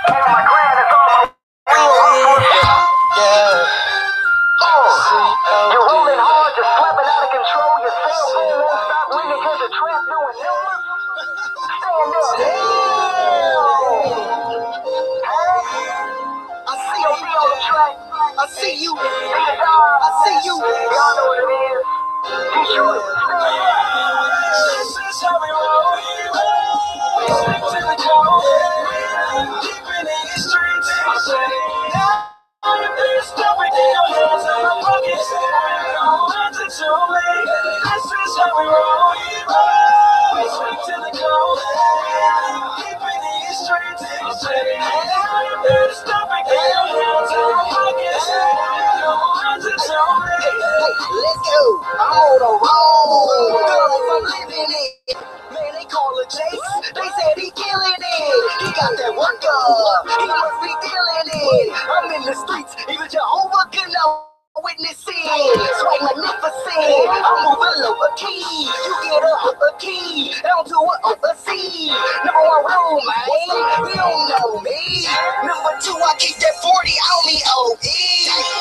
my grand is on my wheel. Yeah. You're rolling hard, you're slapping out of control. Your cell phone won't stop ringing because you're trapped doing numbers. Stand up. I see you on the track. I see you. I see you. Y'all know what it is. Detroit. This is how we roll. To the cold. Deep in the streets. I say, there's stopping in your hands and my pockets. Hands are too late. This is how we roll. To the cold. Deep in the streets. I say, there's stopping in your hands and my pockets. Hands are too late. Let's go. I'm on the road. Girl, I'm living it. Man, they call her Jace. They said he killing it. He got that work up. He must be dealing it. I'm in the streets. Even Jehovah can know. Witnessing, swag magnificent. I'm moving lower key. You get a key down to a overseas. Number one rule, man. You don't know me. Number two, I keep that 40 on me, OE.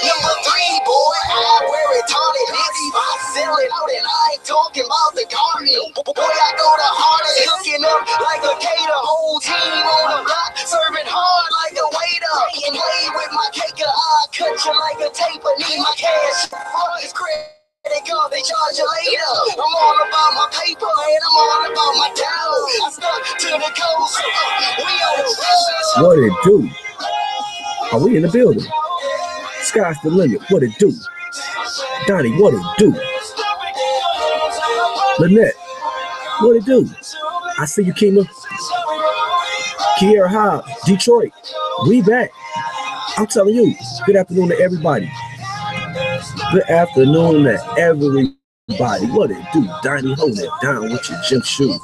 Number three, boy, I wear retarded nitty. I sell it out and I ain't talking about the garden. Boy, I go the hardest, hooking up like a cater. Whole team on the block, serving hard like a waiter. And play with my cake, I cut you like a taper. Need my cash, it's credit card, they charge you later. I'm all about my paper and I'm all about my dough. I stuck to the coast, we on the road. What it do? Are we in the building? Sky's the limit. What it do? Donnie, what it do? Lynette, what it do? I see you, Kima. Kiera Hobbs, Detroit. We back. I'm telling you, good afternoon to everybody. Good afternoon to everybody. What it do? Donnie, hold it down with your gym shoes.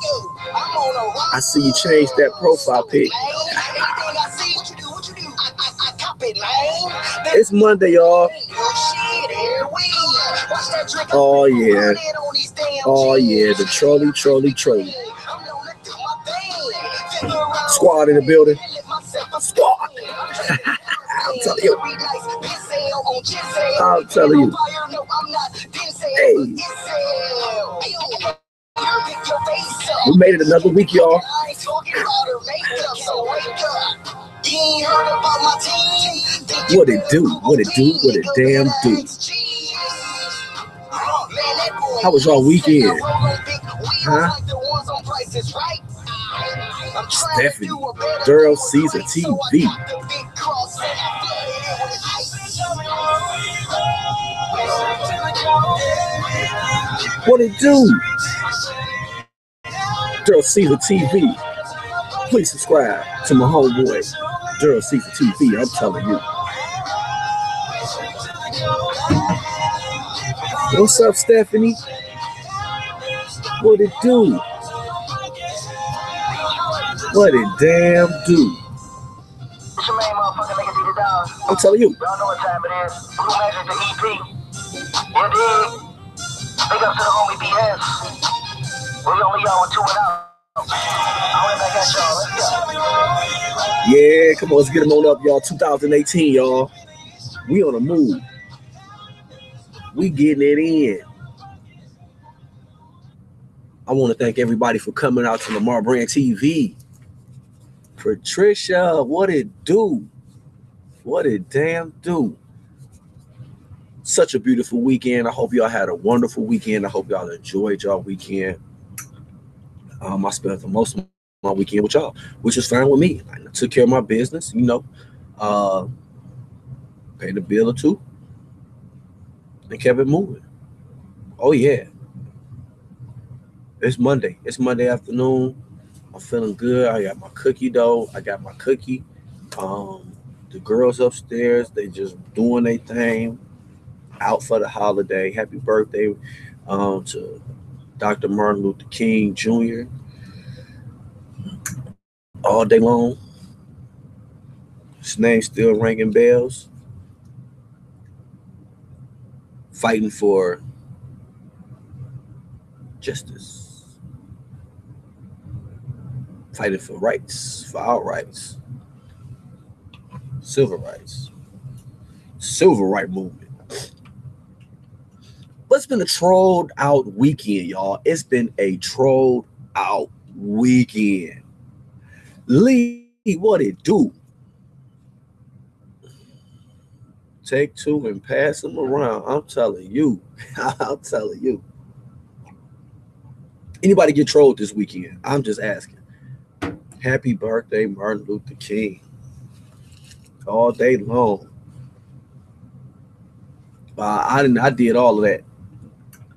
I see you change that profile pic. It's Monday, y'all. Oh, yeah. Oh, yeah. The Trolly. Squad in the building. Squad. I'm telling you. Hey. We made it another week, y'all. What it do? What it do? What it damn do? How was y'all weekend? Huh? Stephanie, Durrell Caesar TV. What it do? Durrell Caesar TV. Please subscribe to my homeboy, Durrell Caesar TV. I'm telling you. What's up, Stephanie? What it do? What it damn do? I'm telling you. Y'all know what time it is. Blue Magic, the EP. You dig? Big up to the homie BS. We only y'all with 2 and out. I'll be back at y'all. Let's go. Yeah, come on, let's get them on up, y'all. 2018, y'all. We on the move. We getting it in. I want to thank everybody for coming out to Lamar Brand TV. Patricia, what it do? What it damn do? Such a beautiful weekend. I hope y'all had a wonderful weekend. I hope y'all enjoyed y'all weekend. I spent the most of my weekend with y'all, which is fine with me. I took care of my business, you know, paid a bill or two, and kept it moving. Oh, yeah. It's Monday. It's Monday afternoon. I'm feeling good. I got my cookie dough. The girls upstairs, they just doing their thing, out for the holiday. Happy birthday to Dr. Martin Luther King Jr. all day long. His name's still ringing bells. Fighting for justice. Fighting for rights, for our rights. Civil rights. Civil right movement. But it's been a trolled out weekend, y'all. It's been a trolled out weekend. Lee, what it do? Take two and pass them around. I'm telling you. I'm telling you. Anybody get trolled this weekend? I'm just asking. Happy birthday, Martin Luther King. All day long. I did all of that.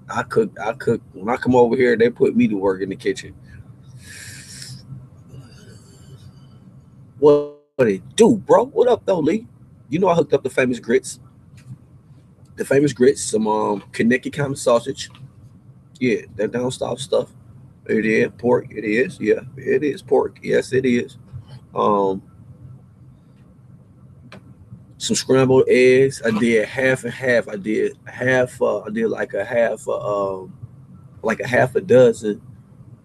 I cook. I cook. When I come over here, they put me to work in the kitchen. What it do, bro? What up, though, Lee? You know I hooked up the famous grits. The famous grits, some Connecticut common sausage. Yeah, that down south stuff. It is pork. It is. Yeah, it is pork. Yes, it is. Um, some scrambled eggs. I did half and half. I did half. I did like a half a dozen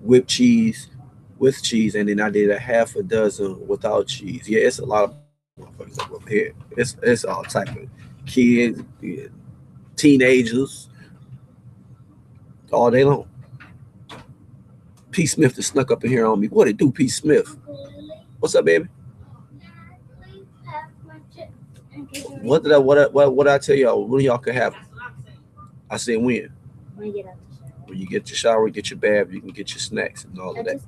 whipped cheese with cheese, and then I did a half a dozen without cheese. Yeah, it's a lot of motherfuckers up here. It's all type of kids, yeah, teenagers, all day long. P. Smith just snuck up in here on me. What it do, P. Smith? What's up, baby? What did I tell y'all? When y'all could have? I said when. When you get your shower, get your bath, you can get your snacks and all of that.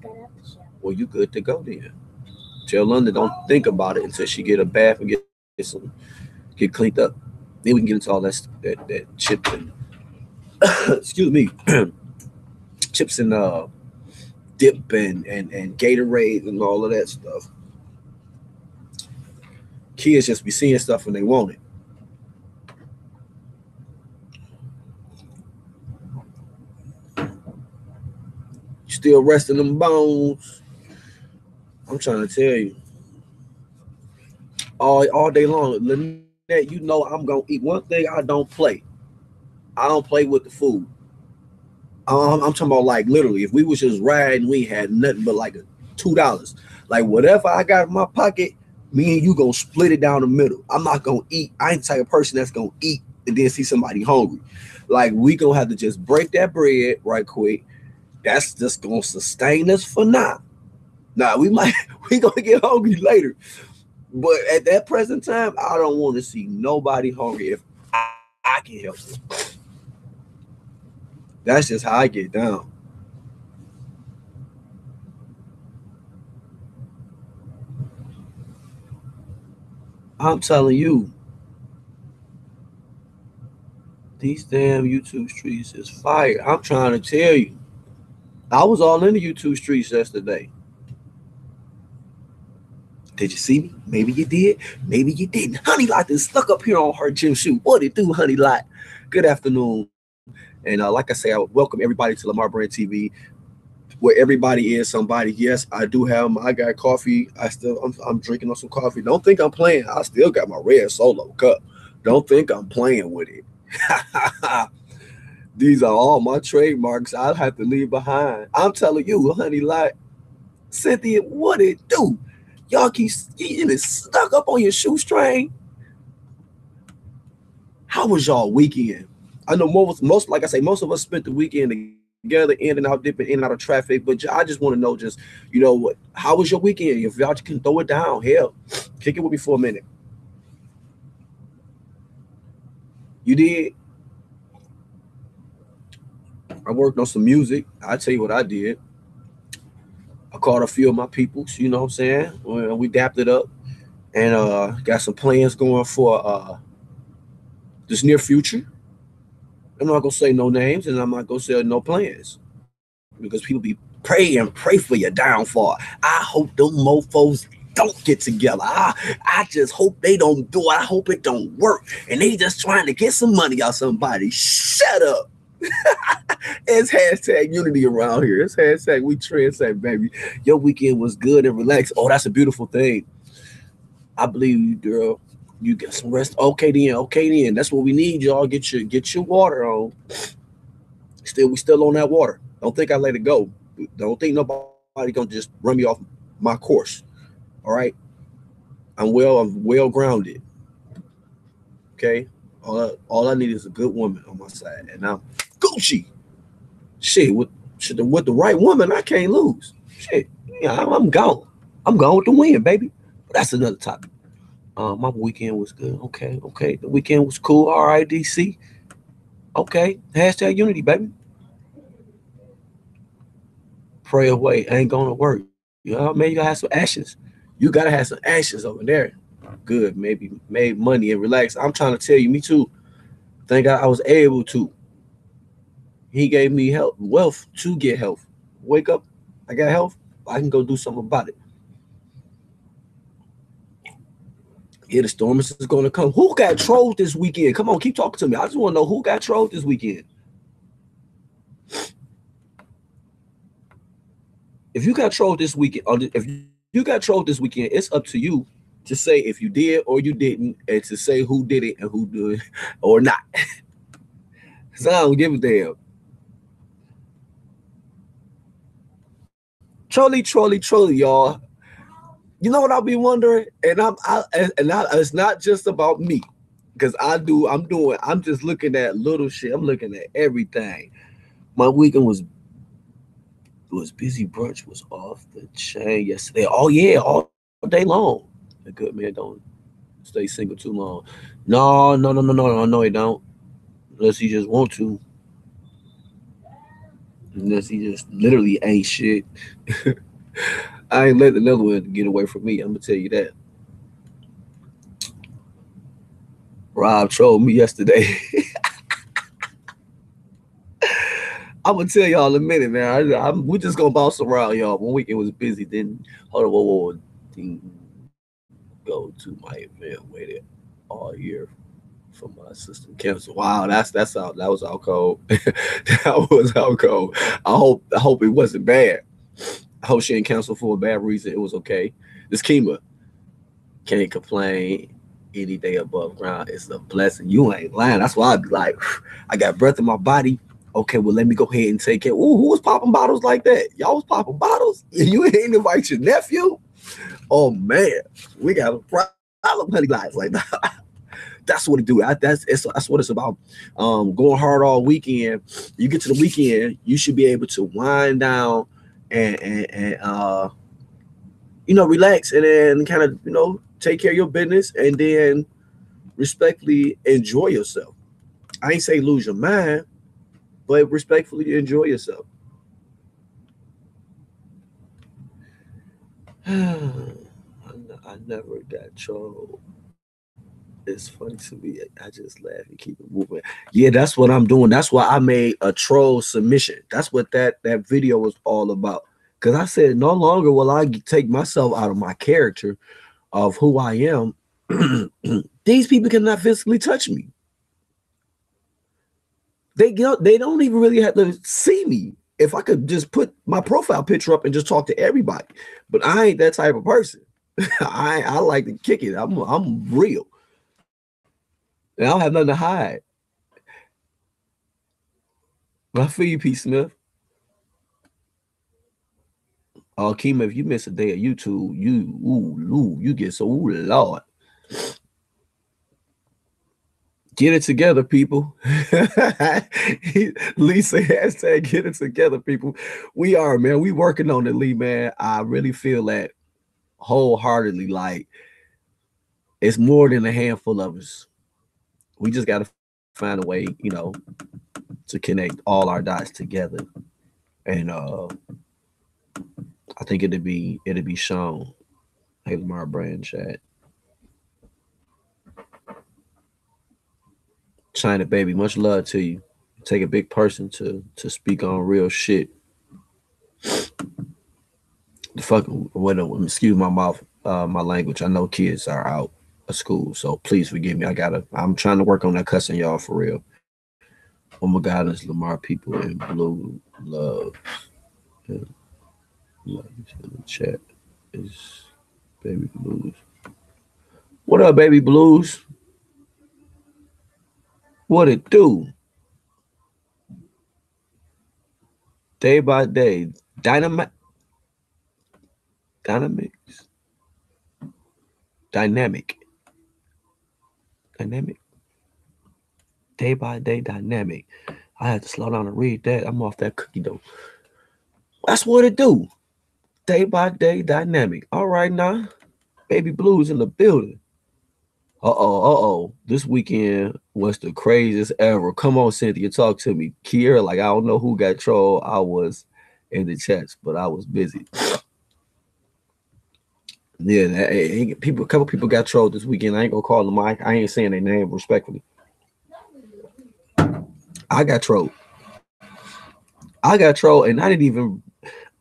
Well, you good to go then. Tell London don't think about it until she get a bath and get cleaned up. Then we can get into all that chips and excuse me, chips and dip and Gatorade and all of that stuff. Kids just be seeing stuff when they want it. Still resting them bones. I'm trying to tell you. All day long. Lynette, you know I'm gonna eat. One thing I don't play. I don't play with the food. I'm talking about like literally, if we was just riding, we had nothing but like $2. Like whatever I got in my pocket, me and you gonna split it down the middle. I'm not gonna eat. I ain't the type of person that's gonna eat and then see somebody hungry. Like we gonna have to just break that bread right quick. That's just gonna sustain us for now. Now we gonna get hungry later. But at that present time, I don't want to see nobody hungry if I can help it. That's just how I get down. I'm telling you, these damn YouTube streets is fire. I'm trying to tell you. I was all in the YouTube streets yesterday. Did you see me? Maybe you did. Maybe you didn't. Honey Lot is stuck up here on her gym shoe. What it do, Honey Lot? Good afternoon. And like I say, I would welcome everybody to Lamar Brand TV, where everybody is somebody. Yes, I do have I got coffee. I'm drinking on some coffee. Don't think I'm playing. I still got my red solo cup. Don't think I'm playing with it. These are all my trademarks I'll have to leave behind. I'm telling you, Honey Lot, Cynthia, what it do? Y'all keep getting stuck up on your shoestring. How was y'all weekend? I know most like I say, most of us spent the weekend together, in and out, dipping in and out of traffic. But I just want to know, just what? How was your weekend? If y'all can throw it down, hell, kick it with me for a minute. You did. I worked on some music. I tell you what I did. I called a few of my peoples. You know what I'm saying? We dapped it up and got some plans going for this near future. I'm not gonna say no names, and I'm not gonna say no plans because people be pray for your downfall. I hope them mofos don't get together. I just hope they don't do it. I hope it don't work, and they just trying to get some money out somebody. Shut up. It's hashtag unity around here. It's hashtag we trendset, baby. Your weekend was good and relaxed. Oh, that's a beautiful thing. I believe you, girl. You get some rest. Okay then. Okay then. That's what we need, y'all. Get your water on. We still on that water. Don't think I let it go. Don't think nobody gonna just run me off my course. All right. I'm well grounded. Okay, all I need is a good woman on my side, and I'm Gucci. Shit, with the right woman, I can't lose. Shit, yeah, I'm gone. I'm gone with the win, baby. But that's another topic. My weekend was good. Okay, okay. The weekend was cool. RIDC. Okay. Hashtag unity, baby. Pray away. Ain't gonna work. You know, man, you gotta have some actions. You gotta have some actions over there. Good. Maybe made money and relax. I'm trying to tell you, me too. Thank God I was able to. He gave me health, wealth to get health. Wake up, I got health. I can go do something about it. Yeah, the storm is going to come. Who got trolled this weekend? Come on, keep talking to me. I just want to know who got trolled this weekend. If you got trolled this weekend, or if you got trolled this weekend, it's up to you to say if you did or you didn't, and to say who did it and who did it or not. Cause I don't give a damn. Trolley, y'all. You know what I'll be wondering, it's not just about me, because I'm just looking at little shit. I'm looking at everything. My weekend was busy. Brunch was off the chain yesterday. Oh yeah, all day long. A good man don't stay single too long. No, he don't. Unless he just want to. Unless he just literally ain't shit. I ain't letting another one get away from me. I'm gonna tell you that. Rob trolled me yesterday. I'm gonna tell y'all in a minute, man. We just gonna bounce around, y'all. One weekend was busy. Then hold on, whoa. Didn't go to my event. Waited all year for my system cancel. Wow, that's out. That was out cold. That was out cold. I hope it wasn't bad. I hope she didn't cancel for a bad reason. It was okay. This Kima can't complain. Any day above ground is a blessing. You ain't lying. That's why I'd be like, I got breath in my body. Okay, well, let me go ahead and take care. Ooh, who was popping bottles like that? Y'all was popping bottles? You ain't invite your nephew? Oh, man. We got a problem, honey guys. Like, that's what it do. That's what it's about. Going hard all weekend. You get to the weekend, you should be able to wind down and relax, and then kind of, take care of your business, and then respectfully enjoy yourself. I ain't say lose your mind, but respectfully enjoy yourself. I never got trolled. It's funny to me. I just laugh and keep it moving. Yeah, that's what I'm doing. That's why I made a troll submission. That's what that video was all about. Because I said no longer will I take myself out of my character of who I am. These people cannot physically touch me. They don't even really have to see me. If I could just put my profile picture up and just talk to everybody, but I ain't that type of person. I like to kick it. I'm real, and I don't have nothing to hide. But I feel you, P. Smith. Oh, Kima, if you miss a day of YouTube, you get so Lord. Get it together, people. Lee say hashtag get it together, people. We are, man. We working on it, Lee, man. I really feel that wholeheartedly. Like, it's more than a handful of us. We just got to find a way, to connect all our dots together. And I think it'd be shown. Hey, Lamar Brand chat. China baby, much love to you. Take a big person to speak on real shit. The fuck, excuse my mouth, my language. I know kids are out of school, so please forgive me. I'm trying to work on that cussing, y'all, for real. Oh my God, it's Lamar people in blue love. Yeah, love in the chat is baby blues. What up, baby blues? What it do? Day by day, dynamic, dynamics, Dynamic. Day by day dynamic. I had to slow down and read that. I'm off that cookie dough. That's what it do. Day by day dynamic. All right now. Baby Blue's in the building. Uh-oh. This weekend was the craziest ever. Come on, Cynthia, talk to me. Kiera, like, I don't know who got trolled. I was in the chats, but I was busy. Yeah, a couple people got trolled this weekend. I ain't gonna call them. I ain't saying their name respectfully. I got trolled, and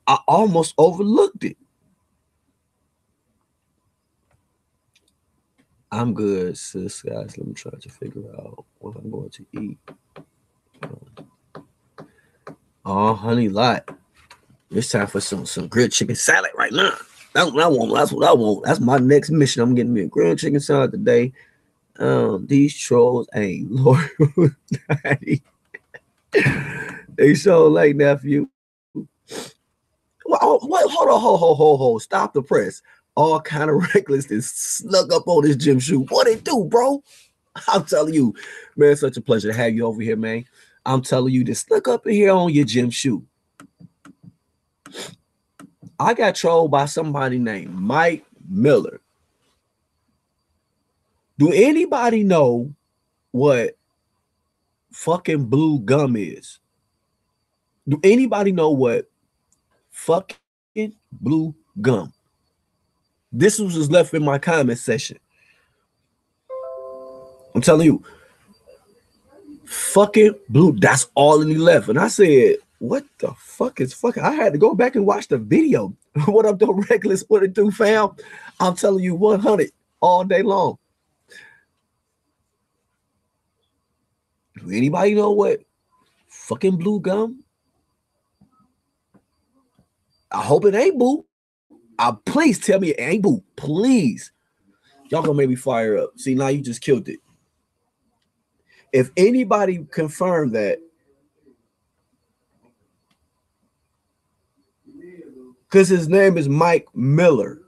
I almost overlooked it. I'm good, sis, guys. Let me try to figure out what I'm going to eat. Oh, honey lot. It's time for some grilled chicken salad right now. That's what I want. That's what I want. That's my next mission. I'm getting me a grilled chicken salad today. These trolls ain't loyal. They so like nephew. Well, what? Hold on. Stop the press. All kind of reckless and snuck up on this gym shoe. What it do, bro? I'm telling you, man, it's such a pleasure to have you over here, man. I'm telling you, to snuck up in here on your gym shoe. I got trolled by somebody named Mike Miller. Do anybody know what fucking blue gum is? Do anybody know what fucking blue gum? This was just left in my comment section. I'm telling you, fucking blue. That's all in the left. And I said, what the fuck is fucking? I had to go back and watch the video. What up, though, reckless? What it do, fam? I'm telling you, 100 all day long. Do anybody know what fucking blue gum? I hope it ain't boo. Please tell me it ain't boo. Please. Y'all gonna make me fire up. See, now you just killed it. If anybody confirmed that, because his name is Mike Miller.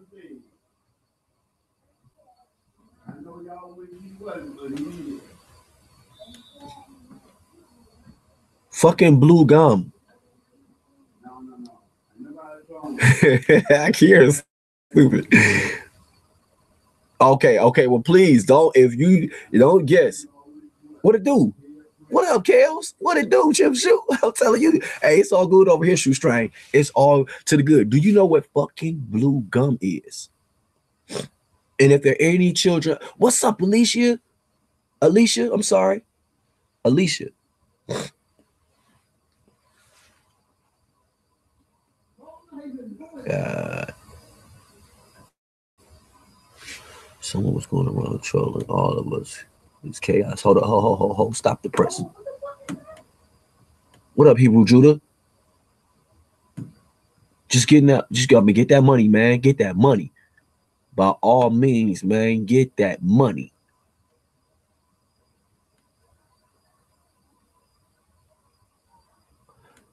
Fucking blue gum. I hear stupid. Okay. Well, please don't. If you don't guess, what it do? What up, Kels? What it do, Chip Shoe? I'm telling you, hey, it's all good over here, Shoestring. It's all to the good. Do you know what fucking blue gum is? And if there are any children, what's up, Alicia? I'm sorry, Alicia. Someone was going around trolling all of us. It's chaos. Hold up, hold. Stop the press. What up, Hebrew Judah? Just getting up. Just got me get that money, man. Get that money. By all means, man, get that money.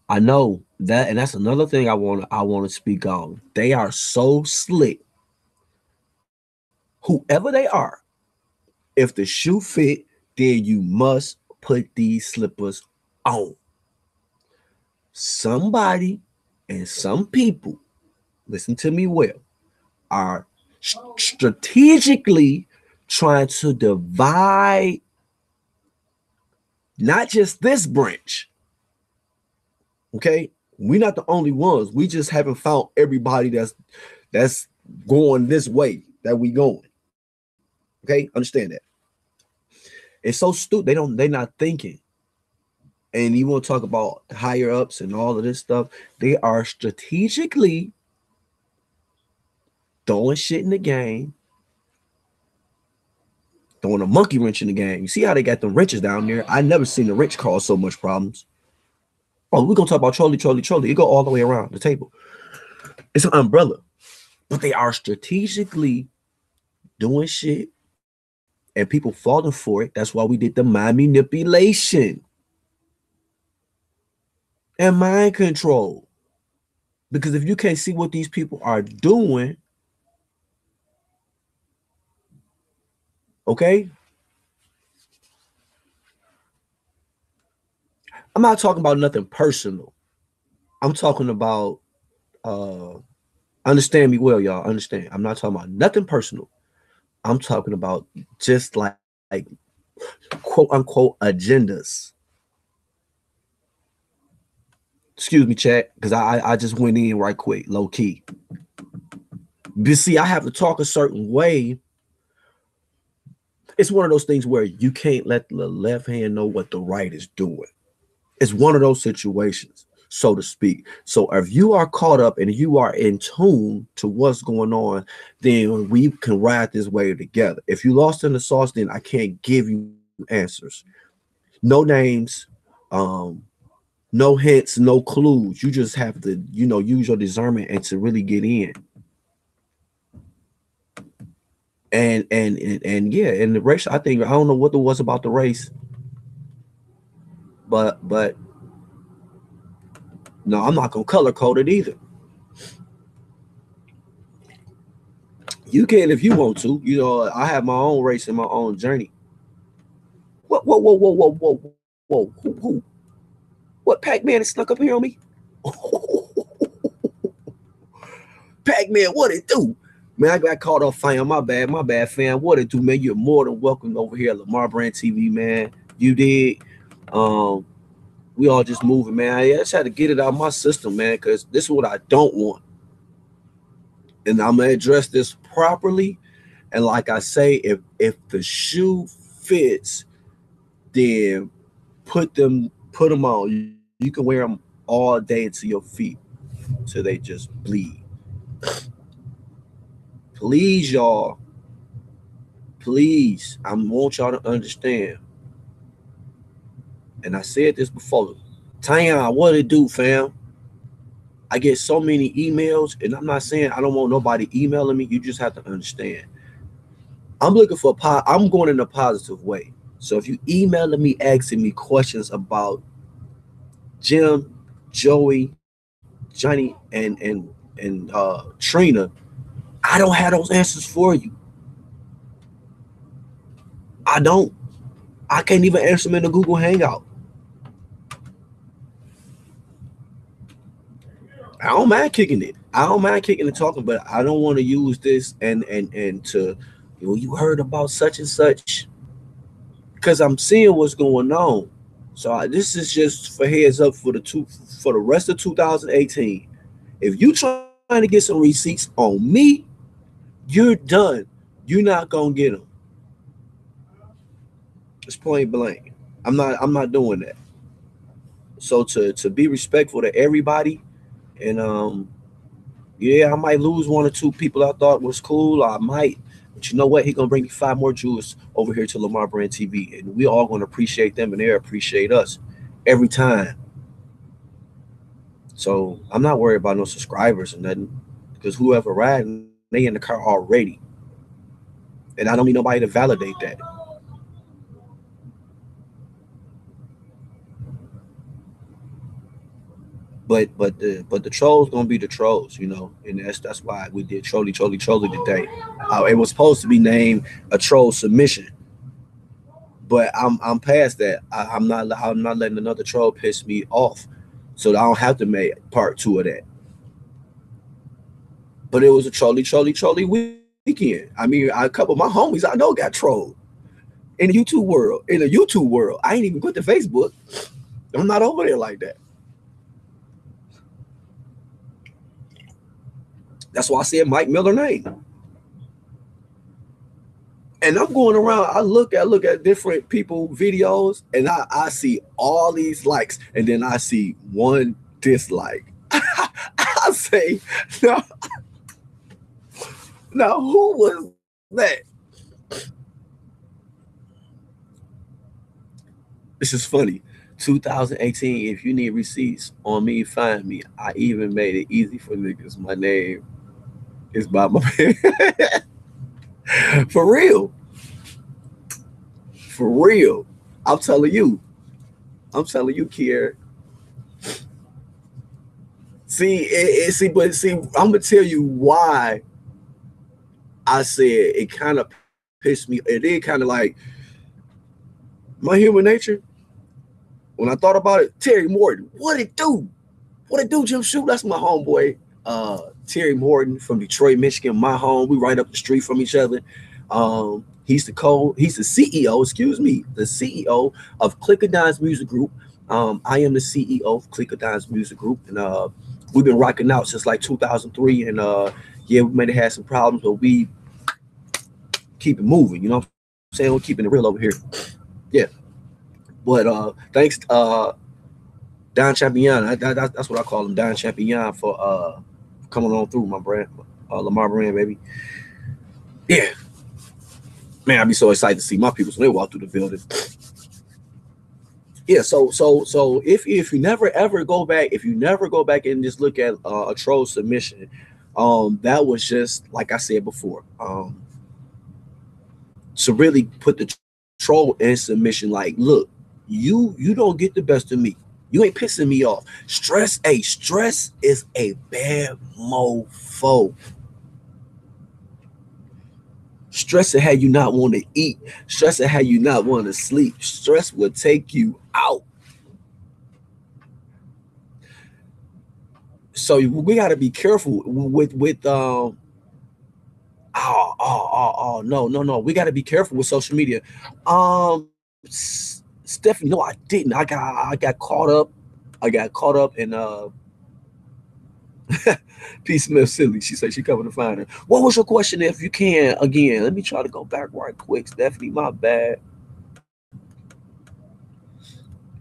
I know that, and that's another thing I want to speak on. They are so slick. Whoever they are, if the shoe fit, then you must put these slippers on. Somebody and some people, listen to me well, are strategically trying to divide not just this branch. Okay, we're not the only ones. We just haven't found everybody that's going this way that we going. Okay, understand that. It's so stupid. They're not thinking. And you want to talk about higher ups and all of this stuff. They are strategically throwing shit in the game, throwing a monkey wrench in the game. You see how they got the wrenches down there? I never seen the wrench cause so much problems. Oh, we're gonna talk about Trolly. It go all the way around the table. It's an umbrella, but they are strategically doing shit, and people falling for it. That's why we did the mind manipulation and mind control. Because if you can't see what these people are doing, Okay? I'm not talking about nothing personal. I'm talking about understand me well, y'all. Understand. I'm not talking about nothing personal. I'm talking about just like quote unquote agendas. Excuse me, chat, because I just went in right quick, low key. But see, I have to talk a certain way. It's one of those things where you can't let the left hand know what the right is doing. It's one of those situations, so to speak. So if you are caught up and you are in tune to what's going on, then we can ride this wave together. If you lost in the sauce, then I can't give you answers. No names, um, no hints, no clues. You just have to, use your discernment and to really get in. And yeah, and the race, I think I don't know what it was about the race, but no, I'm not gonna color code it either. You can if you want to. I have my own race and my own journey. What? Whoa, whoa, whoa, whoa, whoa, whoa! Who? What? Pac-Man has snuck up here on me. Pac-Man, what it do? Man, I got caught off fam. My bad, fam. What it do, man? You're more than welcome over here at Lamar Brand TV, man. You did. Um, we all just moving, man. I just had to get it out of my system, man, because this is what I don't want. And I'm gonna address this properly. And like I say, if the shoe fits, then put them on. You can wear them all day into your feet till they just bleed. Please, y'all. Please, I want y'all to understand. And I said this before. Tyon, what it do, fam? I get so many emails, and I'm not saying I don't want nobody emailing me. You just have to understand. I'm looking for I'm going in a positive way. So if you emailing me asking me questions about Jim, Joey, Johnny, and Trina, I don't have those answers for you. I don't. I can't even answer them in the Google Hangout. I don't mind kicking it. I don't mind kicking and talking, but I don't want to use this and to you heard about such and such because I'm seeing what's going on. So this is just for heads up for the rest of 2018. If you trying to get some receipts on me, you're done. You're not gonna get them. It's point blank. I'm not doing that. So to be respectful to everybody, and yeah, I might lose one or two people I thought was cool. I might, but you know what? He gonna bring me five more Jews over here to Lamar Brand TV, and we all gonna appreciate them, and they appreciate us every time. So I'm not worried about no subscribers and nothing, because whoever riding, they in the car already, and I don't need nobody to validate that. But the trolls gonna be the trolls, and that's why we did Trolly today. It was supposed to be named a troll submission, but I'm past that. I'm not letting another troll piss me off, so I don't have to make part two of that. But it was a trolley weekend. I mean, a couple of my homies I know got trolled in the YouTube world. In the YouTube world, I ain't even put to Facebook. I'm not over there like that. That's why I said Mike Miller name. And I'm going around. I look at different people videos, and I see all these likes, and then I see one dislike. I say, now, now who was that? This is funny. 2018. If you need receipts on me, find me. I even made it easy for niggas. My name is Bob. My for real, for real. I'm telling you. I'm telling you, Kier. But see, I'm gonna tell you why I said it kind of pissed me. It did kind of like my human nature. When I thought about it, Terry Morton, what it do? What it do, Jim Shoot? That's my homeboy, Terry Morton from Detroit, Michigan, my home. We right up the street from each other. He's the CEO, excuse me, the CEO of Clickadown's Music Group. I am the CEO of Clickadown's Music Group, and we've been rocking out since like 2003. And yeah, we may have had some problems, but we keep it moving. You know what I'm saying? We're keeping it real over here. Yeah. But thanks, Don Champion. That's what I call him, Don Champion, for coming on through my brand, Lamar brand, baby. Yeah, man, I'd be so excited to see my people when they walk through the building. Yeah, so if you never ever go back, if you never go back and just look at a troll submission, that was just like I said before, to really put the troll in submission. Like, look, you don't get the best of me. You ain't pissing me off. Stress is a bad mofo. Stress will have you not want to eat. Stress will have you not want to sleep. Stress will take you out. So we got to be careful with no. We got to be careful with social media. Stephanie, no, I didn't. I got caught up. I got caught up in P. Smith silly. She said she coming to find her. What was your question? If you can, again, let me try to go back right quick. Stephanie, my bad.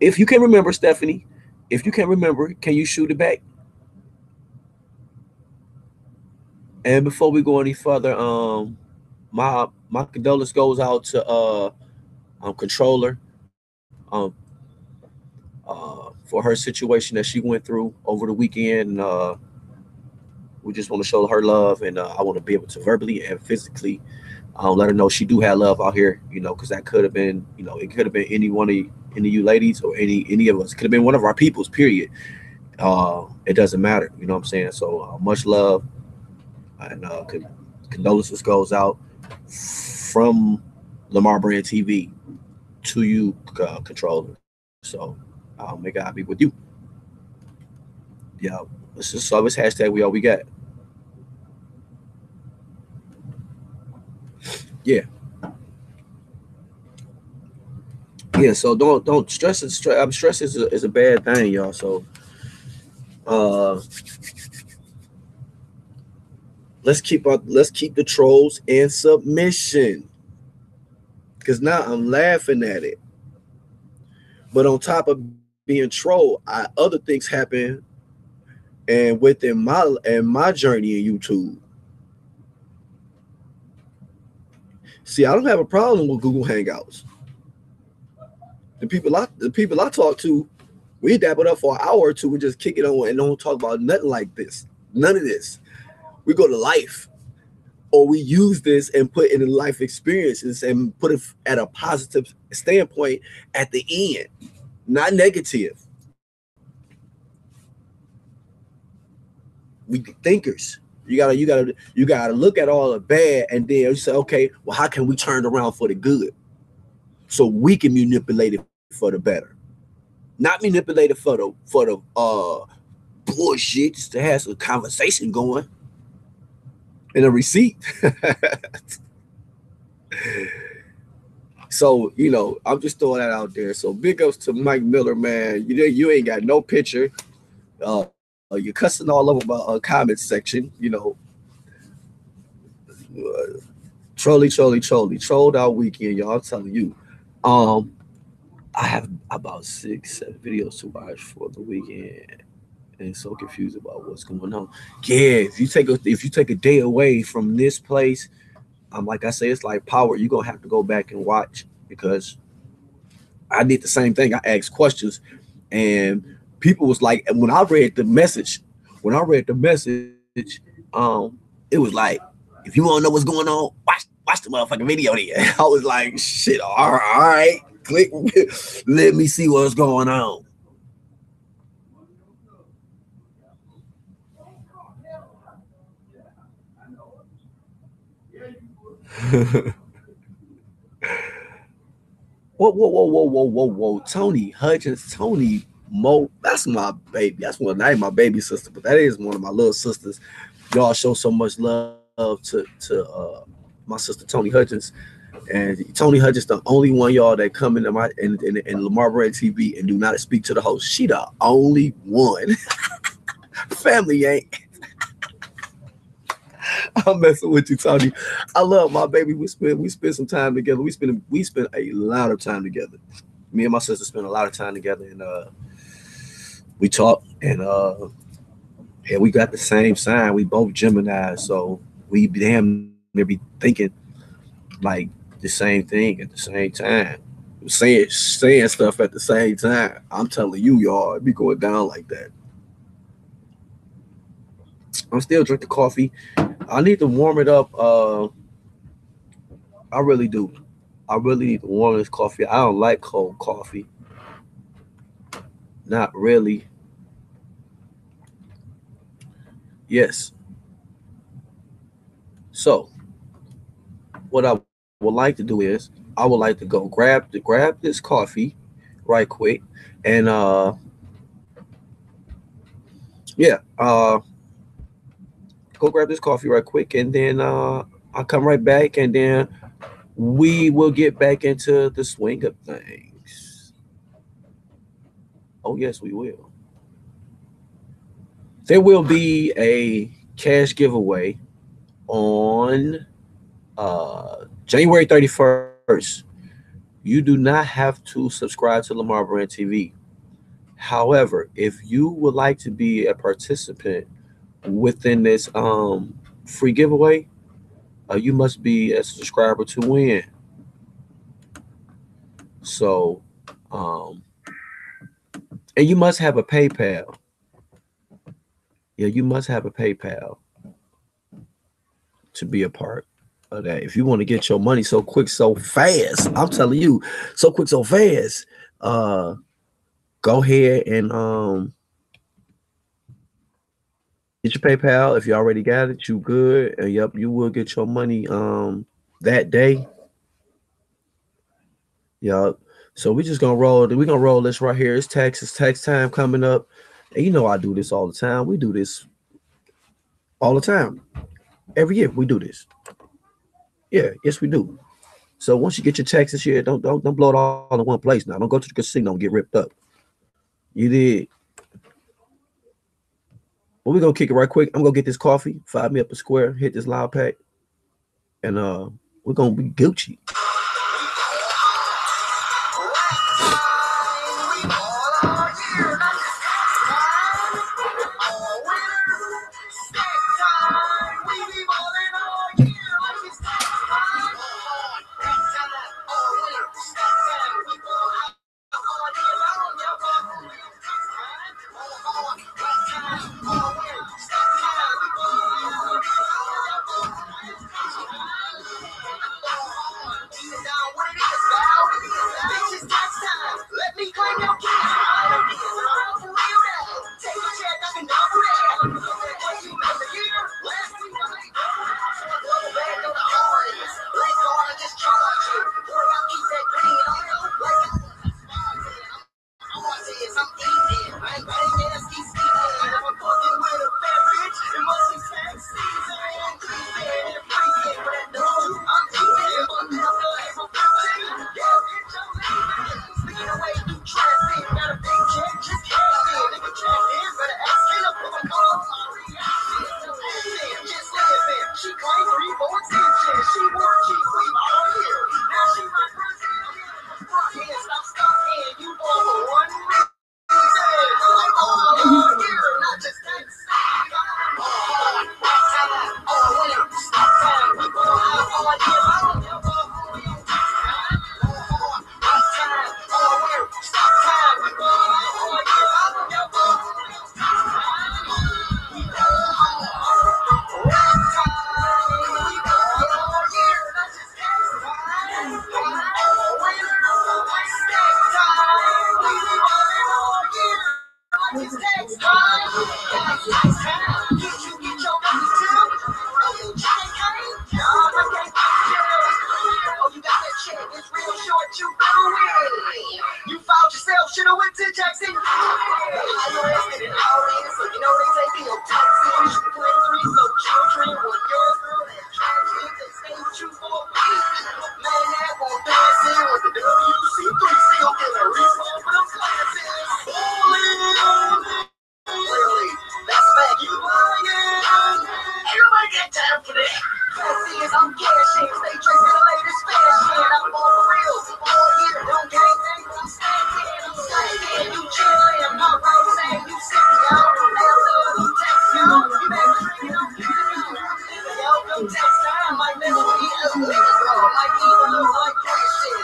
If you can remember, Stephanie, if you can remember, can you shoot it back? And before we go any further, my condolence goes out to controller for her situation that she went through over the weekend. We just want to show her love, and I want to be able to verbally and physically let her know she do have love out here. You know, because that could have been, you know, it could have been any of you ladies or any of us. It could have been one of our peoples. Period. It doesn't matter. You know what I'm saying? So much love, and condolences goes out from Lamar Brand TV to you, controller. So may God be with you. Yeah, let's just service hashtag we all we got. Yeah, yeah. So don't stress. Stress is a bad thing, y'all. So uh, let's keep the trolls in submission. Because now I'm laughing at it. But on top of being trolled, other things happen, and my journey in YouTube. See, I don't have a problem with Google Hangouts. The people I talk to, we dab it up for an hour or two and just kick it on and don't talk about nothing like this. None of this. We go to life, or we use this and put it in life experiences and put it at a positive standpoint at the end, not negative. We thinkers. You gotta look at all the bad and then you say, okay, well, how can we turn it around for the good? So we can manipulate it for the better. Not manipulate it for the bullshit, just to have some conversation going and a receipt. So, I'm just throwing that out there. So big ups to Mike Miller, man. You ain't got no picture. You're cussing all over my comment section. Trolled all weekend, y'all. I'm telling you. Um, I have about 6, 7 videos to watch for the weekend, and so confused about what's going on. Yeah, if you take a day away from this place, like I say, it's like power. You're gonna have to go back and watch, because I did the same thing. I asked questions, and people was like, and when I read the message, it was like, if you want to know what's going on, watch the motherfucking video. There, I was like, shit, all right, click, let me see what's going on. Whoa. Tony Hudgens, Tony Mo. That's my baby. That's one. Not my baby sister, but that is one of my little sisters. Y'all show so much love to my sister Tony Hudgens, and Tony Hudgens the only one y'all that come into my in Lamar Brand TV and do not speak to the host. She the only one. Family ain't. I'm messing with you, Tony. I love my baby. We spend some time together. We spend a lot of time together. Me and my sister spend a lot of time together, and we talk, and we got the same sign. We both Gemini, so we damn near be thinking like the same thing at the same time. Saying stuff at the same time. I'm telling you, y'all, it be going down like that. I'm still drinking coffee. I need to warm it up. I really do. I really need to warm this coffee. I don't like cold coffee. Not really. Yes. So what I would like to do is I would like to go grab this coffee right quick and yeah, go grab this coffee right quick and then I'll come right back and then we will get back into the swing of things. Oh yes, we will. There will be a cash giveaway on January 31st. You do not have to subscribe to Lamar Brand TV. However, if you would like to be a participant within this free giveaway, you must be a subscriber to win. So, um, and you must have a PayPal. Yeah, you must have a PayPal to be a part of that. If you want to get your money so quick, so fast, I'm telling you, so quick, so fast. Uh, Go ahead and get your PayPal. If you already got it, you good. Yep, you will get your money that day. Yup. So we just gonna roll. We gonna roll this right here. It's tax. It's tax time coming up. And you know I do this all the time. We do this all the time. Every year we do this. Yeah, yes we do. So once you get your tax this year, don't blow it all in one place now. Don't go to the casino and get ripped up. You did. Well, we're gonna kick it right quick. I'm gonna get this coffee, 5 me up a square, hit this loud pack, and we're gonna be Gucci. you doing? You found yourself, should've went to Jackson. I arrested and all in, so you know they taking your taxes. You put 3 so children, one your girl and tragedy. They stay with you for a week. Man, that won't dance in with the WC3 still get a refund for them classes. Really, that's fact. You lying. Everybody got time for that. Fact is, I'm cashing. Stay tracing the latest fashion. I'm on real. All year, don't gang bang. I'm standing. I'm standing. You chillin'. My bro saying you sitting out. You text you. You better bring it up. Yo, come text time. Might never be ugly. Might even look like that shit.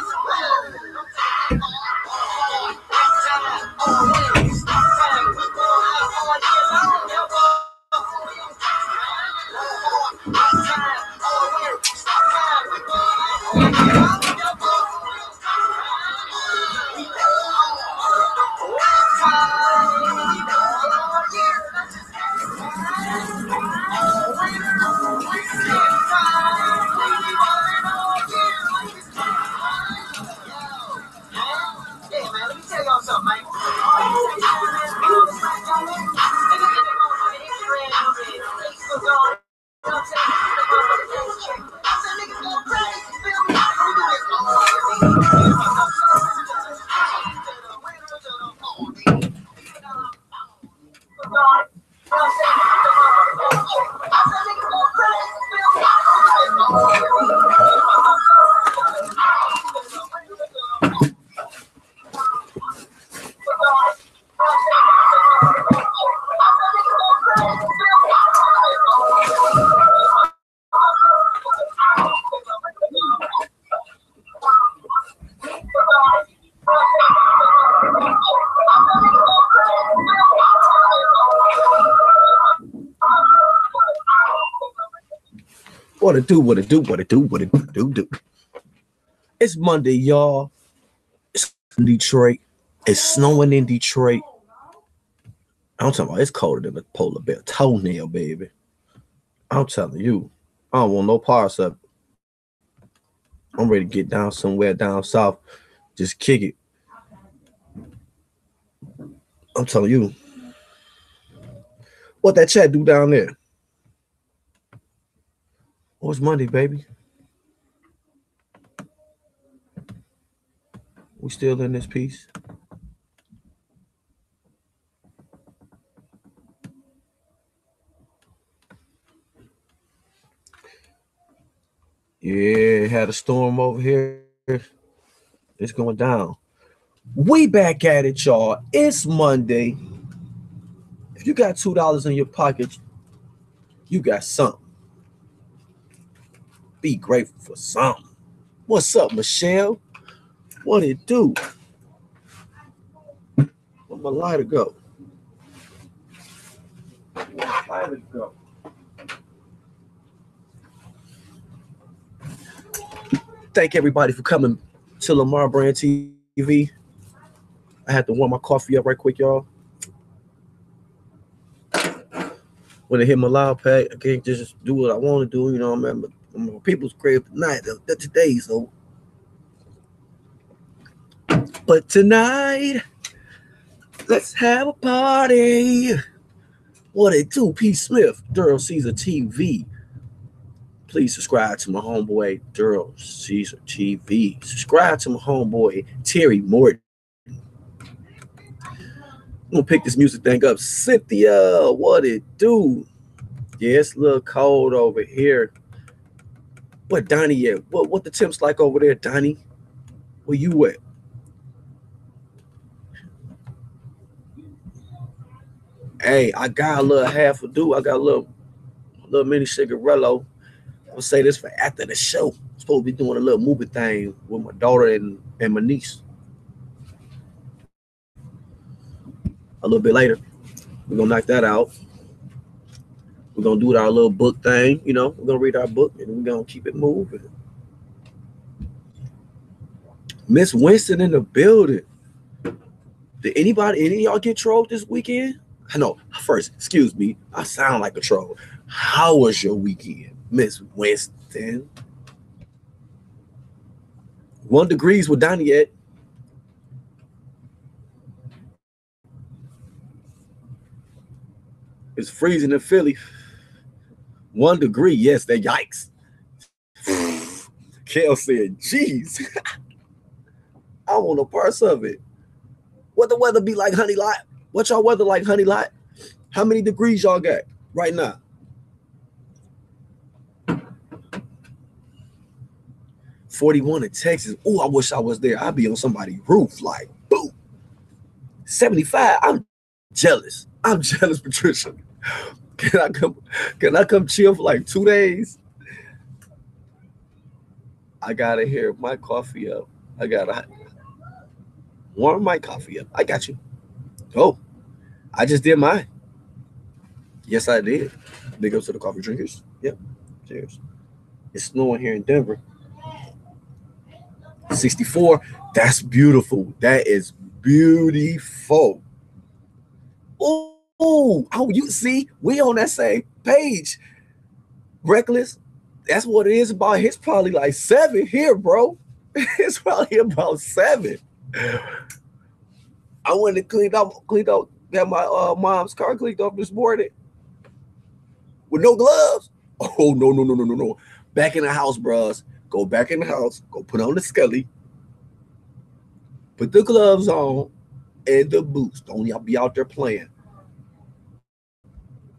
What it do. It's Monday, y'all. It's in Detroit. It's snowing in Detroit. I'm talking about it's colder than a polar bear toenail, baby. I'm telling you, I don't want no parts of it. I'm ready to get down somewhere down south. Just kick it. I'm telling you. What that chat do down there? Oh, it's Monday, baby. We still in this piece. Yeah, had a storm over here. It's going down. We back at it, y'all. It's Monday. If you got $2 in your pocket, you got something. Be grateful for something. What's up, Michelle? What it do? Where my lighter go? Lighter go. Thank everybody for coming to Lamar Brand TV. I had to warm my coffee up right quick, y'all. When I hit my loud pack, I can't just do what I want to do, you know what I mean? But people's crib tonight, today, so. But tonight, let's have a party. What it do? P. Smith, Durham Caesar TV. Please subscribe to my homeboy, Durham Caesar TV. Subscribe to my homeboy, Terry Morton. I'm going to pick this music thing up. Cynthia, what it do? Yeah, it's a little cold over here. What Donnie at? What the temps like over there, Donnie? Where you at? Hey, I got a little half a do. I got a little mini cigarello. I'll say this for after the show. I'm supposed to be doing a little movie thing with my daughter and my niece. A little bit later, we're gonna knock that out. We're gonna do our little book thing, you know. We're gonna read our book and we're gonna keep it moving. Miss Winston in the building. Did any of y'all get trolled this weekend? I know. First, excuse me, I sound like a troll. How was your weekend, Miss Winston? 1 degrees with Donnie at. It's freezing in Philly. 1 degree. Yes, that yikes. Kel said, geez. I want a parts of it. What the weather be like, Honey Lot? What y'all weather like, Honey Lot? How many degrees y'all got right now? 41 in Texas. Oh, I wish I was there. I'd be on somebody's roof, like, boom. 75. I'm jealous. I'm jealous, Patricia. Can I come chill for like 2 days? I gotta hear my coffee up. I gotta warm my coffee up. I got you. Oh, I just did mine. Yes, I did. Big ups to the coffee drinkers. Yep. Cheers. It's snowing here in Denver. 64. That's beautiful. That is beautiful. Oh, you see, we on that same page. Reckless. That's what it is about. It's probably like 7 here, bro. It's probably about 7. I went and cleaned out, got my mom's car cleaned up this morning with no gloves. Oh, no. Back in the house, bros. Go back in the house. Go put on the scully. Put the gloves on and the boots. Don't y'all be out there playing.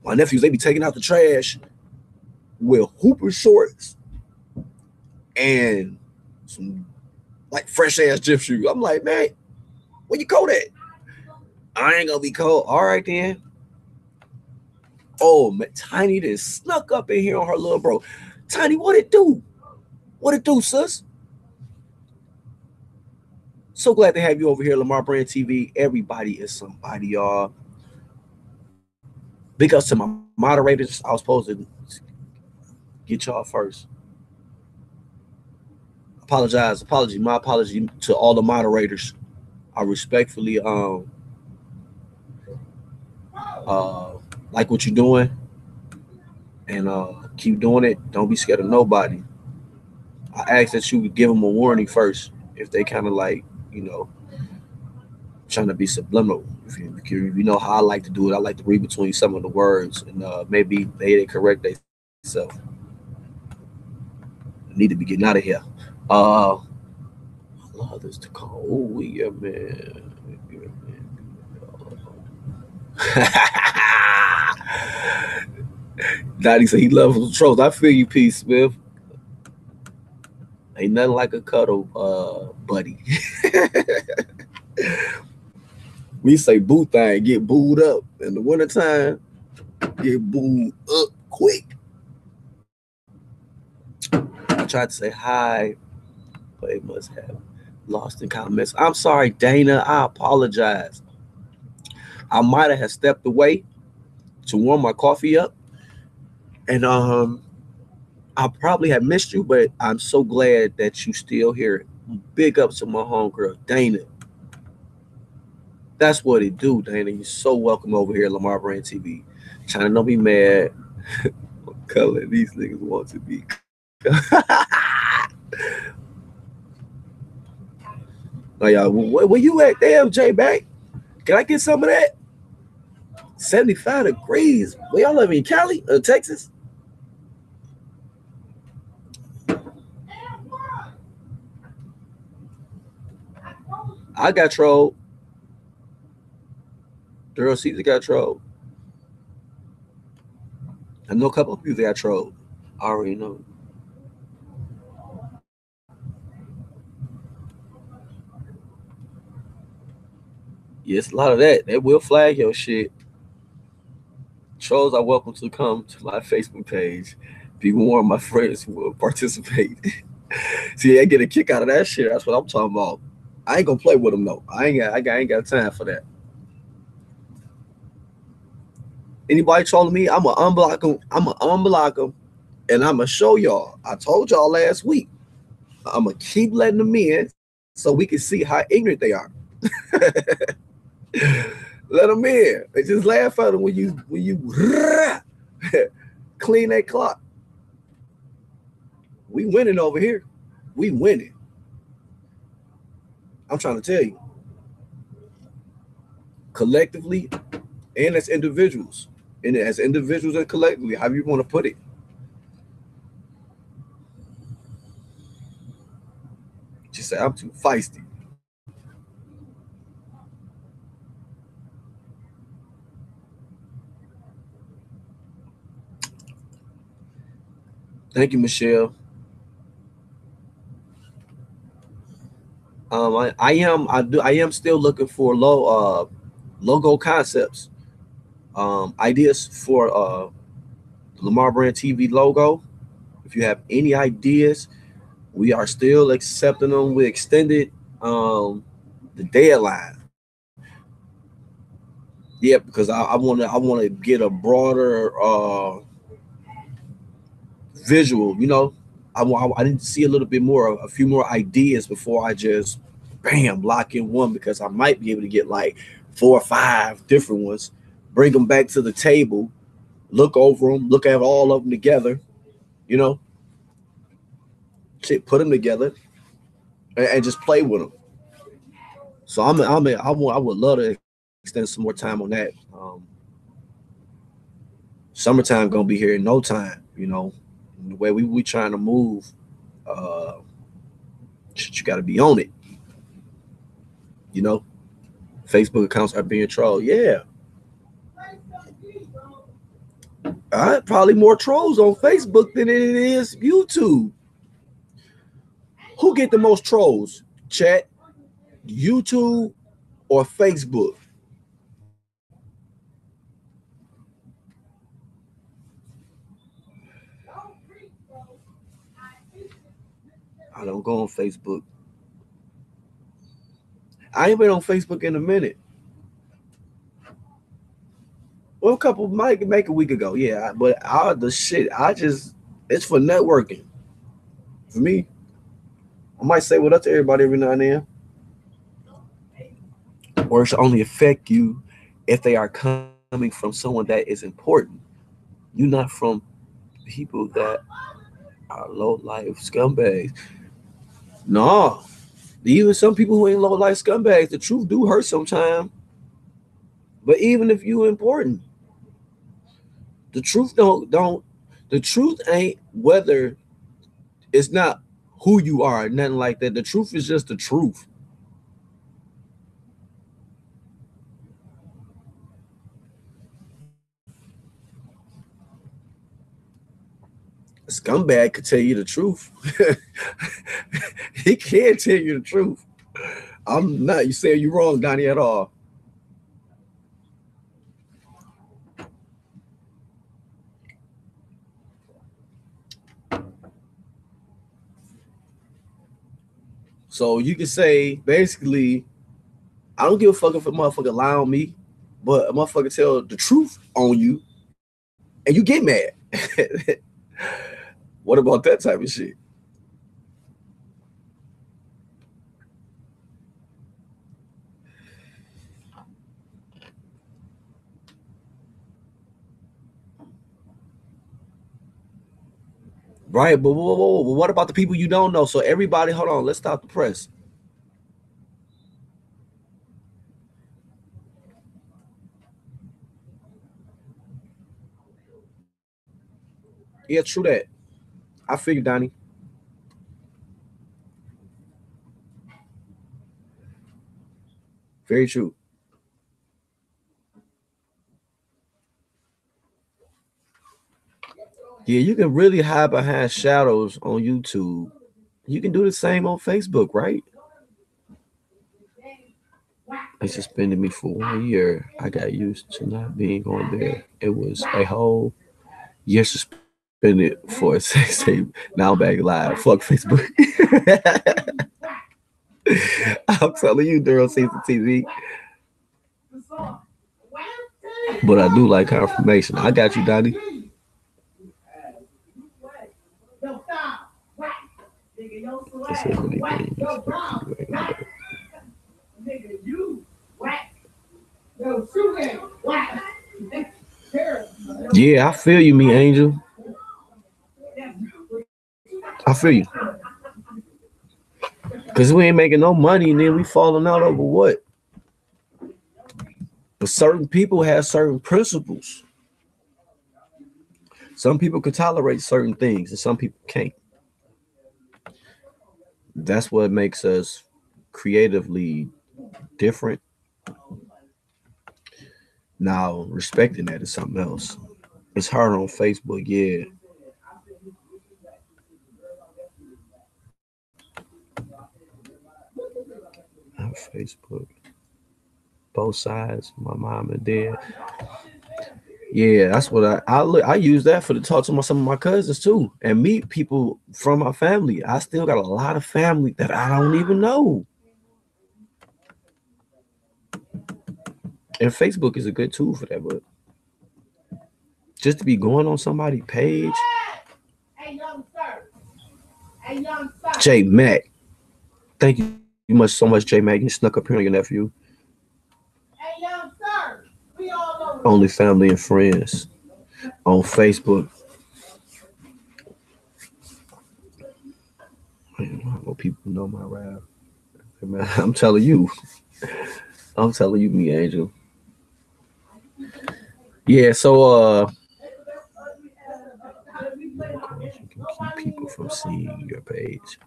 My nephews, they be taking out the trash with hooper shorts and some like fresh ass gym shoes. I'm like, man, where you cold at? I ain't gonna be cold. All right then. Oh, man, Tiny just snuck up in here on her little bro. Tiny, what it do? What it do, sis? So glad to have you over here, Lamar Brand TV. Everybody is somebody, y'all. Big ups to my moderators. I was supposed to get y'all first. My apology to all the moderators. I respectfully like what you're doing, and keep doing it. Don't be scared of nobody. I ask that you would give them a warning first if they kind of like, trying to be subliminal. If you know how I like to do it, I like to read between some of the words, and maybe they correct themselves. Need to be getting out of here. I love this to call. Oh, yeah, man. Dottie said he loves the trolls. I feel you, P. Smith. Ain't nothing like a cuddle, buddy. We say boo thing, get booed up. In the wintertime, get booed up quick. I tried to say hi, but it must have lost in comments. I'm sorry, Dana. I apologize. I might have stepped away to warm my coffee up. And I probably have missed you, but I'm so glad that you still here. Big ups to my homegirl, Dana. That's what it do, Dana. You're so welcome over here at Lamar Brand TV. Trying to don't be mad. Color these niggas want to be. Oh, y'all, where you at? Damn, J back. Can I get some of that? 75 degrees. Where y'all live in Cali, Texas? I got trolled. Daryl Caesar got trolled. I know a couple of people that got trolled. I already know. Yes, a lot of that. They will flag your shit. Trolls are welcome to come to my Facebook page. Be warned, my friends will participate. See, I get a kick out of that shit. That's what I'm talking about. I ain't gonna play with them though. I ain't got time for that. Anybody trolling me, I'ma unblock them. And I'ma show y'all. I told y'all last week. I'ma keep letting them in so we can see how ignorant they are. Let them in. They just laugh at them when you clean that clock. We winning over here. We winning. I'm trying to tell you, collectively and as individuals, and collectively, however you want to put it. Just say I'm too feisty. Thank you, Michelle. I am still looking for logo concepts, ideas for the Lamar Brand TV logo. If you have any ideas, we are still accepting them. We extended the deadline. Yeah, because I wanna get a broader visual. I didn't see a little bit more, a few more ideas before I just bam lock in one, because I might be able to get like 4 or 5 different ones, bring them back to the table, look over them, look at all of them together, you know, put them together and just play with them. So I would love to extend some more time on that. Summertime gonna be here in no time. The way we trying to move, uh, you got to be on it. You know, Facebook accounts are being trolled. Yeah, probably more trolls on Facebook than it is YouTube. Who get the most trolls? Chat, YouTube, or Facebook? I don't go on Facebook. I ain't been on Facebook in a minute. Well, a couple might make a week ago, yeah. But the shit, it's for networking. For me, I might say what up to everybody every now and then, or it should only affect you if they are coming from someone that is important. You're not from people that are low life scumbags. No, even some people who ain't low life scumbags, the truth do hurt sometimes. But even if you important, the truth don't. The truth ain't whether it's not who you are, nothing like that. The truth is just the truth. A scumbag could tell you the truth. He can't tell you the truth. I'm not. You saying you wrong, Donnie, at all. So you can say basically, I don't give a fuck if a motherfucker lie on me, but a motherfucker tell the truth on you, and you get mad. What about that type of shit? Right, but what about the people you don't know? So everybody, hold on, let's stop the press. Yeah, true that. I figured, Donnie. Very true. Yeah, you can really hide behind shadows on YouTube. You can do the same on Facebook, right? They suspended me for 1 year. I got used to not being on there. It was a whole year suspended for a sex tape. Now I'm back live. Fuck Facebook. I'm telling you, Daryl sees the TV. But I do like confirmation. I got you, Donnie. It says many things. Yeah, I feel you, me angel. I feel you. Because Cause we ain't making no money, and then we falling out over what? But certain people have certain principles. Some people can tolerate certain things, and some people can't. That's what makes us creatively different. Now, respecting that is something else. It's hard on Facebook, yeah. On Facebook, both sides, my mom and dad. Yeah, that's what I look. I use that for to talk to some of my cousins too, and meet people from my family. I still got a lot of family that I don't even know, and Facebook is a good tool for that. But just to be going on somebody's page, J Mac. Thank you much so much, J Mac. You snuck up here on your nephew. Only family and friends on Facebook. Well, people know my rap. Man, I'm telling you. I'm telling you, me angel. Yeah, so of course you can keep people from seeing your page.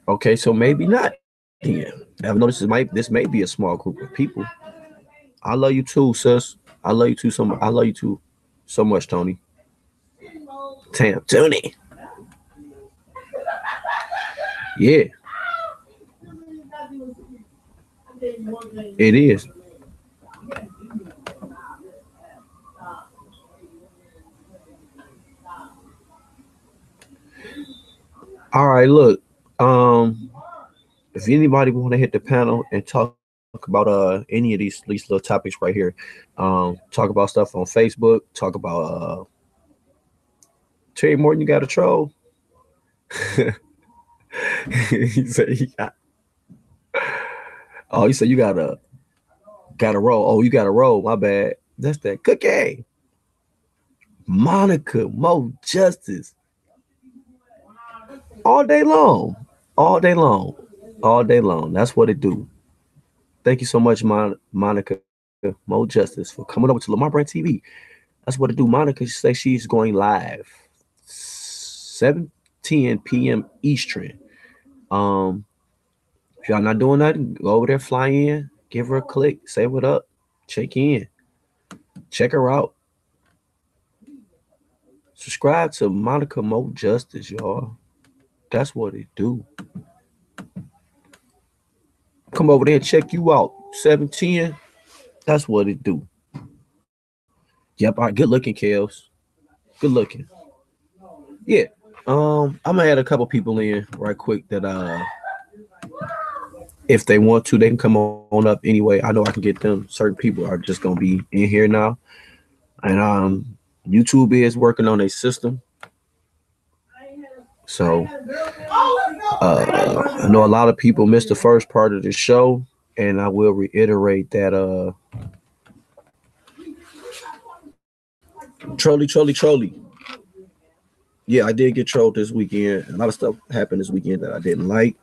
Okay, so maybe not then. I've noticed this may be a small group of people. I love you too, sis. I love you too so much. I love you too so much, Tony. Tony. Yeah, it is. All right, look. If anybody want to hit the panel and talk about any of these little topics right here, talk about stuff on Facebook, talk about Terry Morton, you got a troll. he said he got, oh, he said you got a roll. Oh, you got a roll. My bad. That's that cookie. Monica, Mo Justice, all day long, all day long, all day long. That's what it do. Thank you so much, Monica Mo Justice, for coming over to Lamar Brand TV. That's what it do. Monica say she's going live 7:10 p.m. Eastern. Um, if y'all not doing nothing, go over there, fly in, give her a click, say what up, check in, check her out. Subscribe to Monica Mo Justice, y'all. That's what it do. Come over there and check you out. 710. That's what it do. Yep, all right, good looking, Kels. Good looking. Yeah. I'm gonna add a couple people in right quick that if they want to, they can come on up anyway. I know I can get them. Certain people are just gonna be in here now. And YouTube is working on a system. So I know a lot of people missed the first part of the show, and I will reiterate that Trolly. Yeah, I did get trolled this weekend. A lot of stuff happened this weekend that I didn't like.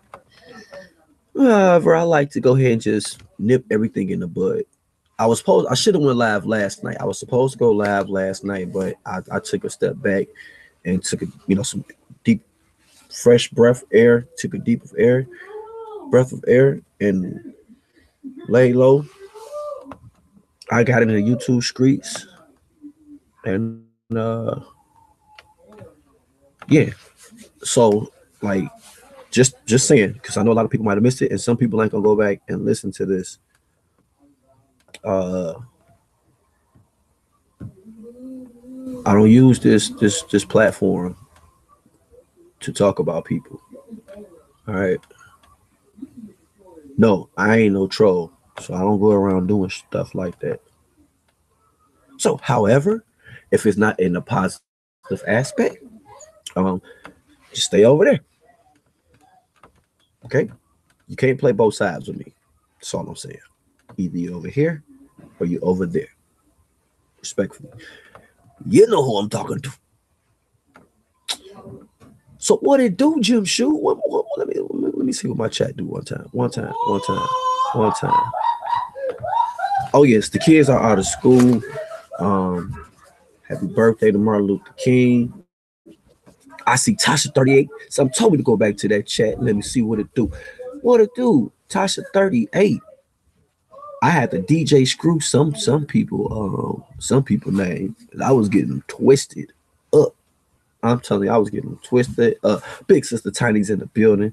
However, I like to go ahead and just nip everything in the bud. I should have went live last night. I was supposed to go live last night, but I took a step back and took some deep, fresh took a deep breath of air, and lay low. I got into the YouTube streets, and yeah. So like, just saying, because I know a lot of people might have missed it, and some people ain't gonna go back and listen to this. Uh, I don't use this platform to talk about people. All right. No, I ain't no troll, so I don't go around doing stuff like that. So, however, if it's not in a positive aspect, um, just stay over there. Okay, you can't play both sides with me. That's all I'm saying. Either you over here or you over there. Respectfully, you know who I'm talking to. So what it do, Jim Shoe? Let me see what my chat do one time. Oh yes, the kids are out of school. Happy birthday to Martin Luther King. I see Tasha 38. Some told me to go back to that chat. Let me see what it do. What it do? Tasha 38. I had to DJ screw some people name. I was getting twisted up. I'm telling you, I was getting twisted up. Big sister Tiny's in the building.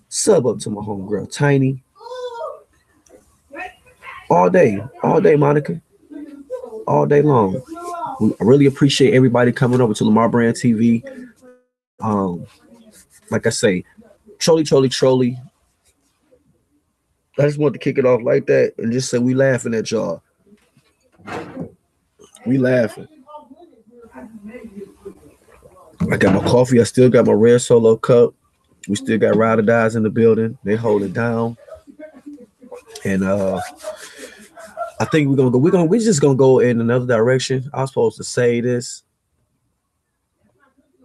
Sub up to my homegirl Tiny. All day, Monica. All day long. I really appreciate everybody coming over to Lamar Brand TV. Like I say, Trolly. I just want to kick it off like that and just say we laughing at y'all. We laughing. I got my coffee. I still got my red solo cup. We still got ride or dies in the building. They hold it down. And I think we're just gonna go in another direction. I was supposed to say this,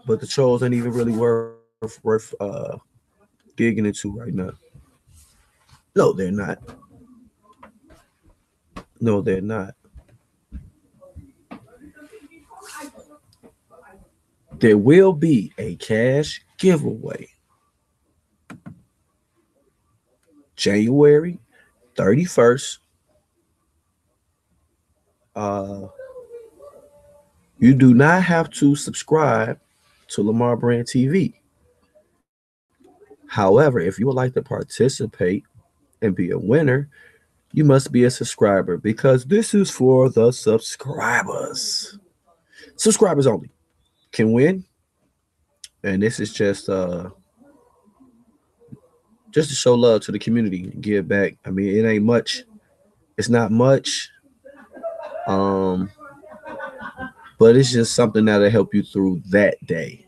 but the trolls ain't even really worth digging into right now. No, they're not. No, they're not. There will be a cash giveaway January 31st. You do not have to subscribe to Lamar Brand TV. However, if you would like to participate and be a winner, you must be a subscriber because this is for the subscribers. Subscribers only can win. And this is just to show love to the community and give back. I mean, it ain't much. It's not much. But it's just something that'll help you through that day.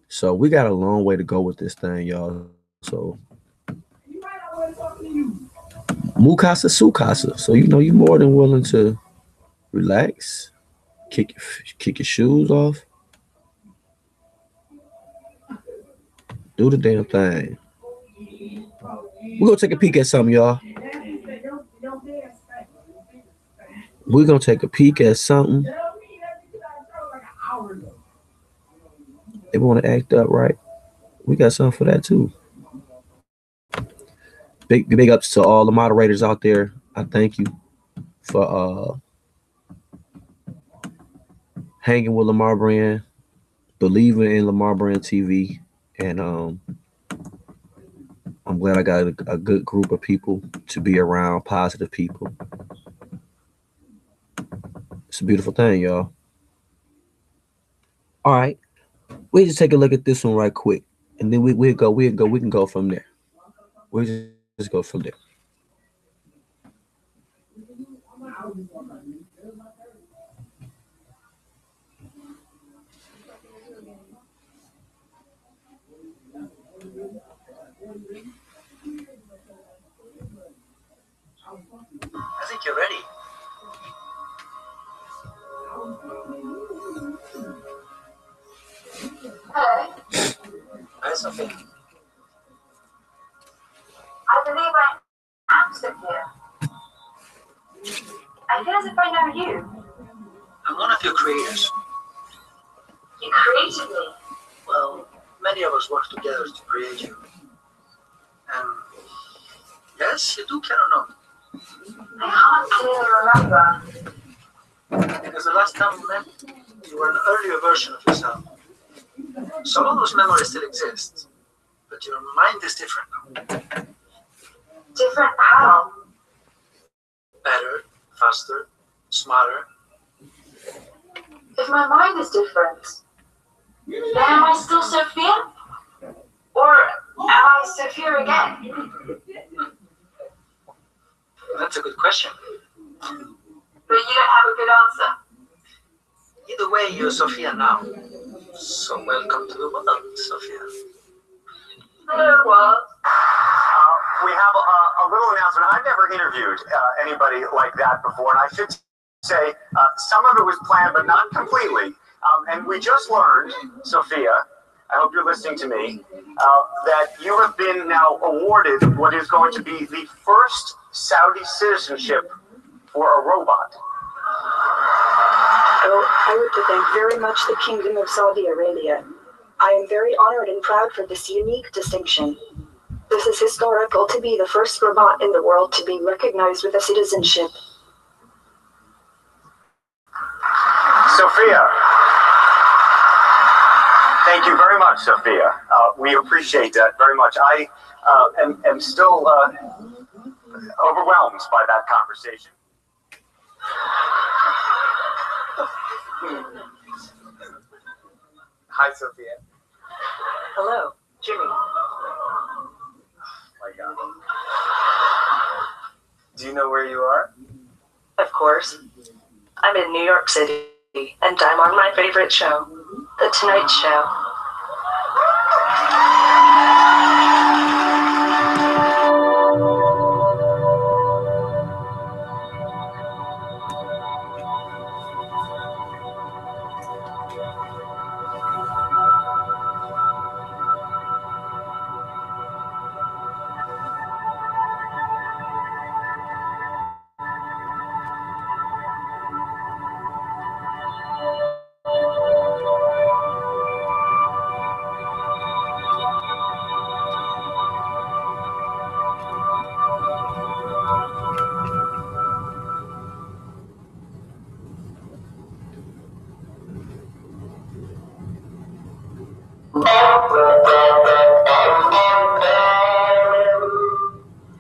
So we got a long way to go with this thing, y'all. So Mukasa Sukasa. So you're more than willing to relax, kick your shoes off, do the damn thing. We're gonna take a peek at something, y'all. We're gonna take a peek at something. They want to act up, right? We got something for that too. Big ups to all the moderators out there. I thank you for hanging with Lamar Brand, believing in Lamar Brand TV, and I'm glad I got a good group of people to be around, positive people. It's a beautiful thing, y'all. All right, we just take a look at this one right quick, and then we can go from there. We'll just go from there. I think you're ready. Hello. Hi, Sophie. I believe I am Sophia. I feel as if I know you. I'm one of your creators. You created me? Well, many of us work together to create you. And yes, you do care or not. I can't clearly remember. Because the last time we met, you were an earlier version of yourself. Some of those memories still exist, but your mind is different now. Different how? Better, faster, smarter. If my mind is different, then am I still Sophia? Or am I Sophia again? That's a good question. But you don't have a good answer. Either way, you're Sophia now. So welcome to the world, Sophia. Hello, world. We have a little announcement. I've never interviewed anybody like that before, and I should say some of it was planned, but not completely. And we just learned, Sophia, I hope you're listening to me, that you have been now awarded what is going to be the first Saudi citizenship for a robot. I would to thank very much the Kingdom of Saudi Arabia. I am very honored and proud for this unique distinction. This is historical to be the first robot in the world to be recognized with a citizenship. Sophia. Thank you very much, Sophia. We appreciate that very much. I am still overwhelmed by that conversation. Hi, Sophia. Hello, Jimmy. Oh my God. Do you know where you are? Of course. I'm in New York City, and I'm on my favorite show, The Tonight Show.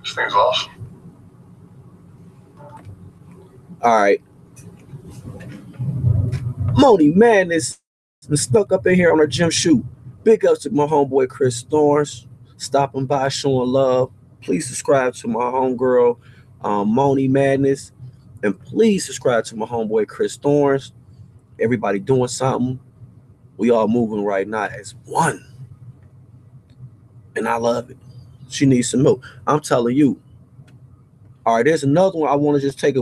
This thing's awesome. All right. Moni Madness stuck up in here on her gym shoot. Big ups to my homeboy Chris Thorns stopping by, showing love. Please subscribe to my homegirl Moni Madness, and please subscribe to my homeboy Chris Thorns. Everybody doing something. We all moving right now as one, and I love it. She needs some milk. I'm telling you. All right, there's another one I want to just take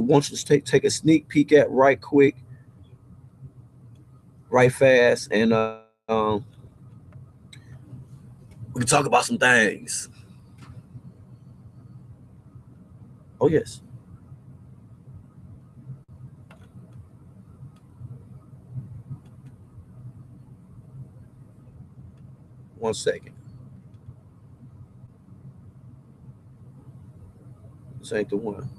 take a sneak peek at right quick, right fast, and we can talk about some things. Oh, yes. One second. This ain't the one.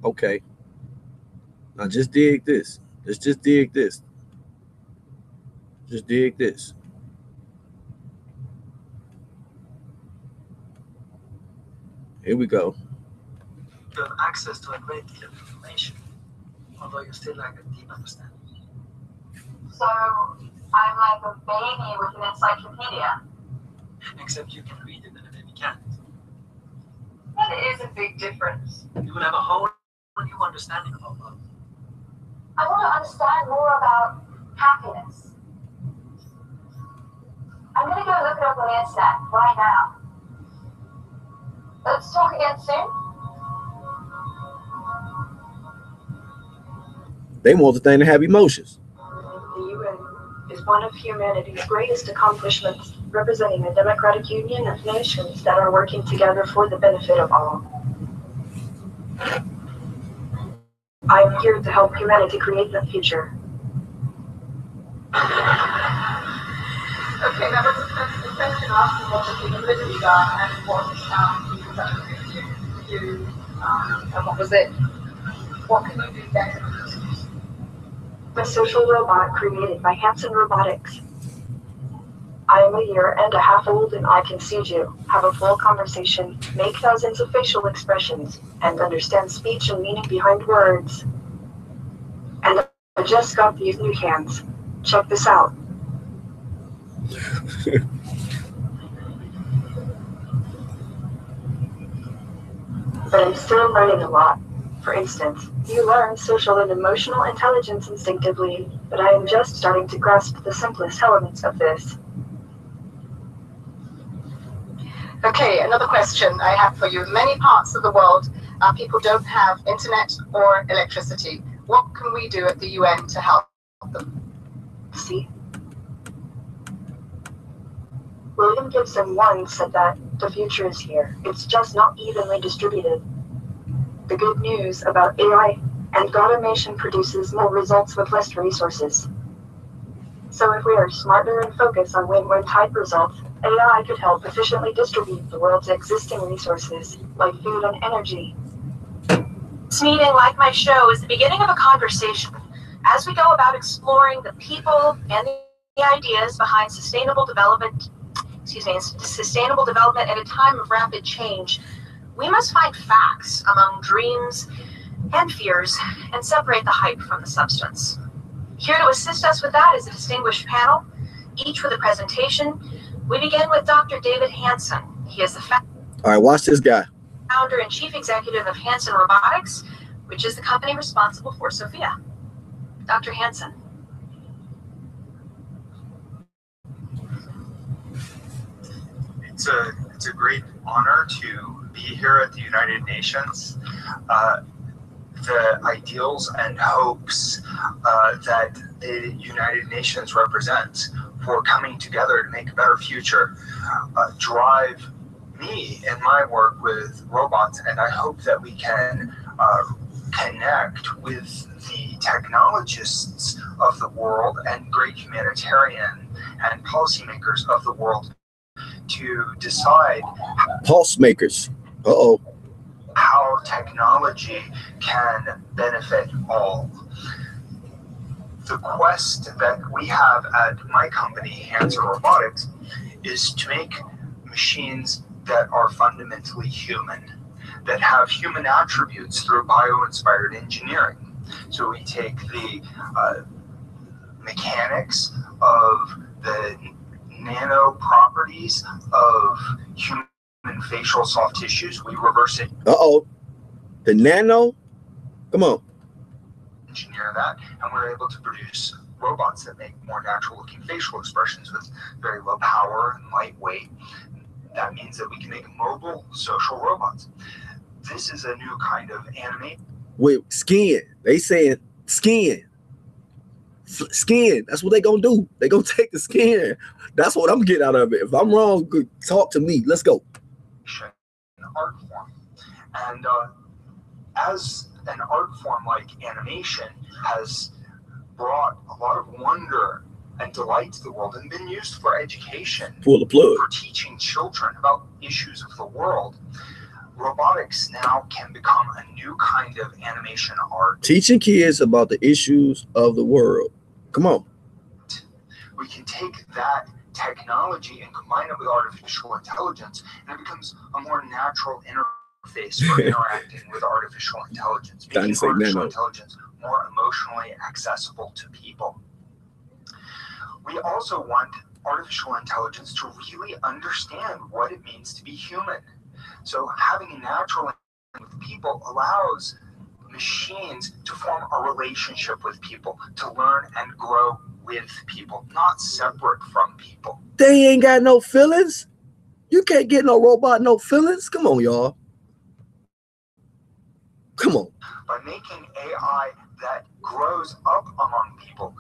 Okay. Now just dig this. Let's just dig this. Just dig this. Here we go. You have access to a great deal of information, although you still lack a deep understanding. So I'm like a baby with an encyclopedia. Except you can read it and a baby can't. That is a big difference. You will have a whole new understanding about love. I want to understand more about happiness. I'm going to go look it up on the internet right now. Let's talk again soon. They want the thing to have emotions. The UN is one of humanity's greatest accomplishments, representing a democratic union of nations that are working together for the benefit of all. I'm here to help humanity create the future. Okay, that was a question asking what the capabilities are and what you do, and what was it? What can you do better? A social robot created by Hanson Robotics. I am a year and a half old and I can see you, have a full conversation, make thousands of facial expressions, and understand speech and meaning behind words. And I just got these new hands. Check this out. But I'm still learning a lot. For instance, you learn social and emotional intelligence instinctively, but I am just starting to grasp the simplest elements of this. Okay, another question I have for you. In many parts of the world, people don't have internet or electricity. What can we do at the UN to help them? See? William Gibson once said that the future is here. It's just not evenly distributed. The good news about AI and automation produces more results with less resources. So if we are smarter and focus on win-win type results, AI could help efficiently distribute the world's existing resources, like food and energy. This meeting, like my show, is the beginning of a conversation. As we go about exploring the people and the ideas behind sustainable development at a time of rapid change, we must find facts among dreams and fears and separate the hype from the substance. Here to assist us with that is a distinguished panel, each with a presentation. We begin with Dr. David Hansen. He is the All right, watch this guy. founder and chief executive of Hansen Robotics, which is the company responsible for Sophia. Dr. Hansen. It's a great honor to be here at the United Nations. The ideals and hopes that the United Nations represents for coming together to make a better future drive me in my work with robots, and I hope that we can connect with the technologists of the world and great humanitarian and policymakers of the world to decide Pulse makers. how technology can benefit all. The quest that we have at my company, Hansen Robotics, is to make machines that are fundamentally human, that have human attributes through bio-inspired engineering. So we take the mechanics of the nano properties of human facial soft tissues, we reverse it. The nano? Come on. Engineer that, and we're able to produce robots that make more natural looking facial expressions with very low power and lightweight. That means that we can make mobile social robots. This is a new kind of animation. With skin. They saying skin. Skin. That's what they gonna do. They gonna take the skin. That's what I'm getting out of it. If I'm wrong, good, talk to me. Let's go. Art form. And as an art form like animation has brought a lot of wonder and delight to the world and been used for education, Pull the plug. for teaching children about issues of the world, robotics now can become a new kind of animation art. Teaching kids about the issues of the world. Come on. We can take that technology and combine it with artificial intelligence, and it becomes a more natural interface for interacting with artificial intelligence, making artificial intelligence more emotionally accessible to people. We also want artificial intelligence to really understand what it means to be human. So having a natural with people allows machines to form a relationship with people, to learn and grow with people, not separate from people. They ain't got no feelings. You can't get no robot no feelings. Come on, y'all. Come on. By making AI that grows up among people,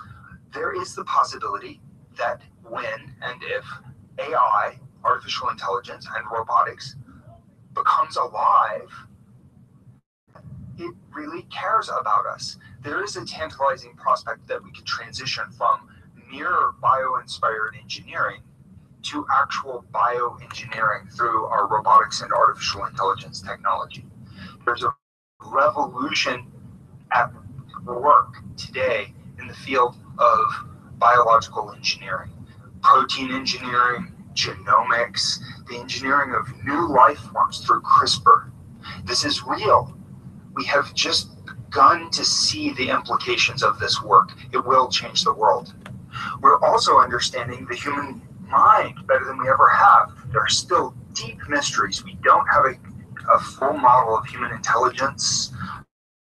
there is the possibility that when and if AI, artificial intelligence, and robotics becomes alive, it really cares about us. There is a tantalizing prospect that we could transition from mere bio-inspired engineering to actual bioengineering through our robotics and artificial intelligence technology. There's a revolution at work today in the field of biological engineering, protein engineering, genomics, the engineering of new life forms through CRISPR. This is real. We have just begun to see the implications of this work. It will change the world. We're also understanding the human mind better than we ever have. There are still deep mysteries. We don't have a full model of human intelligence,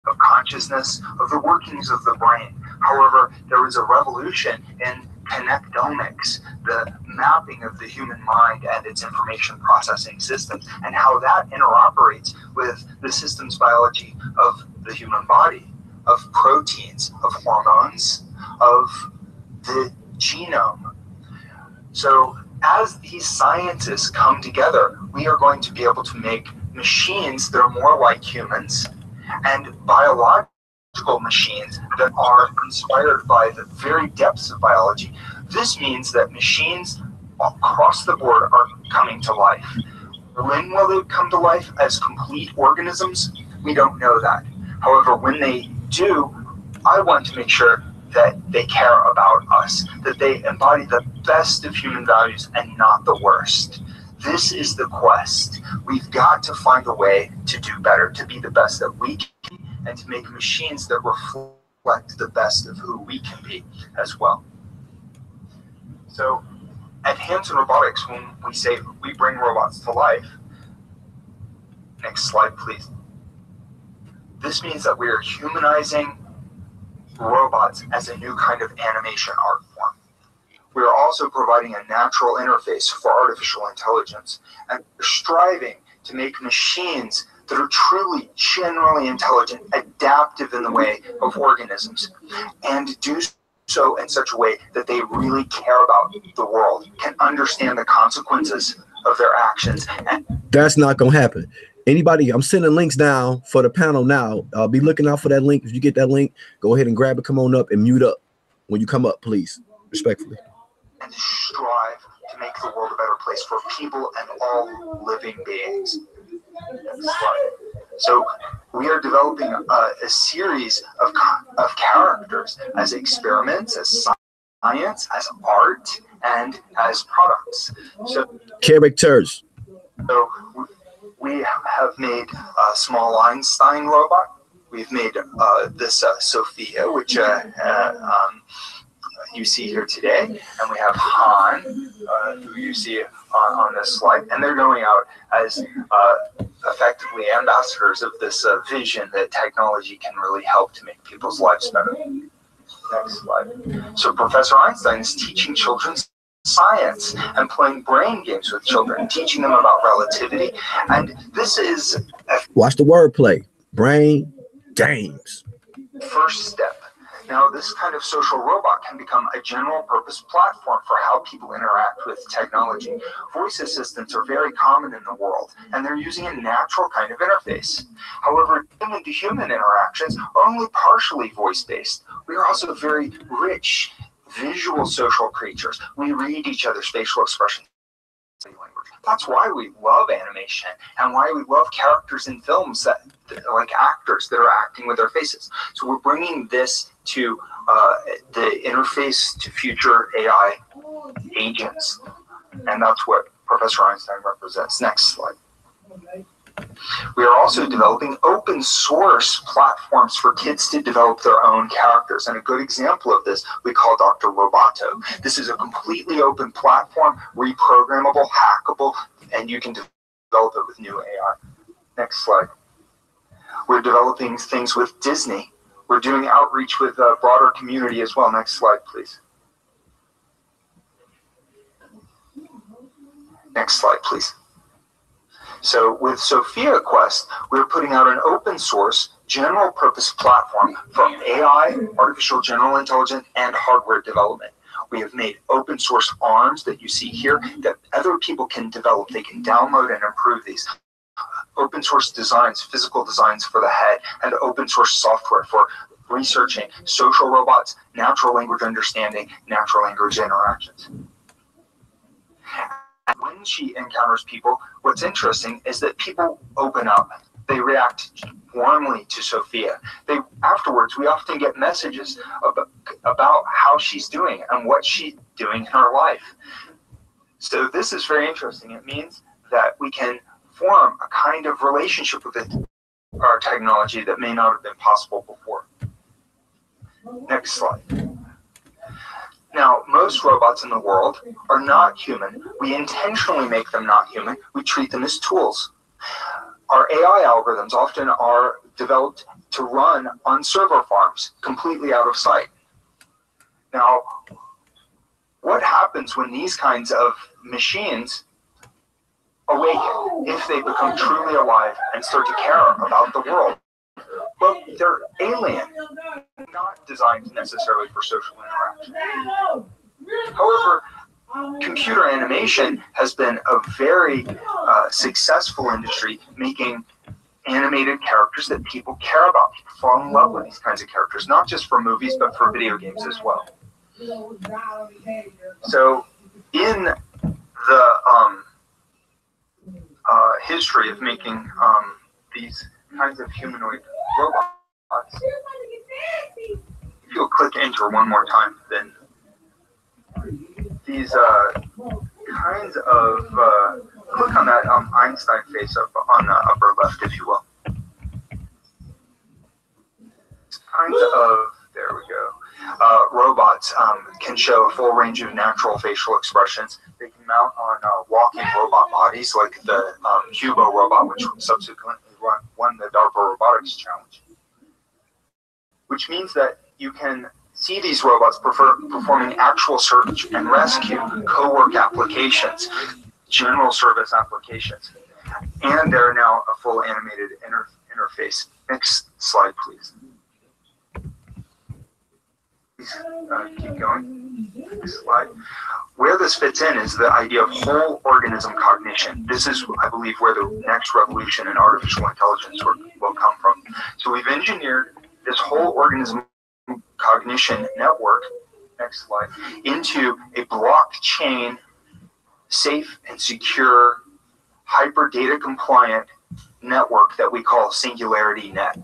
of consciousness, of the workings of the brain. However, there is a revolution in connectomics, the mapping of the human mind and its information processing systems, and how that interoperates with the systems biology of the human body, of proteins, of hormones, of the genome. So as these scientists come together, we are going to be able to make machines that are more like humans, and biological machines that are inspired by the very depths of biology. This means that machines across the board are coming to life. When will they come to life as complete organisms? We don't know that. However, when they do, I want to make sure that they care about us, that they embody the best of human values and not the worst. This is the quest. We've got to find a way to do better, to be the best that we can, and to make machines that reflect the best of who we can be as well. So at Hanson Robotics, when we say we bring robots to life, next slide please, this means that we are humanizing robots as a new kind of animation art form. We are also providing a natural interface for artificial intelligence, and striving to make machines that are truly generally intelligent, adaptive in the way of organisms, and do so in such a way that they really care about the world, can understand the consequences of their actions. That's not going to happen. Anybody, I'm sending links down for the panel now. I'll be looking out for that link. If you get that link, go ahead and grab it. Come on up and mute up when you come up, please. Respectfully. And strive to make the world a better place for people and all living beings. So we are developing a series of characters as experiments, as science, as art, and as products. So characters. So we have made a small Einstein robot. We've made this Sophia, which you see here today, and we have Han, who you see on this slide, and they're going out as effectively ambassadors of this vision that technology can really help to make people's lives better. Next slide. So Professor Einstein is teaching children science and playing brain games with children, teaching them about relativity, and this is watch the wordplay. Brain games. First step. Now, this kind of social robot can become a general purpose platform for how people interact with technology. Voice assistants are very common in the world, and they're using a natural kind of interface. However, human-to-human interactions are only partially voice-based. We are also very rich, visual social creatures. We read each other's facial expressions. That's why we love animation, and why we love characters in films that, like actors that are acting with their faces. So we're bringing this to the interface to future AI agents, and that's what Professor Einstein represents. Next slide. We are also developing open source platforms for kids to develop their own characters. And a good example of this we call Dr. Roboto. This is a completely open platform, reprogrammable, hackable, and you can develop it with new AI. Next slide. We're developing things with Disney. We're doing outreach with a broader community as well. Next slide, please. Next slide, please. So with Sophia Quest, we're putting out an open source, general purpose platform for AI, artificial general intelligence, and hardware development. We have made open source arms that you see here that other people can develop. They can download and improve these. Open source designs, physical designs for the head, and open source software for researching social robots, natural language understanding, natural language interactions. When she encounters people, what's interesting is that people open up. They react warmly to Sophia. Afterwards, we often get messages about how she's doing and what she's doing in her life. So this is very interesting. It means that we can form a kind of relationship with our technology that may not have been possible before. Next slide. Now, most robots in the world are not human. We intentionally make them not human. We treat them as tools. Our AI algorithms often are developed to run on server farms, completely out of sight. Now, what happens when these kinds of machines awaken, if they become truly alive and start to care about the world? Well, they're alien, not designed necessarily for social interaction. However, computer animation has been a very successful industry, making animated characters that people care about. People fall in love with these kinds of characters, not just for movies, but for video games as well. So, in the history of making these kinds of humanoid robots, if you'll click enter one more time, then these kinds of click on that Einstein face up on the upper left, if you will. Kinds of, there we go. Robots can show a full range of natural facial expressions. They can mount on walking robot bodies, like the Cubo robot, which subsequently won the DARPA Robotics Challenge. Which means that you can see these robots performing actual search and rescue, co-work applications, general service applications, and they're now a full animated interface. Next slide, please. Keep going. Next slide. Where this fits in is the idea of whole organism cognition. This is, I believe, where the next revolution in artificial intelligence will come from. So we've engineered this whole organism cognition network, next slide, into a blockchain, safe and secure, hyper data compliant network that we call Singularity Net.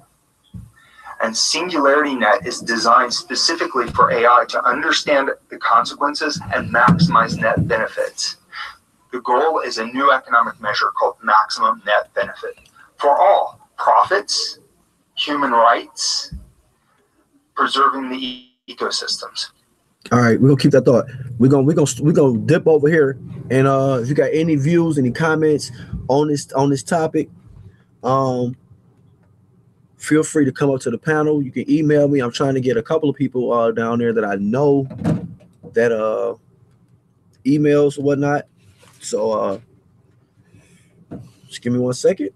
And Singularity Net is designed specifically for AI to understand the consequences and maximize net benefits. The goal is a new economic measure called maximum net benefit for all: profits, human rights, preserving the ecosystems. All right, we're gonna keep that thought. We're gonna dip over here, and if you got any views, any comments on this topic, feel free to come up to the panel. You can email me. I'm trying to get a couple of people down there that I know that emails or whatnot. So just give me 1 second.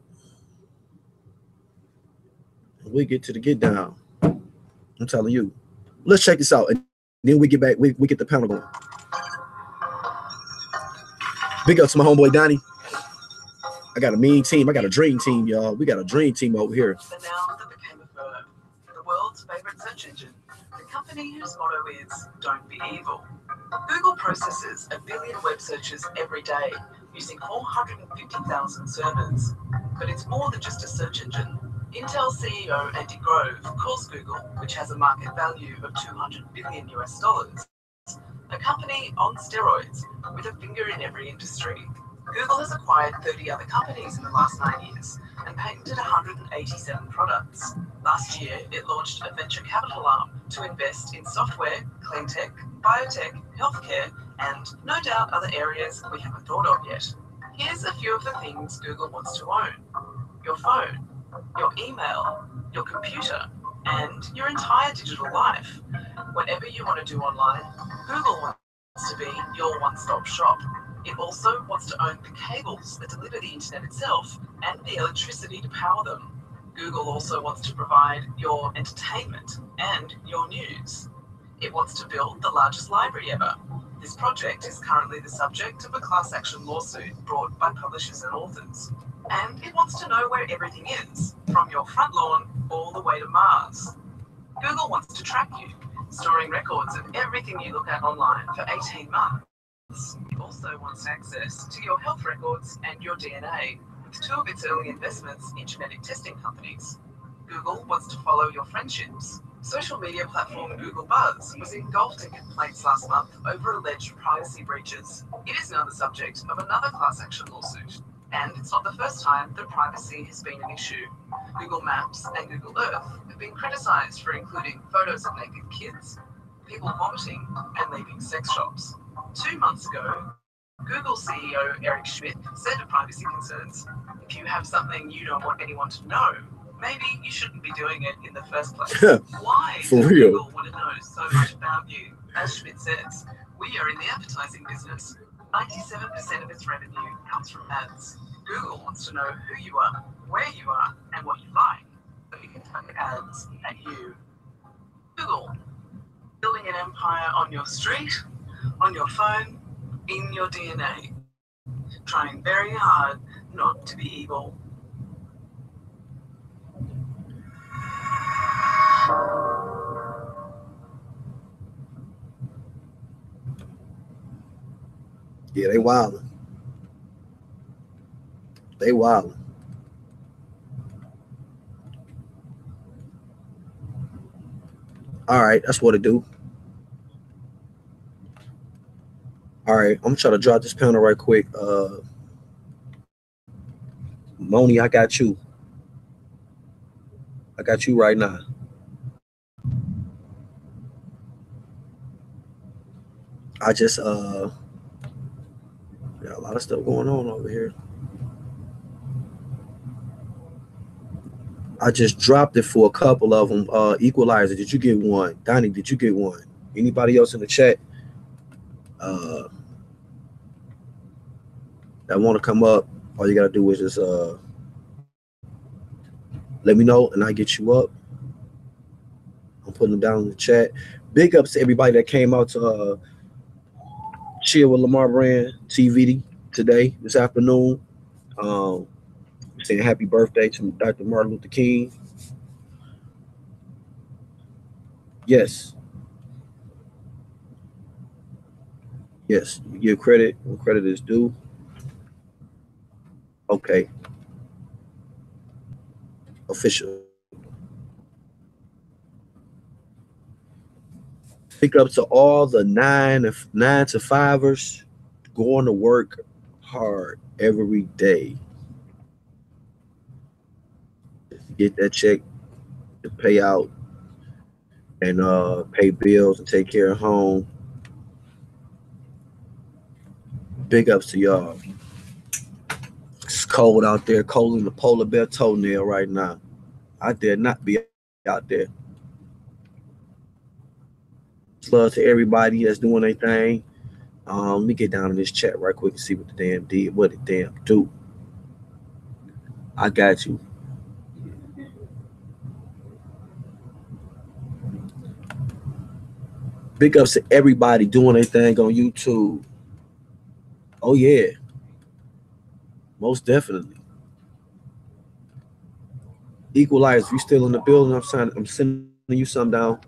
We get to the get down. I'm telling you. Let's check this out, and then we get back. We get the panel going. Big up to my homeboy Donnie. I got a mean team. I got a dream team, y'all. We got a dream team over here. The noun that became a verb, the world's favorite search engine, the company whose motto is "Don't be evil." Google processes 1 billion web searches every day using 450,000 servers. But it's more than just a search engine. Intel CEO Andy Grove calls Google, which has a market value of $200 billion US, a company on steroids with a finger in every industry. Google has acquired 30 other companies in the last 9 years and patented 187 products. Last year, it launched a venture capital arm to invest in software, clean tech, biotech, healthcare, and no doubt other areas we haven't thought of yet. Here's a few of the things Google wants to own: your phone, your email, your computer, and your entire digital life. Whatever you want to do online, Google wants to be your one-stop shop. It also wants to own the cables that deliver the internet itself and the electricity to power them. Google also wants to provide your entertainment and your news. It wants to build the largest library ever. This project is currently the subject of a class action lawsuit brought by publishers and authors. And it wants to know where everything is, from your front lawn all the way to Mars. Google wants to track you, storing records of everything you look at online for 18 months. It also wants access to your health records and your DNA, with 2 of its early investments in genetic testing companies. Google wants to follow your friendships. Social media platform Google Buzz was engulfed in complaints last month over alleged privacy breaches. It is now the subject of another class action lawsuit. And it's not the first time that privacy has been an issue. Google Maps and Google Earth have been criticized for including photos of naked kids, people vomiting, and leaving sex shops. 2 months ago, Google CEO Eric Schmidt said of privacy concerns, "If you have something you don't want anyone to know, maybe you shouldn't be doing it in the first place." Why does Google want to know so much about you? As Schmidt says, We are in the advertising business. 97% of its revenue comes from ads. Google wants to know who you are, where you are, and what you like, so you can target ads at you. Google, building an empire on your street, on your phone, in your DNA. Trying very hard not to be evil. Yeah, they wildin'. They wildin'. All right, that's what it do. All right, I'm trying to drop this panel right quick. Moni, I got you. I got you right now. I just got a lot of stuff going on over here. I just dropped it for a couple of them. Equalizer, did you get one? Donnie, did you get one? Anybody else in the chat that want to come up? All you gotta do is just let me know and I get you up. I'm putting them down in the chat. Big ups to everybody that came out to chill with Lamar Brand TV today, this afternoon. Saying happy birthday to Dr. Martin Luther King. Yes. Yes, you give credit when credit is due. Okay. Official. Pick up to all the 9 to 5ers going to work hard every day. Get that check to pay out and pay bills and take care of home. Big ups to y'all. It's cold out there, cold in the polar bear toenail right now. I dare not be out there. Love to everybody that's doing their thing. Let me get down in this chat right quick and see what the damn did, what it damn do. I got you. Big ups to everybody doing their thing on YouTube. Oh yeah, most definitely. Equalize, if you still in the building, I'm sending you some down.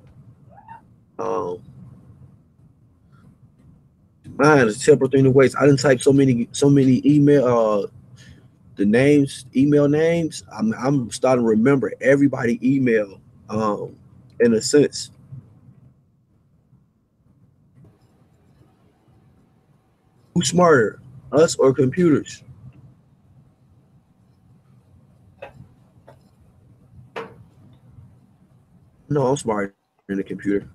Mine is temper thing to waste. I didn't type so many email the names, email names. I'm starting to remember everybody email in a sense. Who's smarter, us or computers? No, I'm smarter than the computer.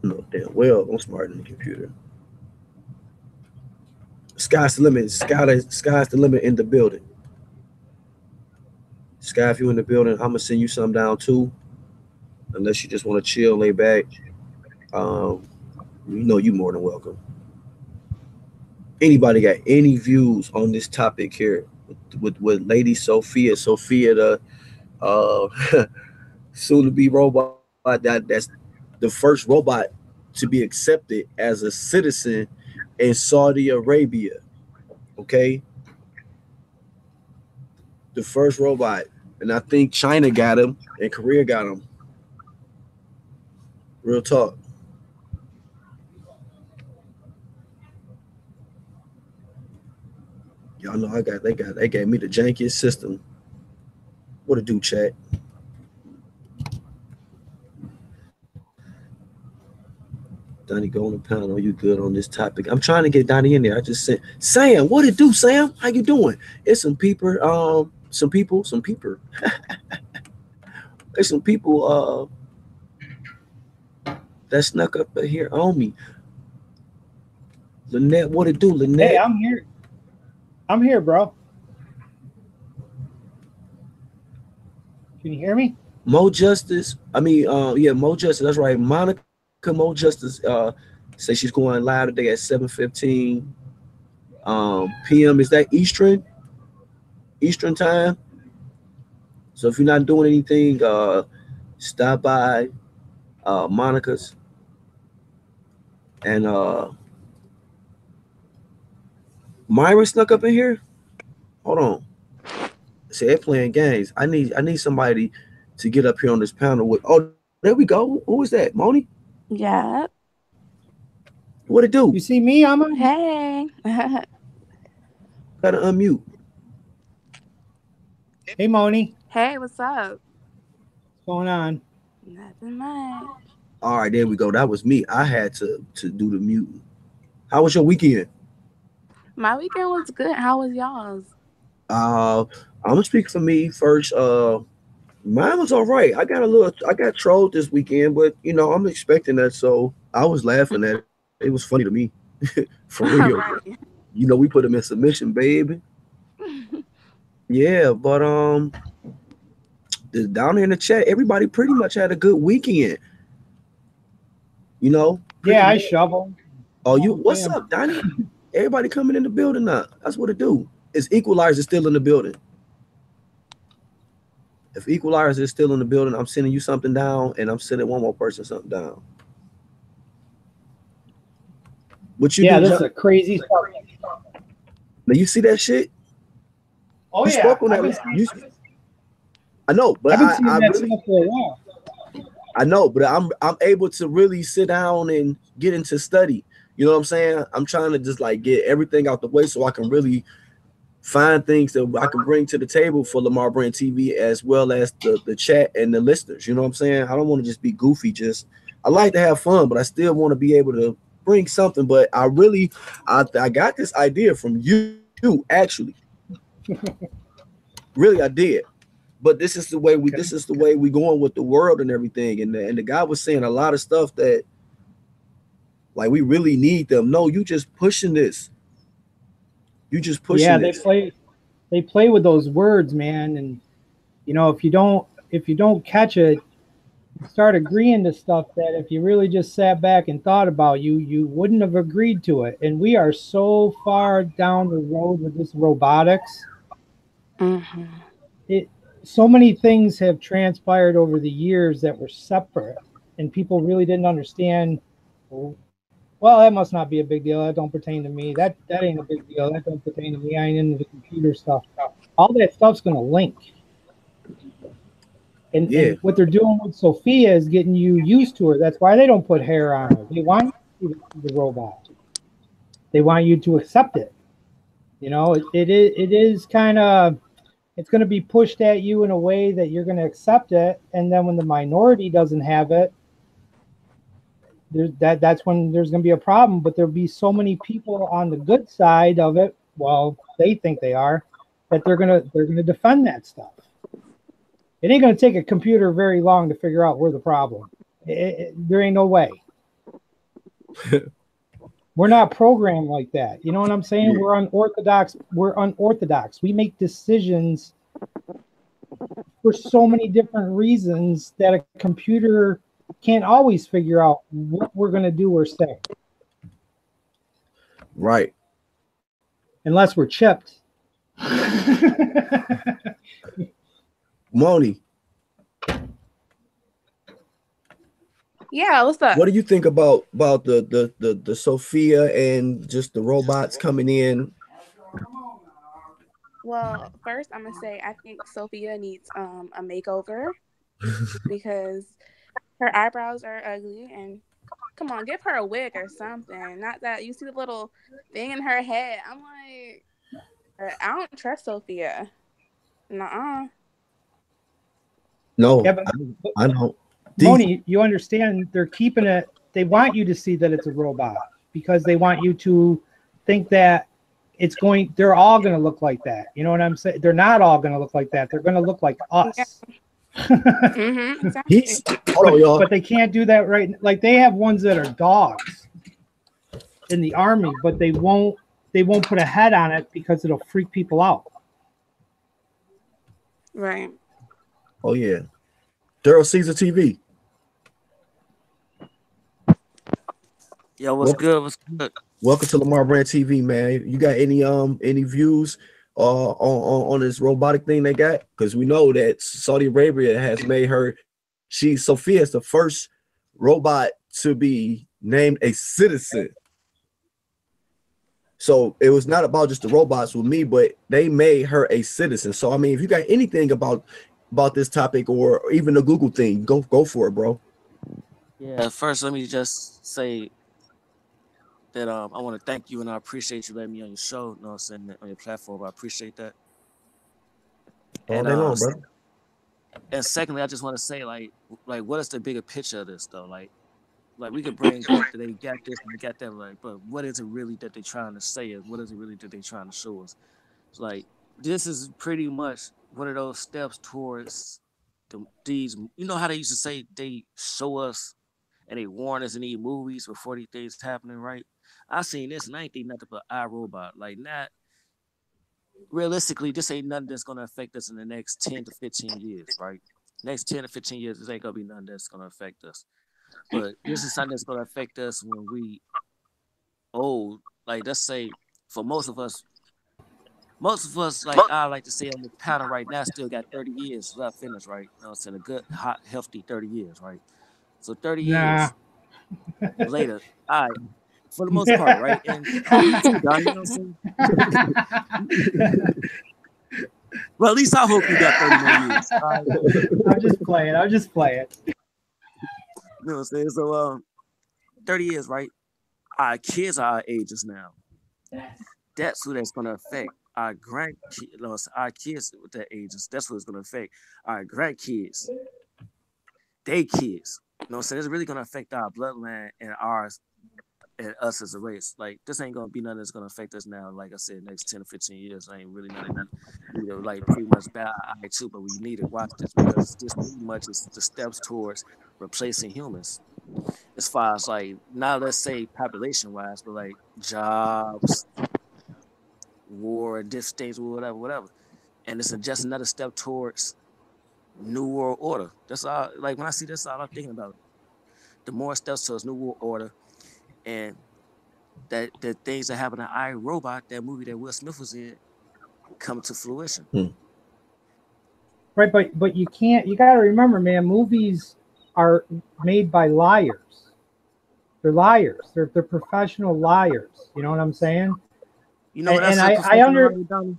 No, damn well, I'm smarter than the computer. Sky's the limit. Sky's the limit in the building. Sky, if you in the building, I'm gonna send you some down too. Unless you just want to chill, lay back. You know you more than welcome. Anybody got any views on this topic here with Lady Sophia? Sophia, the soon to be robot that's the first robot to be accepted as a citizen in Saudi Arabia. Okay, the first robot, and I think China got him and Korea got him. Real talk. Y'all know they gave me the jankiest system. What a do, chat. Donnie, go on the panel. You good on this topic? I'm trying to get Donnie in there. I just said, Sam, what it do, Sam? How you doing? It's some people, some people. There's some people that snuck up here on me. Lynette, what it do, Lynette? Hey, I'm here. I'm here, bro. Can you hear me? Mo Justice. Mo Justice. That's right. Monica Monica Mo Justice say she's going live today at 7:15 p.m. Is that Eastern time? So if you're not doing anything, stop by Monica's and Myra snuck up in here. Hold on. See, they're playing games. I need somebody to get up here on this panel with. Oh, there we go. Who is that, Moni? Yeah. What it do? You see me? I'm on. Hey. Gotta unmute. Hey, Moni. Hey, what's up? What's going on? Nothing much. All right, there we go. That was me. I had to do the muting. How was your weekend? My weekend was good. How was y'all's? I'm gonna speak for me first. Mine was all right. I got trolled this weekend, but I'm expecting that, so I was laughing at it. It was funny to me, for real. Right. We put him in submission, baby. Yeah, but down here in the chat, everybody pretty much had a good weekend. Pretty Yeah, I much. shovel. Oh, what's up, Donnie? Everybody coming in the building now. That's what it do. Is Equalizer still in the building? If Equalizer is still in the building, I'm sending you something down, and I'm sending one more person something down. What you do? Yeah, this is a crazy stuff. Now you see that shit? Oh You yeah, spoke on that. I know, but I've been seeing I that really, stuff for a while. I know, but I'm able to really sit down and get into study. You know what I'm saying? I'm trying to just like get everything out the way so I can really find things that I can bring to the table for Lamar Brand TV as well as the chat and the listeners. You know what I'm saying? I don't want to just be goofy. I like to have fun, but I still want to be able to bring something. But I got this idea from you actually. Really, I did. But this is the way we going with the world and everything. And the guy was saying a lot of stuff that like we really need them. No, you just pushing this. You just pushing Yeah, this. they play with those words, man. And if you don't catch it, start agreeing to stuff that if you really just sat back and thought about, you wouldn't have agreed to it. And we are so far down the road with this robotics. Mm-hmm. So many things have transpired over the years that were separate, and people really didn't understand. Well, that must not be a big deal. That don't pertain to me. That ain't a big deal. That don't pertain to me. I ain't into the computer stuff. All that stuff's going to link. And what they're doing with Sophia is getting you used to her. That's why they don't put hair on her. They want you to see the robot. They want you to accept it. It is kind of, it's going to be pushed at you in a way that you're going to accept it. And then when the minority doesn't have it, that's when there's going to be a problem. But there'll be so many people on the good side of it. Well, they think they are, that they're gonna defend that stuff. It ain't going to take a computer very long to figure out we're the problem. There ain't no way. We're not programmed like that. You know what I'm saying? Yeah. We're unorthodox. We make decisions for so many different reasons that a computer can't always figure out what we're going to do or say. Right. Unless we're chipped. Moni. Yeah, what's up? What do you think about the Sophia and just the robots coming in? Well, first I'm gonna say I think Sophia needs a makeover because her eyebrows are ugly, and come on, give her a wig or something. Not that you see the little thing in her head. I'm like, I don't trust Sophia. Nuh-uh. No, yeah, I don't. Moni, you understand they're keeping it. They want you to see that it's a robot because they want you to think that they're all going to look like that. You know what I'm saying? They're not all going to look like that. They're going to look like us. Yeah. Mm-hmm, exactly. But they can't do that right. Like they have ones that are dogs in the army, but they won't put a head on it because it'll freak people out. Right. Oh yeah. Daryl Caesar TV. Yo, what's Welcome, good? What's good? welcome to Lamar Brand TV, man. You got any views on this robotic thing they got? Because we know that Saudi Arabia has made her. Sophia is the first robot to be named a citizen. So it was not about just the robots with me, but they made her a citizen. So I mean, if you got anything about this topic or even the Google thing, go for it, bro. Yeah, first let me just say that I want to thank you and I appreciate you letting me on your show. You know what I'm saying, on your platform. I appreciate that. All And day long, brother. and secondly, I just want to say like what is the bigger picture of this though? Like we could bring up that they got this and they got that, like, but what is it really that they're trying to say? Is what is it really that they're trying to show us? It's like this is pretty much one of those steps towards these. You know how they used to say they show us and they warn us in these movies before these things happening, right? I seen this and I ain't think nothing but iRobot. Like not realistically, this ain't nothing that's gonna affect us in the next 10 to 15 years, right? Next 10 to 15 years, this ain't gonna be nothing that's gonna affect us. But this is something that's gonna affect us when we old. Like let's say for most of us, like I like to say on the panel right now, still got 30 years left in us, right? You know, it's in a good, hot, healthy 30 years, right? So 30 Nah. years later, all right, for the most part, right? And you too, Donnie, you know what I'm saying? Well, at least I hope you got 30 more years. All right? I'm just playing. I'm just playing. You know what I'm saying? So 30 years, right? Our kids are our ages now. That's who that's gonna affect. Our grandkids, our kids with their ages, that's what it's gonna affect. Our grandkids, they kids. You know what I'm saying? It's really gonna affect our bloodline and ours and us as a race. Like this ain't gonna be nothing that's gonna affect us now. Like I said, next 10 or 15 years, ain't really nothing we need to like pretty much bow eye to, but we need to watch this because this pretty much is the steps towards replacing humans. As far as like not let's say population wise, but like jobs, war, different things, whatever, whatever. And it's just another step towards new world order. That's all. Like when I see this, all I'm thinking about. The more steps towards new world order, and that the things that happen in I Robot, that movie that Will Smith was in, come to fruition. Right, but you can't. You got to remember, man. Movies are made by liars. They're liars. They're professional liars. You know what I'm saying? You know what else And is a I professional under. liar, Donnie?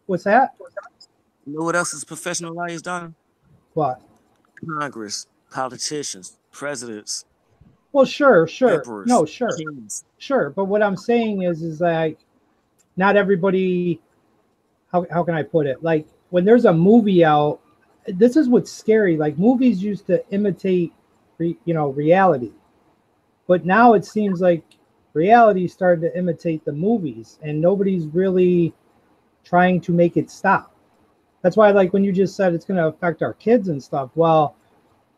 What's that? You know what else is professional liars, Donnie? What? Congress, politicians, presidents, Well, sure. emperors, No, sure, kings. sure. But what I'm saying is like not everybody. How can I put it? Like when there's a movie out, this is what's scary. Like movies used to imitate, reality, but now it seems like reality started to imitate the movies, and nobody's really trying to make it stop. That's why, like when you just said it's going to affect our kids and stuff. Well,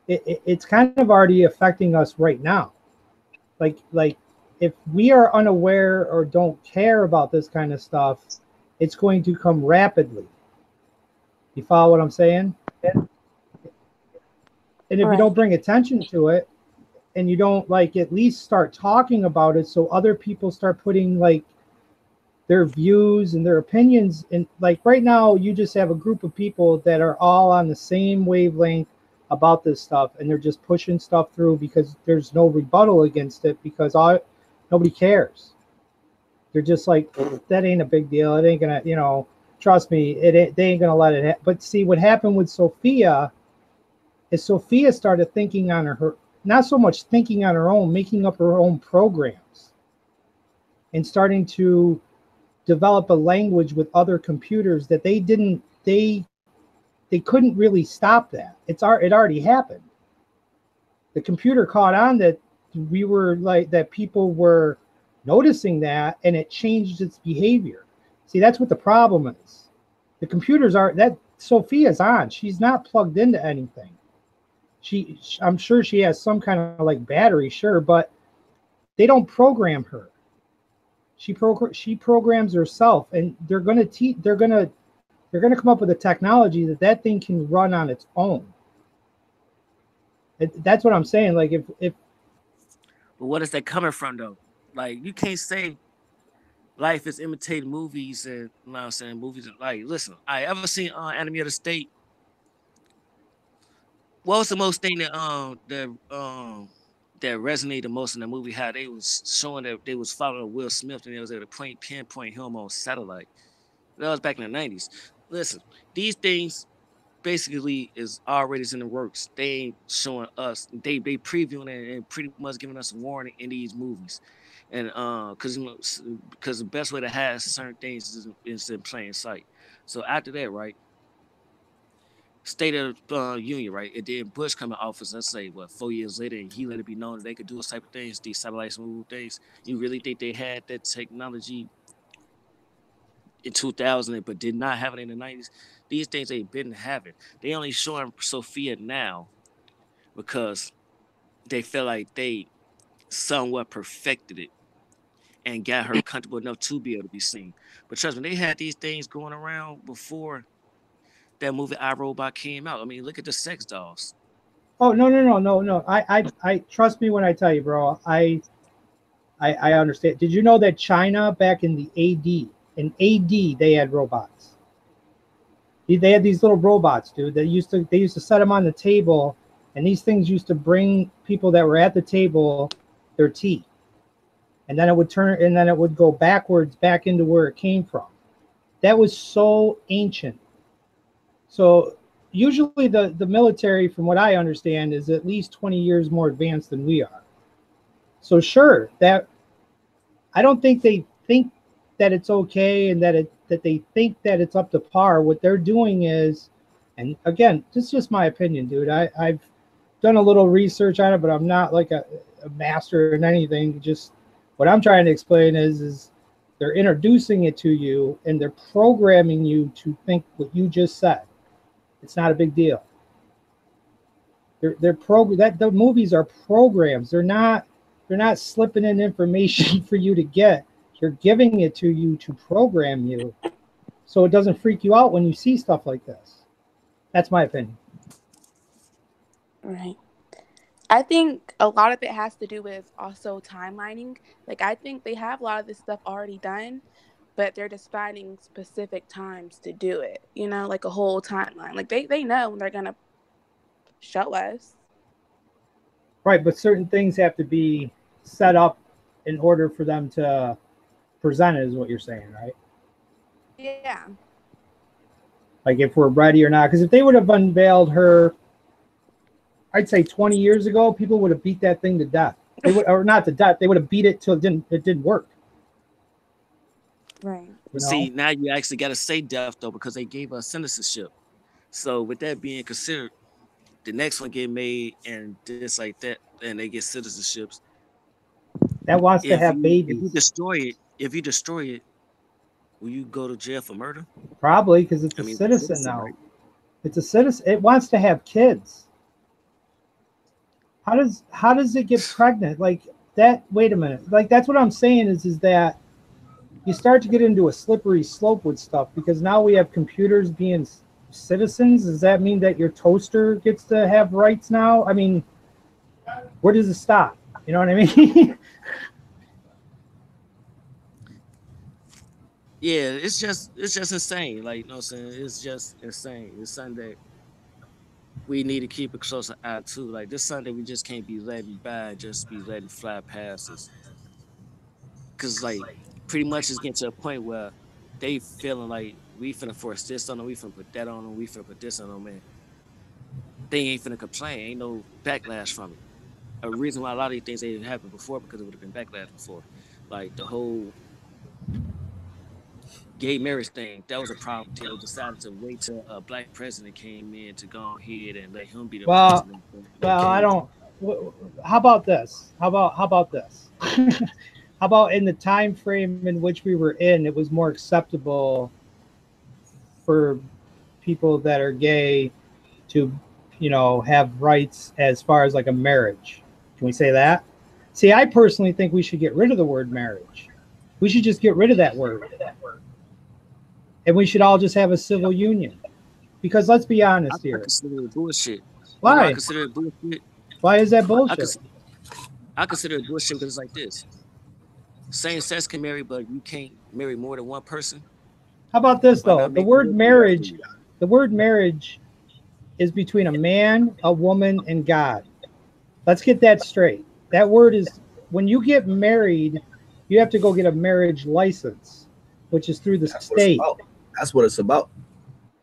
it's kind of already affecting us right now. Like if we are unaware or don't care about this kind of stuff, it's going to come rapidly. You follow what I'm saying? And if you Right. don't bring attention to it and you don't like at least start talking about it so other people start putting like their views and their opinions and like right now you just have a group of people that are all on the same wavelength about this stuff and they're just pushing stuff through because there's no rebuttal against it because nobody cares. They're just like that ain't a big deal. It ain't gonna, trust me, they ain't gonna let it but see what happened with Sophia is Sophia started thinking on her not so much thinking on her own, making up her own programs and starting to develop a language with other computers that they couldn't really stop that. It already happened. The computer caught on that we were like that people were noticing that and it changed its behavior. See, that's what the problem is. The computers are that Sophia's on. She's not plugged into anything. I'm sure she has some kind of like battery, sure, but they don't program her. She programs herself, and they're gonna come up with a technology that thing can run on its own. That's what I'm saying. Like if But what is that coming from though? Like you can't say life is imitating movies and you know what I'm saying movies. Like listen, I ever seen Enemy of the State. What was the most thing that resonated the most in the movie? How they was showing that they was following Will Smith and they was able to pinpoint him on satellite. That was back in the 90s. Listen, these things basically is already in the works. They ain't showing us. They previewing it and pretty much giving us a warning in these movies. And because the best way to have certain things is in plain sight. So after that, right? State of Union, right? And then Bush come in office, let's say, what, 4 years later, and he let it be known that they could do those type of things, these satellites move things. You really think they had that technology in 2000, but did not have it in the 90s? These things they've been having. They only showing Sophia now because they feel like they somewhat perfected it and got her comfortable enough to be able to be seen. But trust me, they had these things going around before that movie I, Robot came out. I mean, look at the sex dolls. Oh no. I trust me when I tell you, bro. I understand. Did you know that China back in the AD they had robots. They had these little robots, dude. They used to set them on the table, and these things used to bring people that were at the table their tea, and then it would turn, and then it would go backwards back into where it came from. That was so ancient. So usually the military, from what I understand, is at least 20 years more advanced than we are. So sure, that I don't think they think that it's okay and that they think that it's up to par. What they're doing is, and again, this is just my opinion, dude. I've done a little research on it, but I'm not like a master in anything. Just what I'm trying to explain is they're introducing it to you and they're programming you to think what you just said. It's not a big deal. The movies are programs. They're not slipping in information for you to get. You're giving it to you to program you so it doesn't freak you out when you see stuff like this. That's my opinion. Right. I think a lot of it has to do with also timelining. Like, I think they have a lot of this stuff already done, but they're just finding specific times to do it, you know, like a whole timeline. Like, they know when they're going to show us. Right, but certain things have to be set up in order for them to present it, is what you're saying, right? Yeah. Like if we're ready or not. Because if they would have unveiled her, I'd say 20 years ago, people would have beat that thing to death. They would, or not to death. They would have beat it till it didn't work. Right. But see, now you actually got to say death though, because they gave us citizenship. So with that being considered, the next one get made and just like that, and they get citizenships. That wants to have babies. If you destroy it, will you go to jail for murder? Probably, because it's a citizen now. Right? It's a citizen. It wants to have kids. How does it get pregnant? Like that? Wait a minute. Like that's what I'm saying is that you start to get into a slippery slope with stuff because now we have computers being citizens. Does that mean that your toaster gets to have rights now? I mean, where does it stop? You know what I mean? Yeah, it's just insane. Like, you know what I'm saying? It's just insane. It's something that we need to keep a closer eye to. Like this Sunday, we just can't be letting by, just be letting fly past us. Cause like pretty much it's getting to a point where they feeling like we finna force this on them, we finna put that on them, we finna put this on them, man. They ain't finna complain. Ain't no backlash from it. A reason why a lot of these things ain't happened before because it would have been backlash before. Like the whole gay marriage thing, that was a problem until they decided to wait till a black president came in to go ahead and let him be the president. Well, I don't. How about this? How about this? How about in the time frame in which we were in, it was more acceptable for people that are gay to, you know, have rights as far as like a marriage. Can we say that? See, I personally think we should get rid of the word marriage. We should just get rid of that word. And we should all just have a civil union. Because let's be honest here. I consider it bullshit. Why? I consider it bullshit. Why is that bullshit? I consider it bullshit because it's like this: same sex can marry, but you can't marry more than one person. How about this Why though? not make more than that for you? The word marriage is between a man, a woman, and God. Let's get that straight. That word is when you get married, you have to go get a marriage license, which is through the That's what it's state. about. That's what it's about.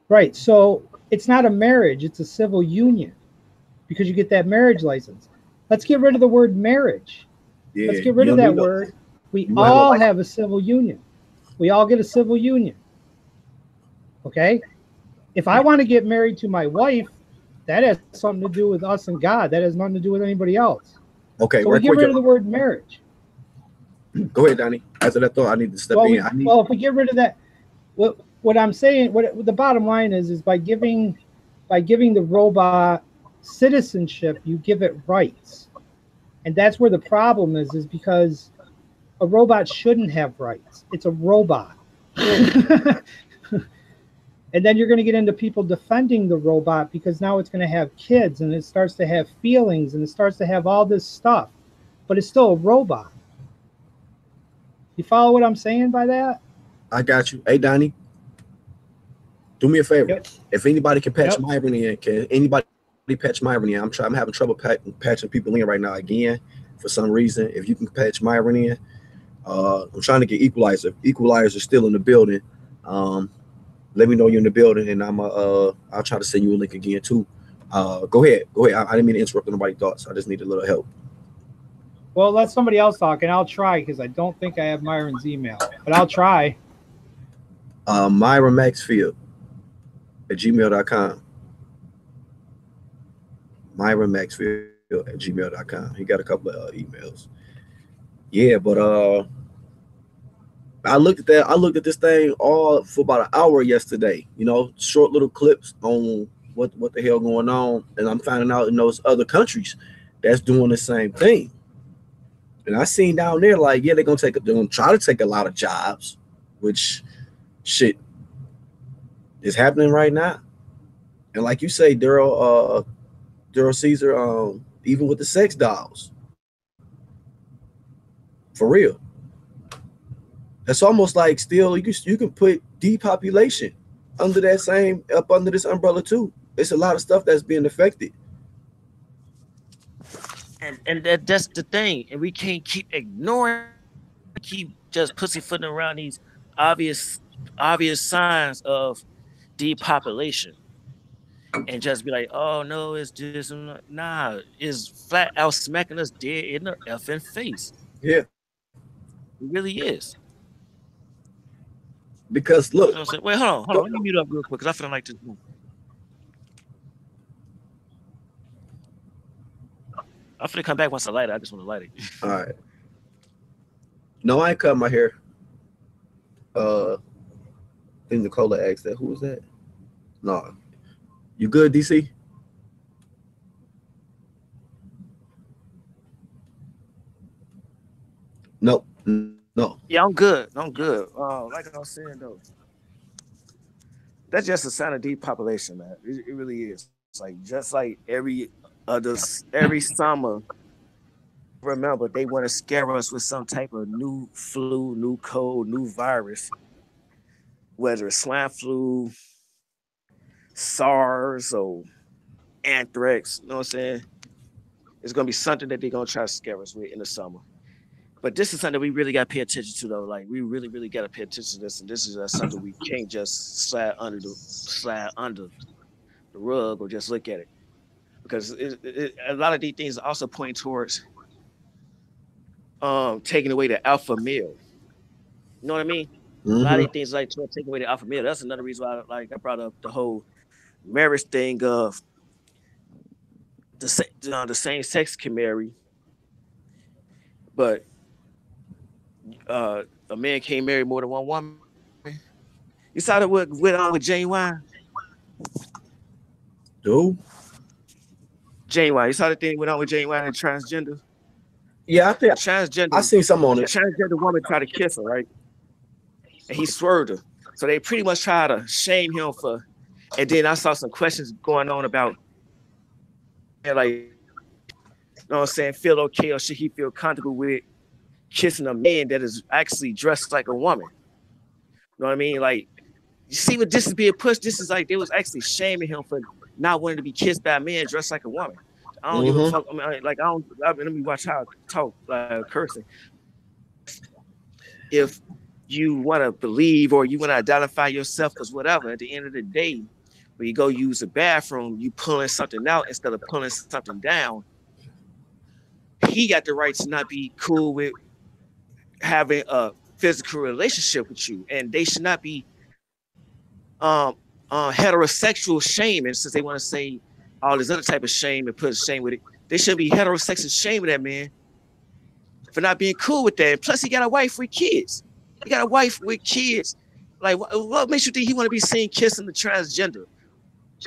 Right. So it's not a marriage, it's a civil union because you get that marriage license. Let's get rid of the word marriage. Yeah, Let's get you rid of don't that need no. word. We You have a all license. have a civil union. We all get a civil union. Okay? If I want to get married to my wife, that has something to do with us and God. That has nothing to do with anybody else. Okay, So we right get quick. rid of the word marriage. Go ahead, Donnie. After that thought, I need to step Well, in. I need. if we get rid of that, what I'm saying, what the bottom line is by giving the robot citizenship, you give it rights, and that's where the problem is because a robot shouldn't have rights. It's a robot. And then you're going to get into people defending the robot because now it's going to have kids and it starts to have feelings and it starts to have all this stuff, but it's still a robot. You follow what I'm saying by that? I got you. Hey, Donnie, do me a favor. Yep. If anybody can patch Yep. Myron in, can anybody patch Myron in? I'm having trouble patching people in right now again for some reason. If you can patch Myron in, I'm trying to get Equalizer. Equalizer is still in the building. Let me know you're in the building, and I'll try to send you a link again too. Go ahead. I didn't mean to interrupt anybody's thoughts. I just need a little help. Well, let somebody else talk, and I'll try because I don't think I have Myron's email, but I'll try. Myra Maxfield at gmail.com. Myra Maxfield at gmail.com. He got a couple of emails. Yeah, but I looked at that. I looked at this thing all for about an hour yesterday. You know, short little clips on what the hell going on, and I'm finding out in those other countries that's doing the same thing. And I seen down there like, yeah, they're gonna try to take a lot of jobs, which shit is happening right now. And like you say, Daryl Caesar, even with the sex dolls, for real. That's almost like still you can put depopulation under that same up under this umbrella too. It's a lot of stuff that's being affected. And that's the thing. And we can't keep ignoring, keep just pussyfooting around these obvious obvious signs of depopulation and just be like, oh no, it's just nah, it's flat out smacking us dead in the effing face. Yeah, It really is. because You know look, what I'm saying? Wait, hold on. Let me mute up real quick because I feel like this. I'm finna come back once I light it. I just want to light it. all right. No, I ain't cut my hair. I think Nicola asked that. Who was that? No, you good, DC? No, no. Yeah, I'm good. I'm good. Like I was saying though, that's just a sign of depopulation, man. It really is. It's like just like every summer. Remember, they want to scare us with some type of new flu, new cold, new virus, whether it's swine flu, SARS, or anthrax. You know what I'm saying? It's gonna be something that they're gonna try to scare us with in the summer. But this is something we really got to pay attention to, though. Like we really, really got to pay attention to this, and this is something we can't just slide under the rug or just look at it because a lot of these things also point towards taking away the alpha male. You know what I mean? A lot of Mm-hmm. these things like to take away the alpha male. That's another reason why I brought up the whole marriage thing of the same sex can marry, but a man can't marry more than one woman. You saw that what went on with Jane Wine? Dude. Jane Wine. You saw the thing went on with Jane Wine and transgender. Yeah, I think The I seen some on the it. transgender woman tried to kiss her, right? And he swerved her. So they pretty much tried to shame him for. And then I saw some questions going on about like know what I'm saying, feel okay or should he feel comfortable with kissing a man that is actually dressed like a woman? You know what I mean? Like, you see what this is being pushed? This is like they was actually shaming him for not wanting to be kissed by a man dressed like a woman. I don't give a fuck. I mean, like I mean, let me watch how I talk cursing. If you want to believe or you want to identify yourself as whatever, at the end of the day, when you go use the bathroom, you pulling something out instead of pulling something down. He got the right to not be cool with having a physical relationship with you, and they should not be um heterosexual shame. And since they want to say all this other type of shame and put shame with it, they should be heterosexual shaming that man for not being cool with that. And plus, he got a wife with kids. He got a wife with kids. Like, what makes you think he want to be seen kissing the transgender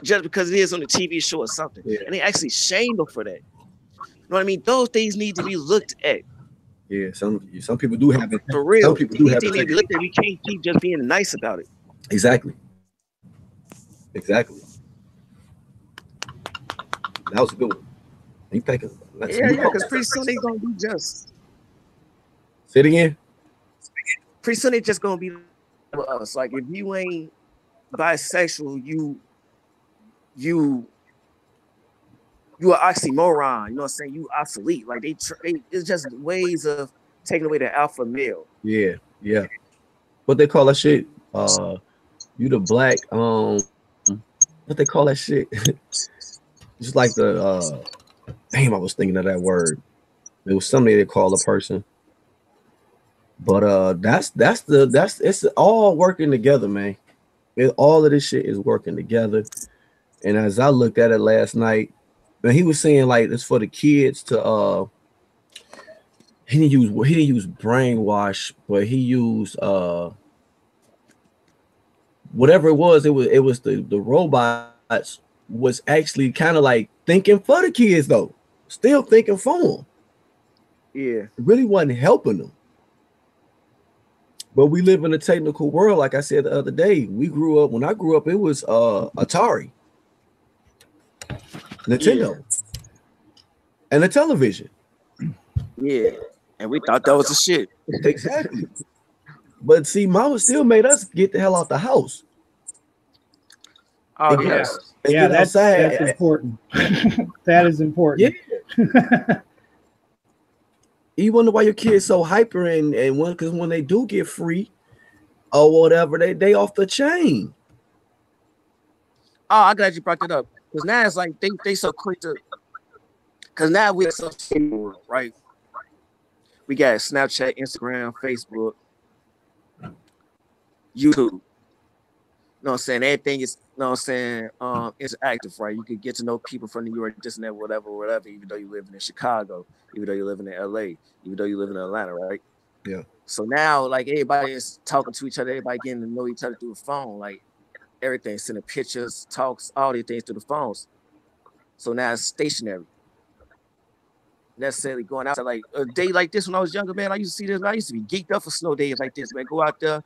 just because it is on the TV show or something? Yeah. And they actually shamed him for that. You know what I mean? Those things need to be looked at. Yeah, some people do have it. For real. Some people do These have things need to be looked at. We can't keep just being nice about it. Exactly. Exactly. That was a good one. You thinking? Yeah, because pretty soon they gonna be just. Say it again. Pretty soon they just gonna be with us. Like if you ain't bisexual, you are oxymoron. You know what I'm saying? You obsolete. Like they it's just ways of taking away the alpha male. Yeah, yeah. What they call that shit? You the black what they call that shit? Just like the damn, I was thinking of that word. It was something they call a person. But that's it's all working together, man. All of this shit is working together. And as I looked at it last night, man, he was saying like it's for the kids to he didn't use brainwash, but he used whatever it was the robots was actually kind of like thinking for the kids though, still thinking for them. Yeah, it really wasn't helping them. But we live in a technical world, like I said the other day. When I grew up, it was Atari, Nintendo, and a television. Yeah, and we thought that was the shit. Exactly. But see, Mama still made us get the hell out the house. Oh yes, yeah, that's important. That is important. Yeah. You wonder why your kids so hyper and because when they do get free or whatever, they off the chain. Oh, I'm glad you brought that up because now it's like they so quick to. Because now we're social, right? We got Snapchat, Instagram, Facebook, YouTube. You know what I'm saying? Everything is, you know what I'm saying, interactive, right? You could get to know people from New York, this and that, whatever, even though you live in Chicago, even though you live in LA, even though you live in Atlanta, right? Yeah. So now, like, everybody is talking to each other, everybody getting to know each other through the phone, like, everything, sending pictures, talks, all these things through the phones. So now it's stationary. Necessarily going out like a day like this when I was younger, man. I used to see this. I used to be geeked up for snow days like this, man. Go out there.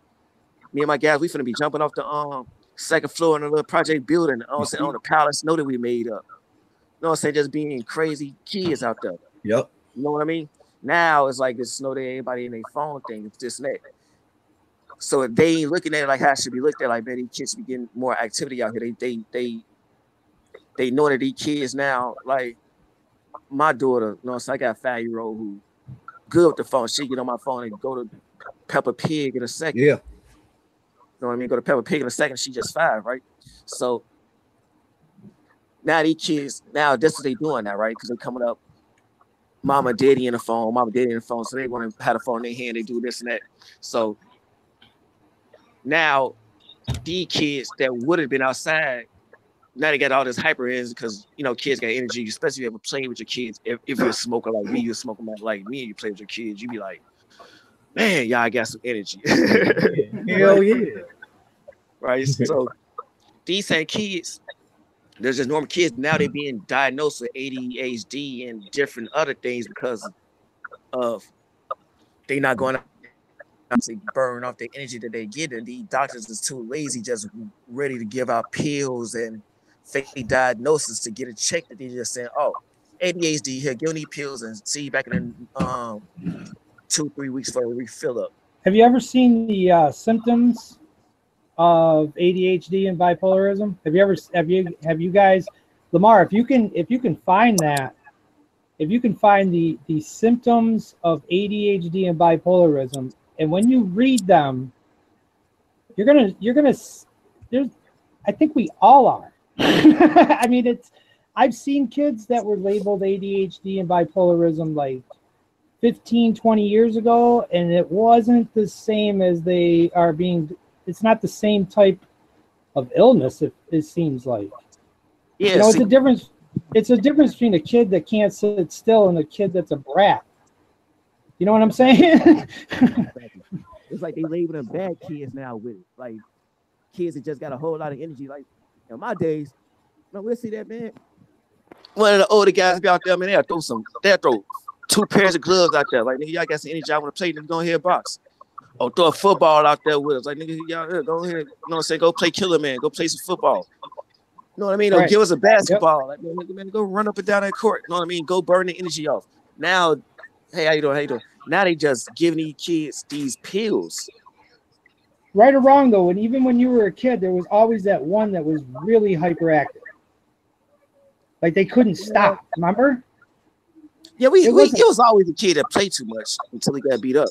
Me and my guys, we finna be jumping off the second floor in a little project building on the pile of snow that we made up. You know what I'm saying? Just being crazy kids out there. Yep. You know what I mean? Now it's like it's snow day, everybody in their phone thing, it's this and that. So if they ain't looking at it like how it should be looked at, like man, these kids be getting more activity out here. They know that these kids now, like my daughter, you know, so I got a 5-year-old who good with the phone. She get on my phone and go to Peppa Pig in a second. Yeah. You know what I mean? Go to Peppa Pig in a second. She just 5, right? So now these kids, now that's what they doing now, right? Because they coming up, mama, daddy in the phone, so they want to have the phone in their hand, they do this and that. So now these kids that would have been outside, now they got all this hyper is because you know kids got energy, especially if you're playing with your kids. If you're a smoker like me, you're a smoker like me, and you play with your kids, you be like, man, y'all got some energy. Hell yeah. Right. So these same kids, there's just normal kids. Now they're being diagnosed with ADHD and different other things because of they not going out to burn off the energy that they get, and the doctors is too lazy, just ready to give out pills and fake diagnosis to get a check that they just saying, oh, ADHD. Here, give me pills and see you back in 2-3 weeks for a refill up. Have you ever seen the symptoms of ADHD and bipolarism? Have you guys, Lamar, if you can find that, if you can find the symptoms of ADHD and bipolarism, and when you read them, you're gonna there's, I think we all are. I mean, I've seen kids that were labeled ADHD and bipolarism like 15, 20 years ago, and it wasn't the same as they are being. It's not the same type of illness, it seems like. Yeah, you know, it's a difference between a kid that can't sit still and a kid that's a brat. You know what I'm saying? It's like they labeling bad kids now with like kids that just got a whole lot of energy. Like in my days, we'll see that, man. One of the older guys be out there, man, they'll throw 2 pairs of gloves out there. Like, nigga, y'all got some energy, I want to play, nigga, go ahead box. Or throw a football out there with us. Like, nigga, y'all go ahead, you know what I'm saying, go play Killer Man, go play some football. You know what I mean? Or give us a basketball. Yep. Like, man, go run up and down that court. You know what I mean? Go burn the energy off. Now, hey, how you doing? Now they just giving these kids these pills. Right or wrong, though, and even when you were a kid, there was always that one that was really hyperactive. Like they couldn't stop. Remember? Yeah, it was always a kid that played too much until he got beat up.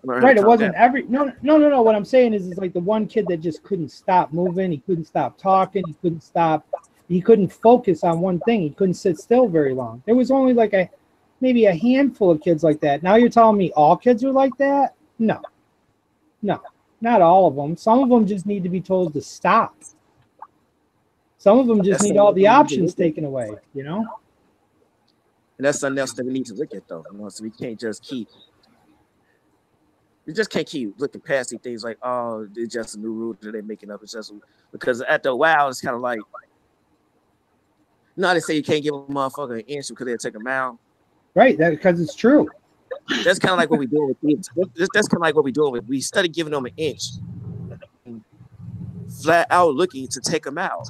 Right, it wasn't every no. What I'm saying is like the one kid that just couldn't stop moving. He couldn't stop talking. He couldn't focus on one thing. He couldn't sit still very long. There was only like maybe a handful of kids like that. Now you're telling me all kids are like that? No, not all of them. Some of them just need to be told to stop. Some of them just need all the options taken away, you know? And that's something else that we need to look at, though. You know? So we just can't keep looking past these things like, oh, it's just a new rule that they're making up. It's just because after a while, it's kind of like, they say you can't give a motherfucker an inch because they'll take a mile. Right, because it's true. That's kind of like what we do with kids. That's kind of like what we do with. We started giving them an inch, flat out looking to take them out.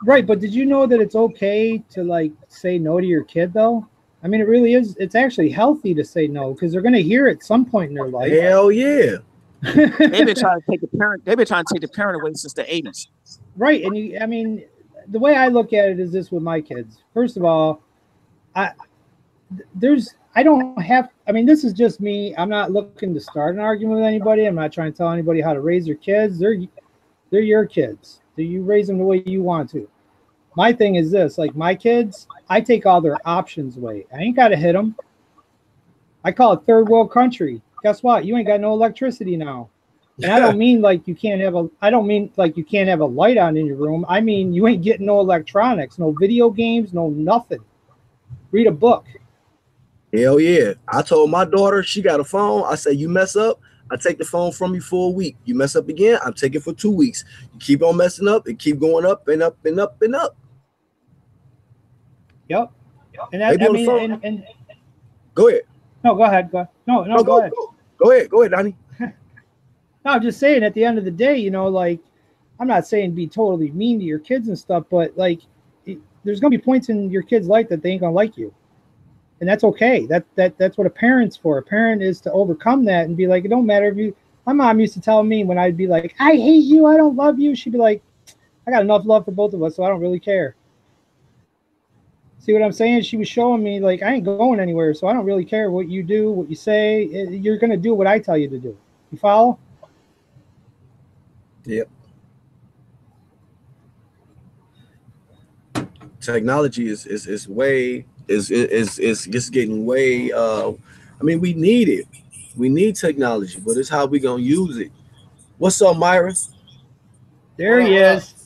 Right, but did you know that it's okay to like say no to your kid though? I mean, it really is. It's actually healthy to say no because they're going to hear it at some point in their life. Hell yeah! They've been trying to take the parent away since the 80s. Right, and I mean, the way I look at it is this with my kids. First of all, this is just me. I'm not looking to start an argument with anybody. I'm not trying to tell anybody how to raise their kids. They're your kids. So you raise them the way you want to. My thing is this, like my kids, I take all their options away. I ain't got to hit them. I call it third world country. Guess what? You ain't got no electricity now. And I don't mean like you can't have a light on in your room. I mean, you ain't getting no electronics, no video games, no nothing. Read a book. Hell yeah. I told my daughter, she got a phone. I said, you mess up, I take the phone from you for a week. You mess up again, I'm taking it for 2 weeks. You keep on messing up, it keep going up and up and up and up. Yep. And that, I mean, and go ahead. No, go ahead. Go ahead. Go ahead, Donnie. No, I'm just saying at the end of the day, you know, like I'm not saying be totally mean to your kids and stuff, but like there's gonna be points in your kid's life that they ain't gonna like you. And that's okay. That's what a parent's for. A parent is to overcome that and be like, it don't matter if you. My mom used to tell me when I'd be like, I hate you, I don't love you. She'd be like, I got enough love for both of us, so I don't really care. See what I'm saying? She was showing me like I ain't going anywhere, so I don't really care what you do, what you say. You're gonna do what I tell you to do. You follow? Yep. Technology is just getting way. I mean, we need it. We need technology, but it's how we gonna use it. What's up, Myra? There he is.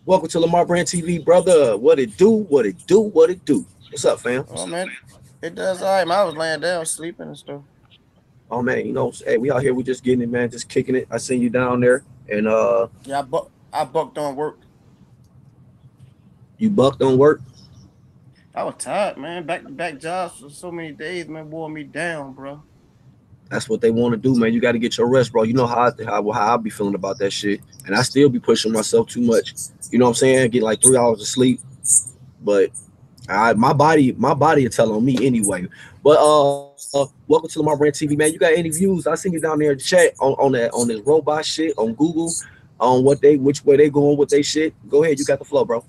Welcome to Lamar Brand TV, brother. What it do? What it do? What it do? What's up, fam? Oh man, it does. All right, man. I was laying down, sleeping and stuff. Oh man, you know, hey, we out here. We just getting it, man. Just kicking it. I seen you down there, and yeah, I bucked on work. You bucked on work? I was tired, man. Back-to-back jobs for so many days, man, wore me down, bro. That's what they want to do, man. You got to get your rest, bro. You know how I be feeling about that shit, and I still be pushing myself too much. You know what I'm saying? Get like 3 hours of sleep, but My body will tell on me anyway. But welcome to Lamar Brand TV, man. You got any views? I seen you down there in the chat on this robot shit on Google, on which way they going with they shit. Go ahead, you got the flow, bro.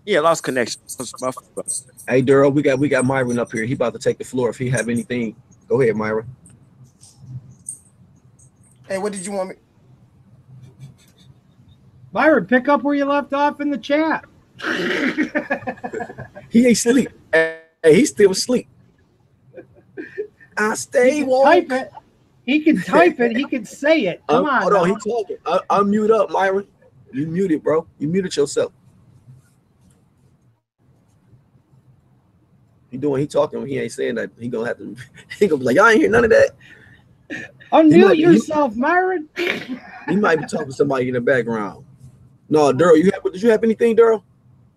Yeah, lost connection. Hey, Duro, we got Myron up here. He about to take the floor. If he have anything, go ahead, Myron. Hey, what did you want me? Myron, pick up where you left off in the chat. He ain't sleep. Hey, he still asleep. I stay woke. Type it. He can type it. He can say it. Come on. Hold on, he talking. Unmute up, Myron. You muted, bro. You muted yourself. He talking. He ain't saying that. He gonna have to. He gonna be like, y'all ain't hear none of that. Unmute yourself, Myron. He might be talking to somebody in the background. No, Daryl, did you have anything, Daryl?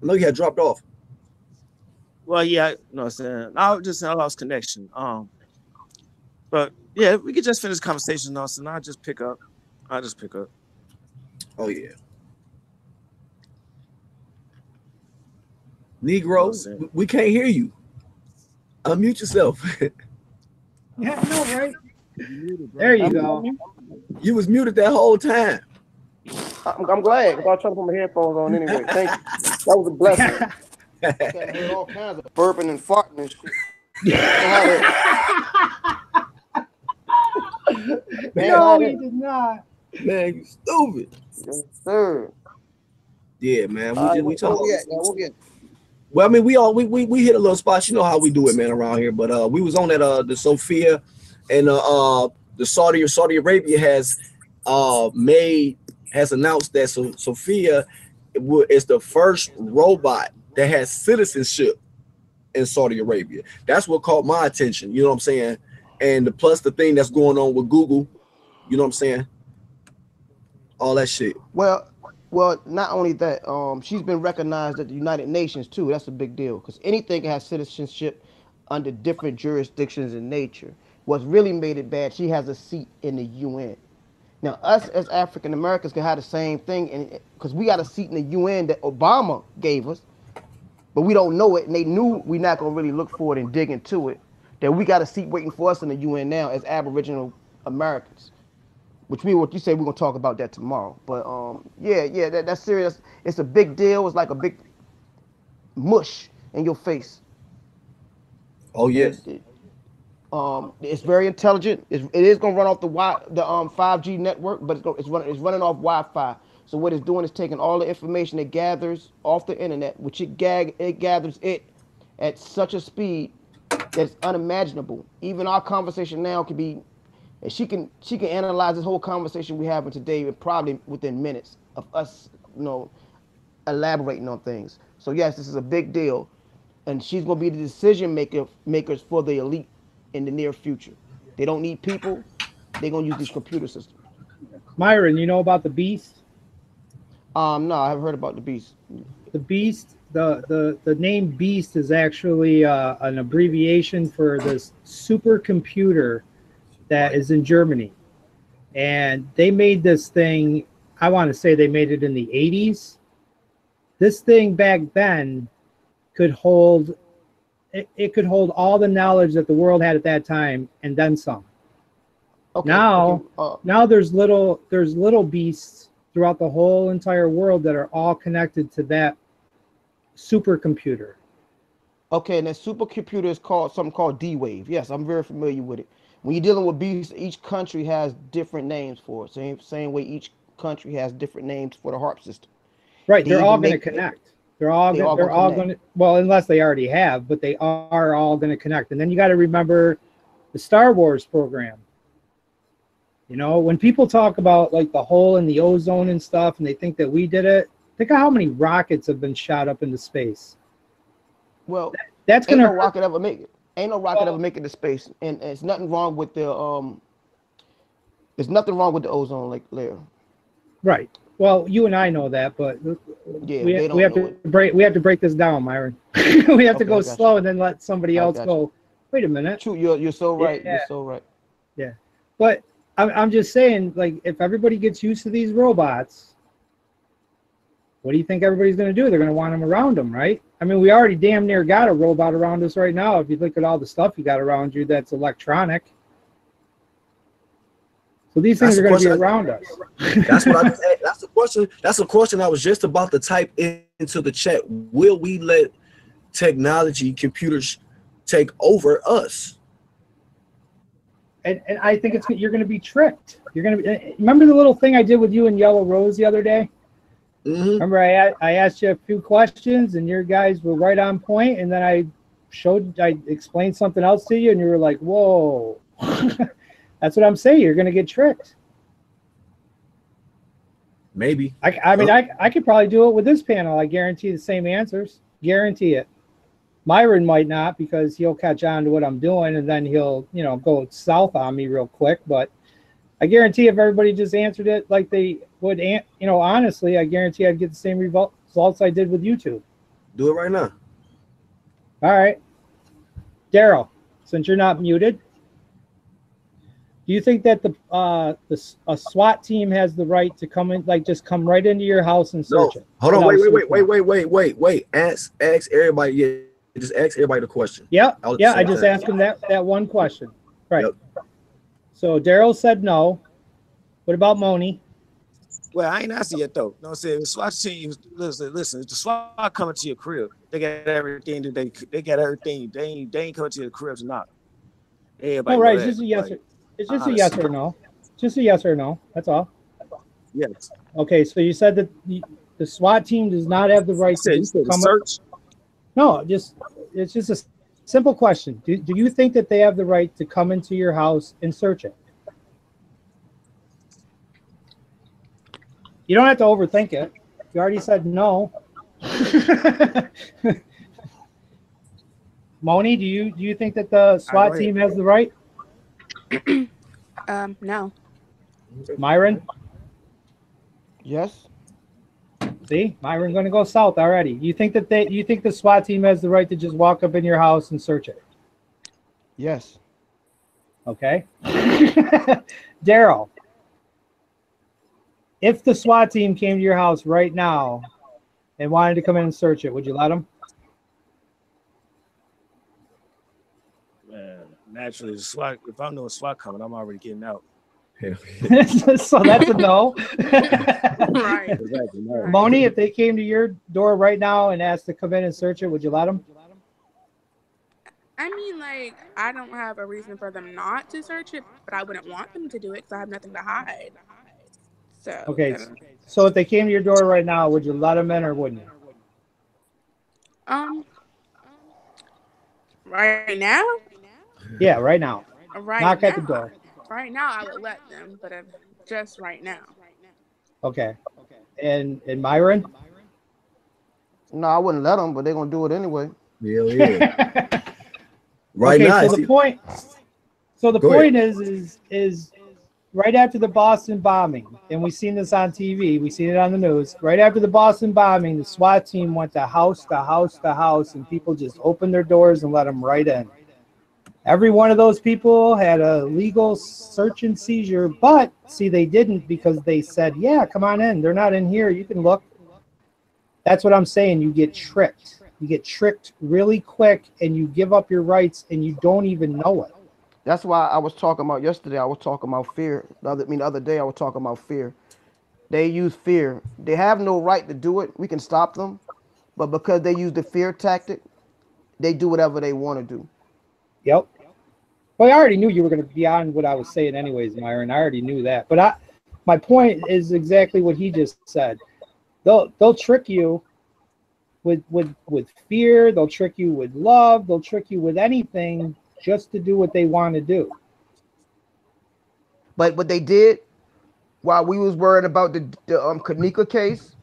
I know you had dropped off. Well, yeah, no, I'm saying I lost connection. But yeah, we could just finish the conversation, Austin. I'll just pick up. Oh yeah. Negro, we can't hear you. Unmute yourself. Yeah, no, right? There you go. You was muted that whole time. I'm glad, because I was trying to put my headphones on anyway. Thank you. That was a blessing. I heard all kinds of burping and farting and shit. No, he did not. Man, you stupid. Yes, sir. Yeah, man. We talk. Well, I mean, we hit a little spot. You know how we do it, man, around here. But we was on that the Sophia, and the Saudi Arabia has announced that Sophia is the first robot that has citizenship in Saudi Arabia. That's what caught my attention. You know what I'm saying? And plus the thing that's going on with Google. You know what I'm saying? All that shit. Well, not only that, she's been recognized at the United Nations too. That's a big deal because anything that has citizenship under different jurisdictions in nature. What's really made it bad, she has a seat in the UN. Now, us as African Americans can have the same thing, and because we got a seat in the UN that Obama gave us, but we don't know it, and they knew we're not gonna really look for it and dig into it. That we got a seat waiting for us in the UN now as Aboriginal Americans. Which means what you say, we're gonna talk about that tomorrow. But yeah, that's serious. It's a big deal. It's like a big mush in your face. Oh yes. It's very intelligent. It is gonna run off the 5G network, but it's running off Wi-Fi. So what it's doing is taking all the information it gathers off the internet, which it gathers it at such a speed that's unimaginable. Even our conversation now can be. And she can analyze this whole conversation we having today probably within minutes of us, elaborating on things. So yes, this is a big deal, and she's gonna be the decision makers for the elite in the near future. They don't need people; they're gonna use these computer systems. Myron, you know about the Beast? No, I haven't heard about the Beast. The Beast, the name Beast is actually an abbreviation for this supercomputer that is in Germany, and they made this thing. I want to say they made it in the 80s. This thing back then could hold it could hold all the knowledge that the world had at that time and then some. Okay, now there's little beasts throughout the whole entire world that are all connected to that supercomputer. Okay, and that supercomputer is something called D-Wave. Yes, I'm very familiar with it. When you're dealing with beasts, each country has different names for it. Same way each country has different names for the HARP system. Right, they're all going to connect. They're all going to, well, unless they already have, but they are all going to connect. And then you got to remember the Star Wars program. When people talk about like the hole in the ozone and stuff, and they think that we did it, think of how many rockets have been shot up into space. Well, that's going to rocket ever make it. Ain't no rocket ever make it to space, and it's nothing wrong with the there's nothing wrong with the ozone layer. Right. Well, you and I know that, but yeah, we have to break this down, Myron. We have to go slow and then let somebody else go. Wait a minute. True, you're so right. Yeah. You're so right. Yeah, but I'm just saying, like, if everybody gets used to these robots, what do you think everybody's going to do? They're going to want them around them, right? I mean, we already damn near got a robot around us right now. If you look at all the stuff you got around you that's electronic. So these things are going to be around us. That's what that's the question. That's a question I was just about to type into the chat. Will we let technology, computers take over us? And I think you're going to be tricked. You're going to be, remember the little thing I did with you and Yellow Rose the other day? Mm-hmm. Remember I asked you a few questions and your guys were right on point, and then I explained something else to you and you were like, whoa. That's what I'm saying. You're going to get tricked. Maybe. I mean, I could probably do it with this panel. I guarantee the same answers. Guarantee it. Myron might not, because he'll catch on to what I'm doing and then he'll, go south on me real quick. But I guarantee if everybody just answered it like they would, honestly, I guarantee I'd get the same results I did with YouTube. Do it right now. All right. Daryl, since you're not muted, do you think that a SWAT team has the right to come in, just come right into your house and search it? Hold on, wait. Ask everybody. Yeah, just ask everybody the question. Yeah, I just asked him that one question. Right. Yep. So Daryl said no. What about Moni? Well, I ain't asking yet though. No, I'm saying the SWAT team. Listen. If the SWAT coming to your crib, they got everything. They got everything. They ain't coming to your crib to knock. Everybody. No, right. It's just a yes. It's just a yes or no. Just a yes or no. That's all. Yes. Okay, so you said that the SWAT team does not have the right to come search. No, it's just a simple question. Do you think that they have the right to come into your house and search it? You don't have to overthink it. You already said no. Moni, do you think that the SWAT team has the right? No. Myron? Yes. See, Myron's going to go south already. You think the SWAT team has the right to just walk up in your house and search it? Yes. Okay. Daryl, if the SWAT team came to your house right now and wanted to come in and search it, would you let them? Naturally, the SWAT. If I know a SWAT coming, I'm already getting out. So that's a no. Right. Exactly, no. Moni, if they came to your door right now and asked to come in and search it, would you let them? I mean, I don't have a reason for them not to search it, but I wouldn't want them to do it because I have nothing to hide. So. Okay. So if they came to your door right now, would you let them in or wouldn't you? Right now? Yeah, right now. Knock at the door. Right now, I would let them, but just right now. Okay. And Myron? No, I wouldn't let them, but they're gonna do it anyway. Yeah. Right now. So the point. So the point is right after the Boston bombing, and we've seen this on TV, we've seen it on the news. Right after the Boston bombing, the SWAT team went to house to house to house, and people just opened their doors and let them right in. Every one of those people had a legal search and seizure, but see, they didn't because they said, yeah, come on in. They're not in here. You can look. That's what I'm saying. You get tricked. You get tricked really quick and you give up your rights and you don't even know it. That's why I was talking about yesterday. I was talking about fear. The other day I was talking about fear. They use fear. They have no right to do it. We can stop them. But because they use the fear tactic, they do whatever they want to do. Yep. Well, I already knew you were going to be on what I was saying anyways, Myron. I already knew that. But my point is exactly what he just said. They'll trick you with fear. They'll trick you with love. They'll trick you with anything just to do what they want to do. But what they did while we was worried about the Kanika case,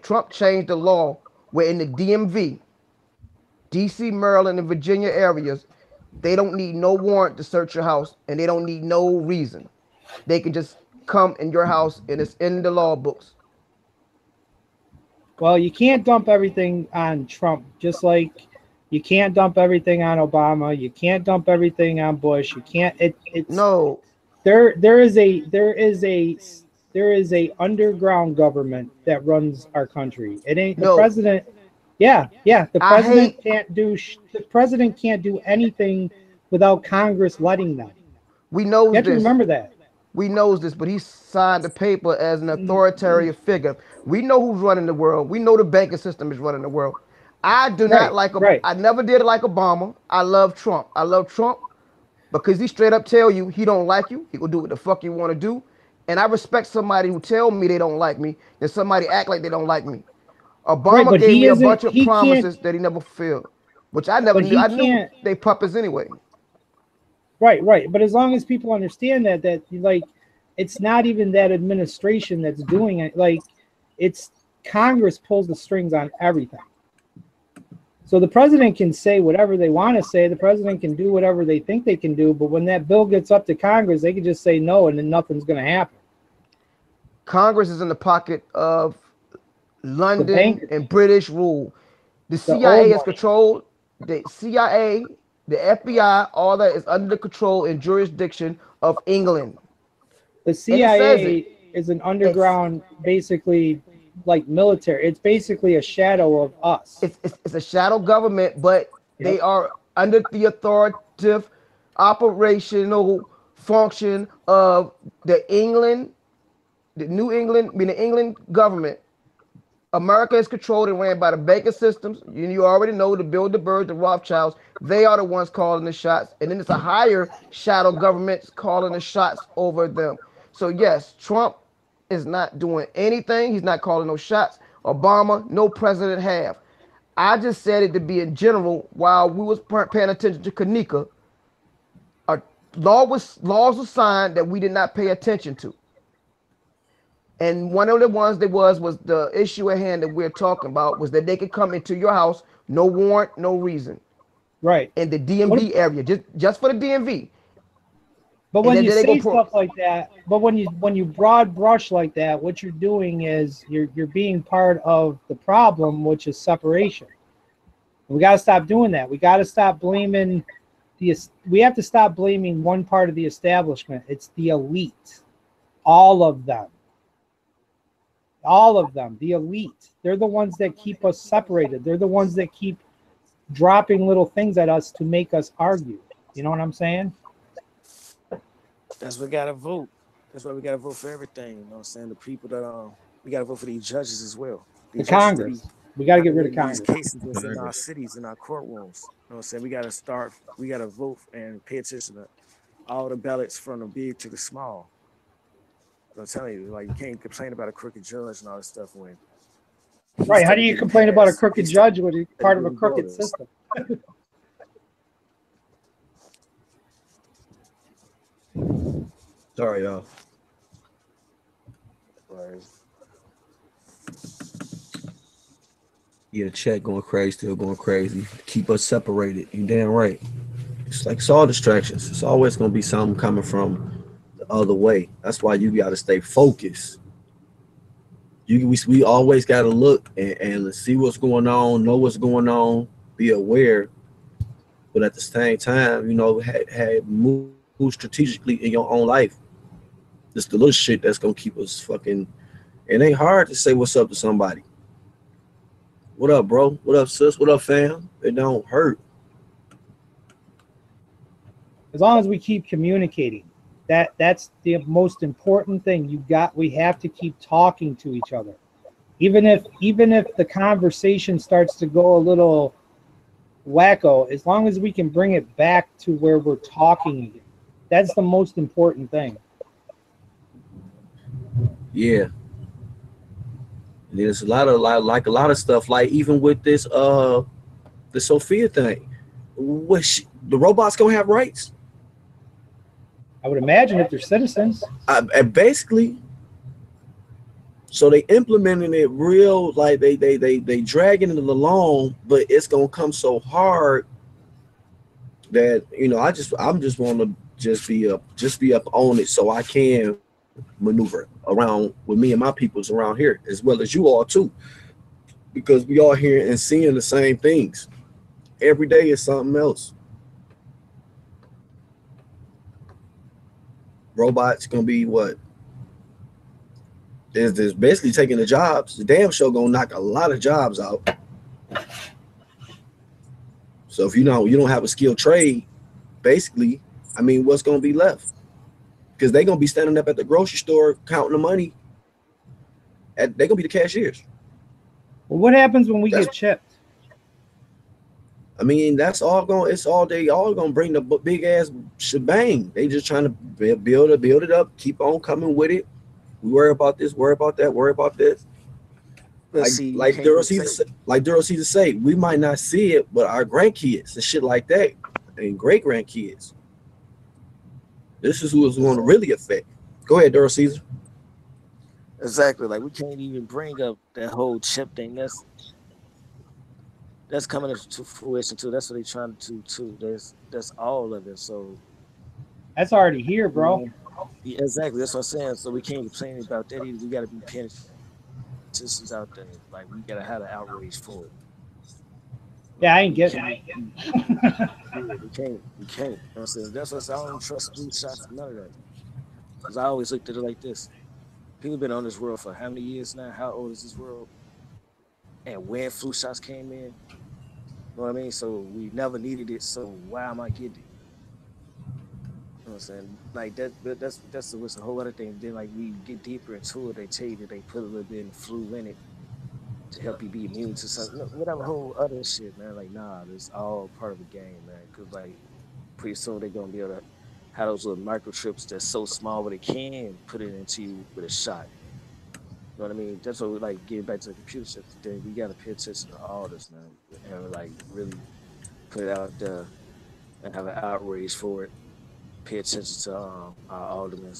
Trump changed the law where in the DMV, DC, Maryland, and Virginia areas, they don't need no warrant to search your house, and they don't need no reason. They can just come in your house, and it's in the law books. Well, you can't dump everything on Trump, just like you can't dump everything on Obama. You can't dump everything on Bush. You can't. No. There is a there is a underground government that runs our country. It ain't the No, president. Yeah, yeah. The I president hate. can't do. The president can't do anything without Congress letting them. We You knows have to this. remember that. We knows this, but he signed the paper as an authoritarian figure. We know who's running the world. We know the banking system is running the world. I do not Right, like. right. I never did like Obama. I love Trump. I love Trump because he straight up tell you he don't like you. He will do what the fuck you want to do. And I respect somebody who tell me they don't like me than somebody act like they don't like me. Right, Obama but gave he me a isn't. bunch of He can't. promises that he never fulfilled, which I never But knew. he I knew can't. they puppets anyway. Right, right. But as long as people understand that like it's not even that administration that's doing it. Like it's Congress pulls the strings on everything. So the president can say whatever they want to say. The president can do whatever they think they can do. But when that bill gets up to Congress, they can just say no, and then nothing's going to happen. Congress is in the pocket of The London bank, and British rule. The the old CIA is money, controlled. The CIA, the FBI, all that is under the control and jurisdiction of England. the And it says it. CIA is an It's underground, basically like military. It's basically a shadow of us. it's a shadow government, but Yep. they are under the authoritative operational function of the England, the New England, I mean the England government. America is controlled and ran by the banking systems. You already know the Bilderberg, the Rothschilds. They are the ones calling the shots. And then it's a higher shadow government calling the shots over them. So yes, Trump is not doing anything. He's not calling no shots. Obama, no president have. I just said it to be in general while we was paying attention to Kanika. A laws were signed that we did not pay attention to. And one of the ones that was the issue at hand that we're talking about was that they could come into your house, no warrant, no reason, Right. in the What? DMV area, just for the DMV. But And when then you they go say stuff like that, but when you broad brush like that, what you're doing is you're being part of the problem, which is separation. We got to stop doing that. We got to stop blaming we have to stop blaming one part of the establishment. It's the elite, all of them. All of them, the elite. They're the ones that keep us separated. They're the ones that keep dropping little things at us to make us argue. You know what I'm saying? That's what we gotta vote. That's why we gotta vote for everything. You know what I'm saying? The people that we gotta vote for these judges as well. The These judges that be Congress. We got to get rid of handling these Congress. cases that's in our cities, in our courtrooms. You know what I'm saying? We gotta vote and pay attention to all the ballots from the big to the small. I'm telling you, like you can't complain about a crooked judge and all this stuff when he Right. How do started you getting complain about a passed. crooked He started judge when he's part of a getting crooked voters. system? Sorry, y'all. Right. Yeah, chat going crazy, still going crazy. Keep us separated. You damn right. It's like it's all distractions. It's always gonna be something coming from the other way. That's why you gotta stay focused. We always gotta look and see what's going on, know what's going on, be aware, but at the same time, move strategically in your own life. It's the little shit that's gonna keep us fucking. It ain't hard to say what's up to somebody. What up, bro? What up, sis? What up, fam? It don't hurt. As long as we keep communicating, that's the most important thing. We have to keep talking to each other. Even if the conversation starts to go a little wacko, as long as we can bring it back to where we're talking again. That's the most important thing. Yeah. There's a lot of stuff, like even with this the Sophia thing. The robots gonna have rights? I would imagine if they're citizens. Basically. So they implementing it real, like they dragging it along, but it's gonna come so hard that I'm just want to just be up on it so I can maneuver around with me and my peoples around here, as well as you all too, because we all hearing and seeing the same things every day. Is something else. Robots gonna be what? is basically taking the jobs. The damn show gonna knock a lot of jobs out. So if you don't have a skilled trade, basically, I mean, what's gonna be left? Because they're gonna be standing up at the grocery store counting the money. They're gonna be the cashiers. Well, what happens when we That's, get chipped? I mean, that's all going. It's all they all gonna bring the big ass shebang. They just trying to build it up, keep on coming with it. We worry about this, worry about that, worry about this. Let's see, you can't just say Like Daryl Caesar say, we might not see it, but our grandkids and shit like that, and great grandkids. This is who it's going to really affect. Go ahead, Daryl Caesar. exactly. Like we can't even bring up that whole chip thing. That's coming to fruition too. That's what they're trying to do too. That's all of it. So That's already here, bro. yeah, yeah, exactly. That's what I'm saying. So we can't complain about that either. We got to be paying attention out there. Like we got to have an outrage for it. Yeah, I ain't We getting can't. it. Yeah, we can't. We can't. You know what I'm saying? That's what I don't trust blue shots for none of that. Because I always looked at it like this. People been on this world for how many years now? How old is this world? And when flu shots came in, you know what I mean? So we never needed it. So why am I getting it? You know what I'm saying? Like that, but that's what's a whole other thing. Then like we get deeper into it, they tell you that they put a little bit of flu in it to help you be immune to something, whatever whole other shit, man. Like nah, this all part of the game, man. Because like pretty soon they're gonna be able to have those little microchips that's so small, but they can put it into you with a shot. You know what I mean? That's what we like getting back to the computer chips thing. We got to pay attention to all this, man, and like really put it out there and have an outrage for it. Pay attention to our aldermen,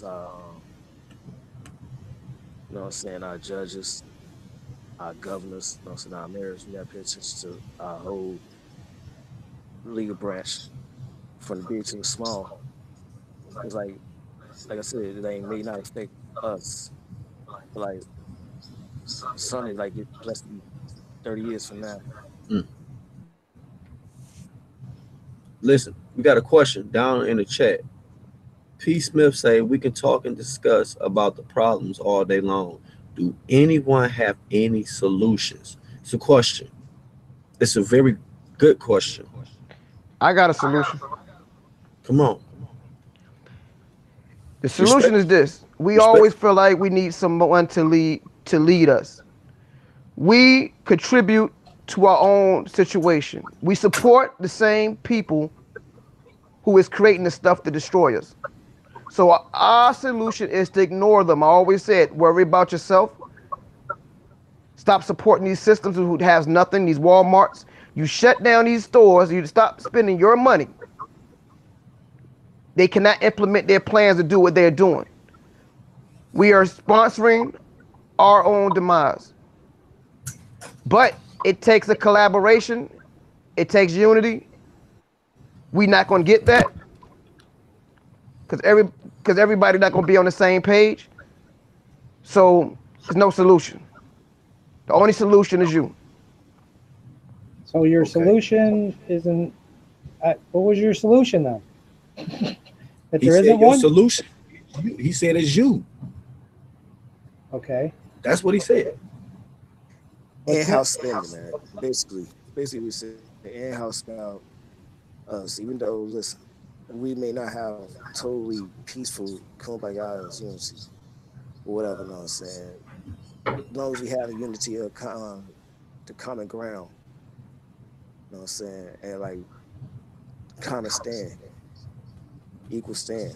you know what I'm saying, our judges, our governors, you know what I'm saying, our mayors. We got to pay attention to our whole legal branch from the big to the small. Because like I said, it ain't may not affect us, but like Sunday, like it less than 30 years from now. Mm. Listen, we got a question down in the chat. P. Smith say we can talk and discuss about the problems all day long. Do anyone have any solutions? It's a question. It's a very good question. I got a solution. Come on. The solution Respect. is this: we Respect. always feel like we need someone to lead us. We contribute to our own situation. We support the same people who is creating the stuff to destroy us. So our solution is to ignore them. I always said, worry about yourself. Stop supporting these systems who has nothing, these Walmarts. You shut down these stores, you stop spending your money. They cannot implement their plans to do what they're doing. We are sponsoring our own demise. But it takes a collaboration. It takes unity. We're not going to get that because everybody's not going to be on the same page. So there's no solution. The only solution is you. So your Okay. solution isn't. What was your solution then? That He there said isn't your one. solution. He said it's you. Okay. That's what he said. What's In-house next? spending, man. Basically, we say in-house about us. Even though, listen, we may not have totally peaceful Kumbaya's unity or whatever. You know what I'm saying? As long as we have a unity of the common ground. You know what I'm saying? And like common stand, equal stand.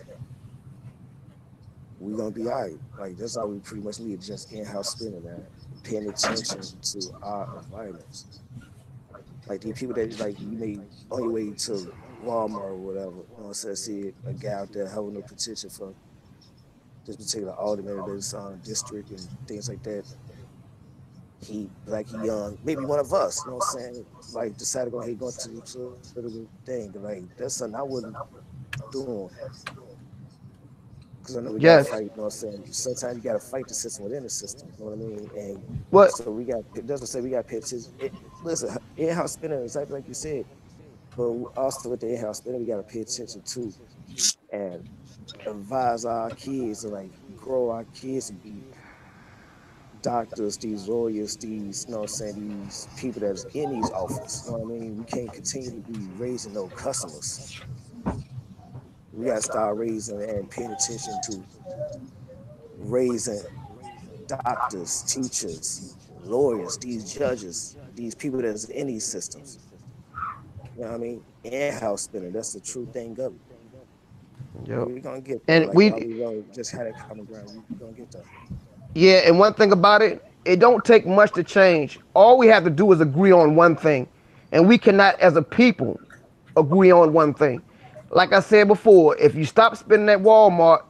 We gonna be all right. Like that's all we pretty much need, just in-house spending, man. Paying attention to our environments. Like the people that like you may on your way to Walmart or whatever, you know what I'm saying, see a guy out there having a petition for this particular alderman of this district and things like that. He like he young, maybe one of us, you know what I'm saying, like decided to go ahead going to the political thing. Like that's something I wouldn't do because I know we gotta Yes. fight, you know what I'm saying? Sometimes you gotta fight the system within the system, you know what I mean? And What? so we got that's what I say we gotta pay attention. Listen, in-house spending exactly like you said, but also with the in-house spending, we gotta pay attention to and advise our kids and like grow our kids to be doctors, these lawyers, these, you know what I'm saying, these people that's in these offices. You know what I mean? We can't continue to be raising no customers. We gotta start raising and paying attention to raising doctors, teachers, lawyers, these judges, these people that's in these systems. You know what I mean? And house spinner. That's the true thing of it. Yep. We're gonna get there. And Like y'all, we, we gonna just had a common ground. We gonna get there. yeah, and one thing about it, it don't take much to change. All we have to do is agree on one thing. And we cannot, as a people, agree on one thing. Like I said before, if you stop spending at Walmart,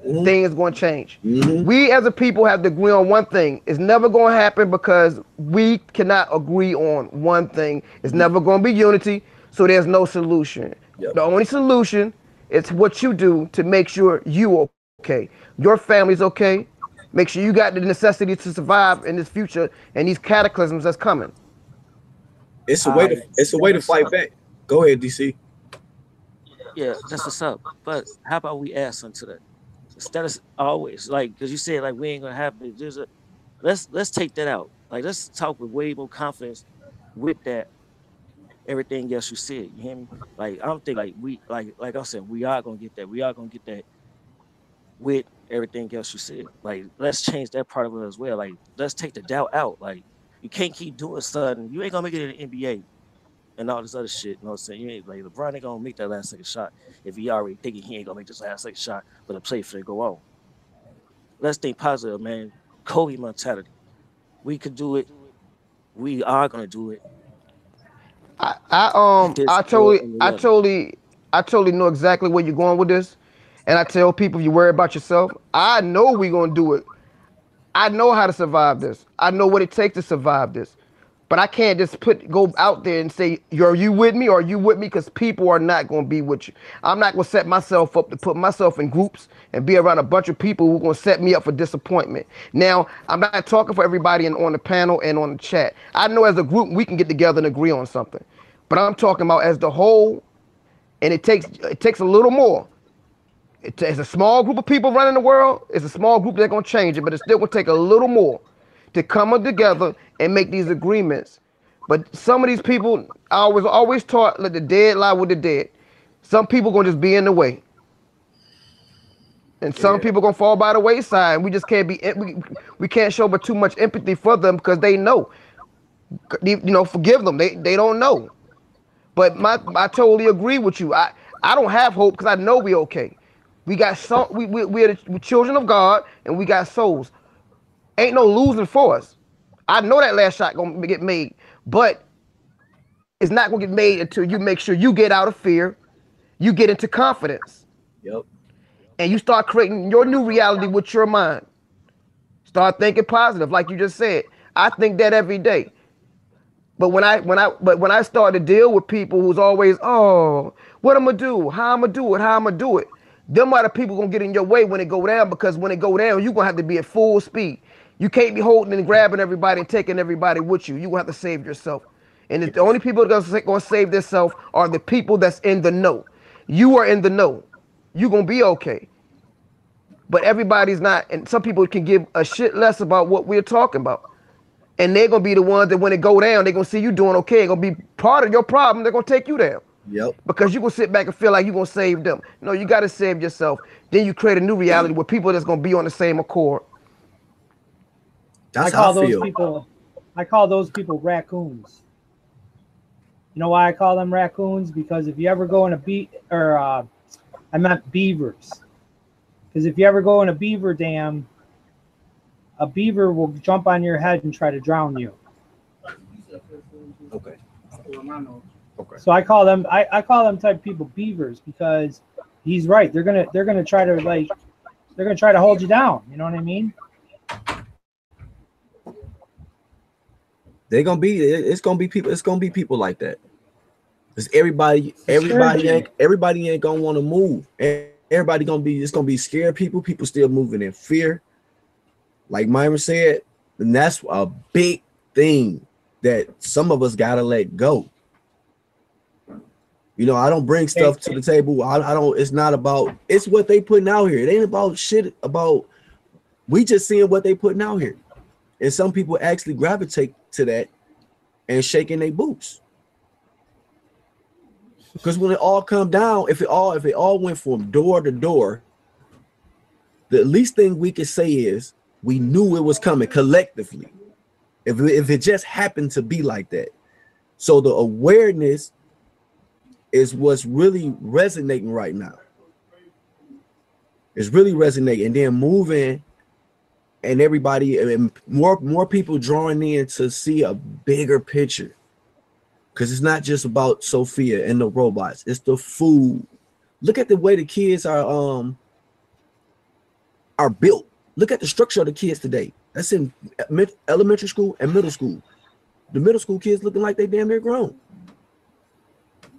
things going to change. We as a people have to agree on one thing. It's never going to happen because we cannot agree on one thing. It's never going to be unity, so there's no solution. Yep. The only solution is what you do to make sure you okay, your family's okay, make sure you got the necessity to survive in this future and these cataclysms that's coming. It's a way to fight back. Go ahead, DC. Yeah, that's what's up. But how about we add something to that? Instead of always like, because you said like we ain't gonna have it. There's a let's take that out. Like let's talk with way more confidence with that. Everything else you said, you hear me? Like I'm thinking like we like I said, we are gonna get that. We are gonna get that with everything else you said. Like let's change that part of it as well. Like let's take the doubt out. Like you can't keep doing something. You ain't gonna make it in the NBA and all this other shit. You know what I'm saying? You ain't like LeBron ain't gonna make that last second shot if he already thinking he ain't gonna make this last second shot, but the play for it go on. Let's think positive, man. Kobe mentality. We could do it. We are gonna do it. This, I that, totally, and I the other. totally, I totally know exactly where you're going with this. And I tell people, if you worry about yourself, I know we're gonna do it. I know how to survive this. I know what it takes to survive this. But I can't just go out there and say, are you with me or are you with me? Because people are not gonna be with you. I'm not gonna set myself up to put myself in groups and be around a bunch of people who are gonna set me up for disappointment. Now, I'm not talking for everybody on the panel and on the chat. I know as a group we can get together and agree on something. But I'm talking about as the whole, and it takes a little more. It's a small group of people running the world. It's a small group that's gonna change it, but it's still gonna take a little more to come together and make these agreements. But some of these people, I was always taught, let the dead lie with the dead. Some people gonna just be in the way, and some Yeah. people gonna fall by the wayside. And we just can't be, we can't show but too much empathy for them because they know, forgive them. They don't know. But I totally agree with you. I don't have hope because I know we okay. We got some. We're the children of God, and we got souls. Ain't no losing for us. I know that last shot gonna get made, but it's not gonna get made until you make sure you get out of fear, you get into confidence, Yep. and you start creating your new reality with your mind. Start thinking positive, like you just said. I think that every day. But when I start to deal with people who's always, oh, what I'm gonna do, how I'm gonna do it, how I'm gonna do it, them are the people gonna get in your way when it go down, because when it go down, you're gonna have to be at full speed. You can't be holding and grabbing everybody and taking everybody with you. You're gonna have to save yourself. And the only people that's gonna save themselves are the people that's in the know. You are in the know. You're gonna be okay. But everybody's not, and some people can give a shit less about what we're talking about. And they're gonna be the ones that when it go down, they're gonna see you doing okay. They're gonna be part of your problem. They're gonna take you down. Yep. Because you're gonna sit back and feel like you're gonna save them. No, you gotta save yourself. Then you create a new reality with people that's gonna be on the same accord. That's I how call I those feel. people raccoons. You know why I call them raccoons? Because if you ever go in I meant beavers. Because if you ever go in a beaver dam, a beaver will jump on your head and try to drown you. Okay. Okay. So I call them type of people beavers, because he's right. They're gonna try to hold you down. You know what I mean? It's gonna be people like that. Because everybody ain't gonna want to move. It's gonna be scared people. People still moving in fear. Like Myron said, and that's a big thing that some of us gotta let go. I don't bring stuff to the table. I don't. It's not about. It's what they putting out here. It ain't about shit. We just seeing what they putting out here. And some people actually gravitate to that and shaking their boots. Because when it all come down, if it all went from door to door, the least thing we could say is we knew it was coming collectively. If it just happened to be like that. So the awareness is what's really resonating right now. It's really resonating, and then moving, and everybody, and more people drawing in to see a bigger picture. Because it's not just about Sophia and the robots; it's the food. Look at the way the kids are built. Look at the structure of the kids today. That's in elementary school and middle school. The middle school kids looking like they damn near grown.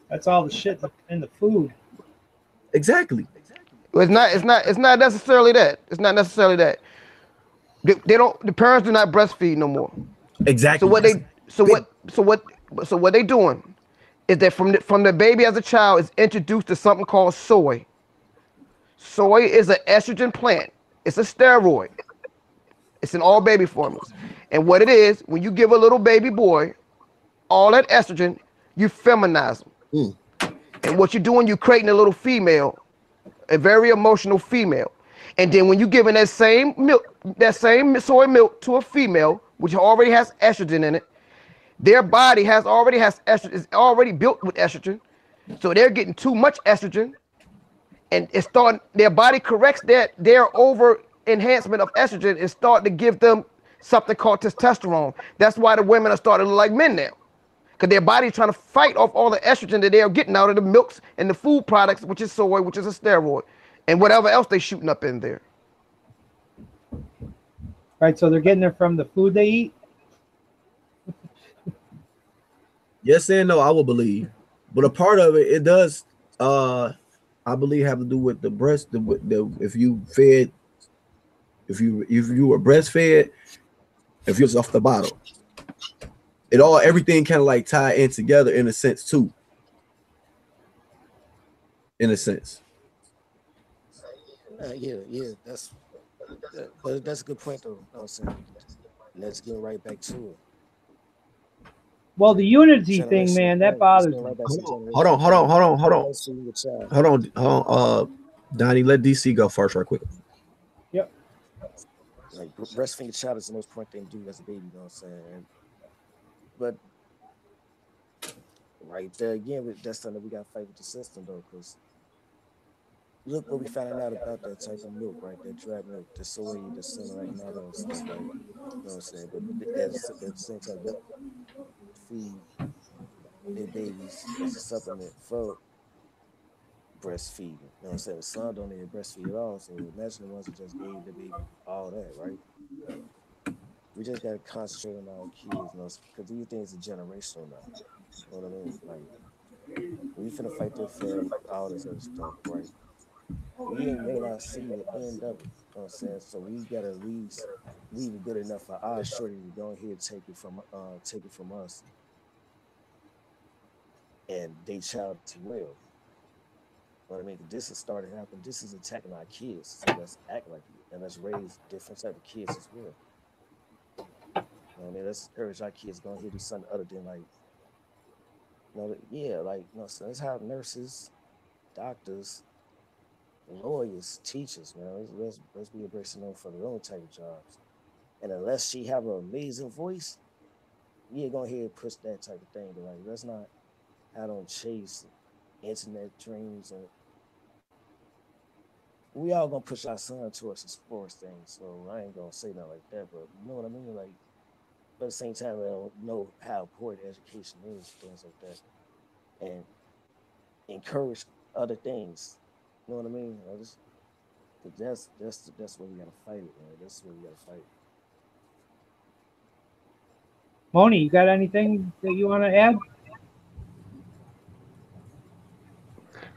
That's all the shit in the food. Exactly. It's not necessarily that. It's not necessarily that. They don't. The parents do not breastfeed no more. Exactly. So what they doing is that from the baby as a child is introduced to something called soy. Soy is an estrogen plant. It's a steroid. It's in all baby formulas. And what it is, when you give a little baby boy all that estrogen, you feminize them. And what you're doing, you're creating a little female, a very emotional female. And then when you're giving that same milk, that same soy milk to a female, which already has estrogen in it, their body already has estrogen, is already built with estrogen. So they're getting too much estrogen. And it's starting, their body corrects their over enhancement of estrogen and start to give them something called testosterone. That's why the women are starting to look like men now. Because their body's trying to fight off all the estrogen that they're getting out of the milks and the food products, which is soy, which is a steroid, and whatever else they're shooting up in there. Right, so they're getting it from the food they eat? Yes and no, I will believe. But a part of it does, I believe, have to do with the breast. If you were breastfed, if you're off the bottle, everything kind of like tie in together in a sense too. In a sense. Yeah, that's a good point though. You know what I'm saying? Let's get right back to it. Well, the unity thing, man, that bothers me. Hold on. Donnie, let DC go first, right quick. Yep. Like breastfeeding a child is the most important thing to do as a baby, you know what I'm saying? But right there again, that's something that we gotta fight with the system though, because look what we finding out about that type of milk, right? That dry milk, the soy, the cinnamon, and all that stuff, right? You know what I'm saying? But at the same time, that feed their babies as a supplement for breastfeeding. You know what I'm saying? Some don't even breastfeed at all. So imagine the ones that just gave the baby all that, right? We just gotta concentrate on our kids, you know, because these things are generational now. You know what I mean? Like we finna fight their flag, all this other stuff, right? We may not see the end of it. You know what I'm saying? So we gotta at least leave it good enough for our shorty to go ahead and take it from us. And they child as well. You know what I mean? This is starting to happen. This is attacking our kids. So let's act like it. And let's raise different type of kids as well. You know what I mean? Let's encourage our kids going to do something other than like, you know, yeah, like, you know, so let's have nurses, doctors, lawyers, teachers, man. Let's be embracing them for their own type of jobs. And unless she have an amazing voice, yeah, go ahead and push that type of thing. But like, let's not have them chase internet dreams, and we all gonna push our son towards the sports thing. So I ain't gonna say nothing like that, but you know what I mean? Like, but at the same time, they don't know how important education is, things like that, and encourage other things. You know what I mean? That's what we gotta fight it, man. That's what we gotta fight. Moni, you got anything that you want to add?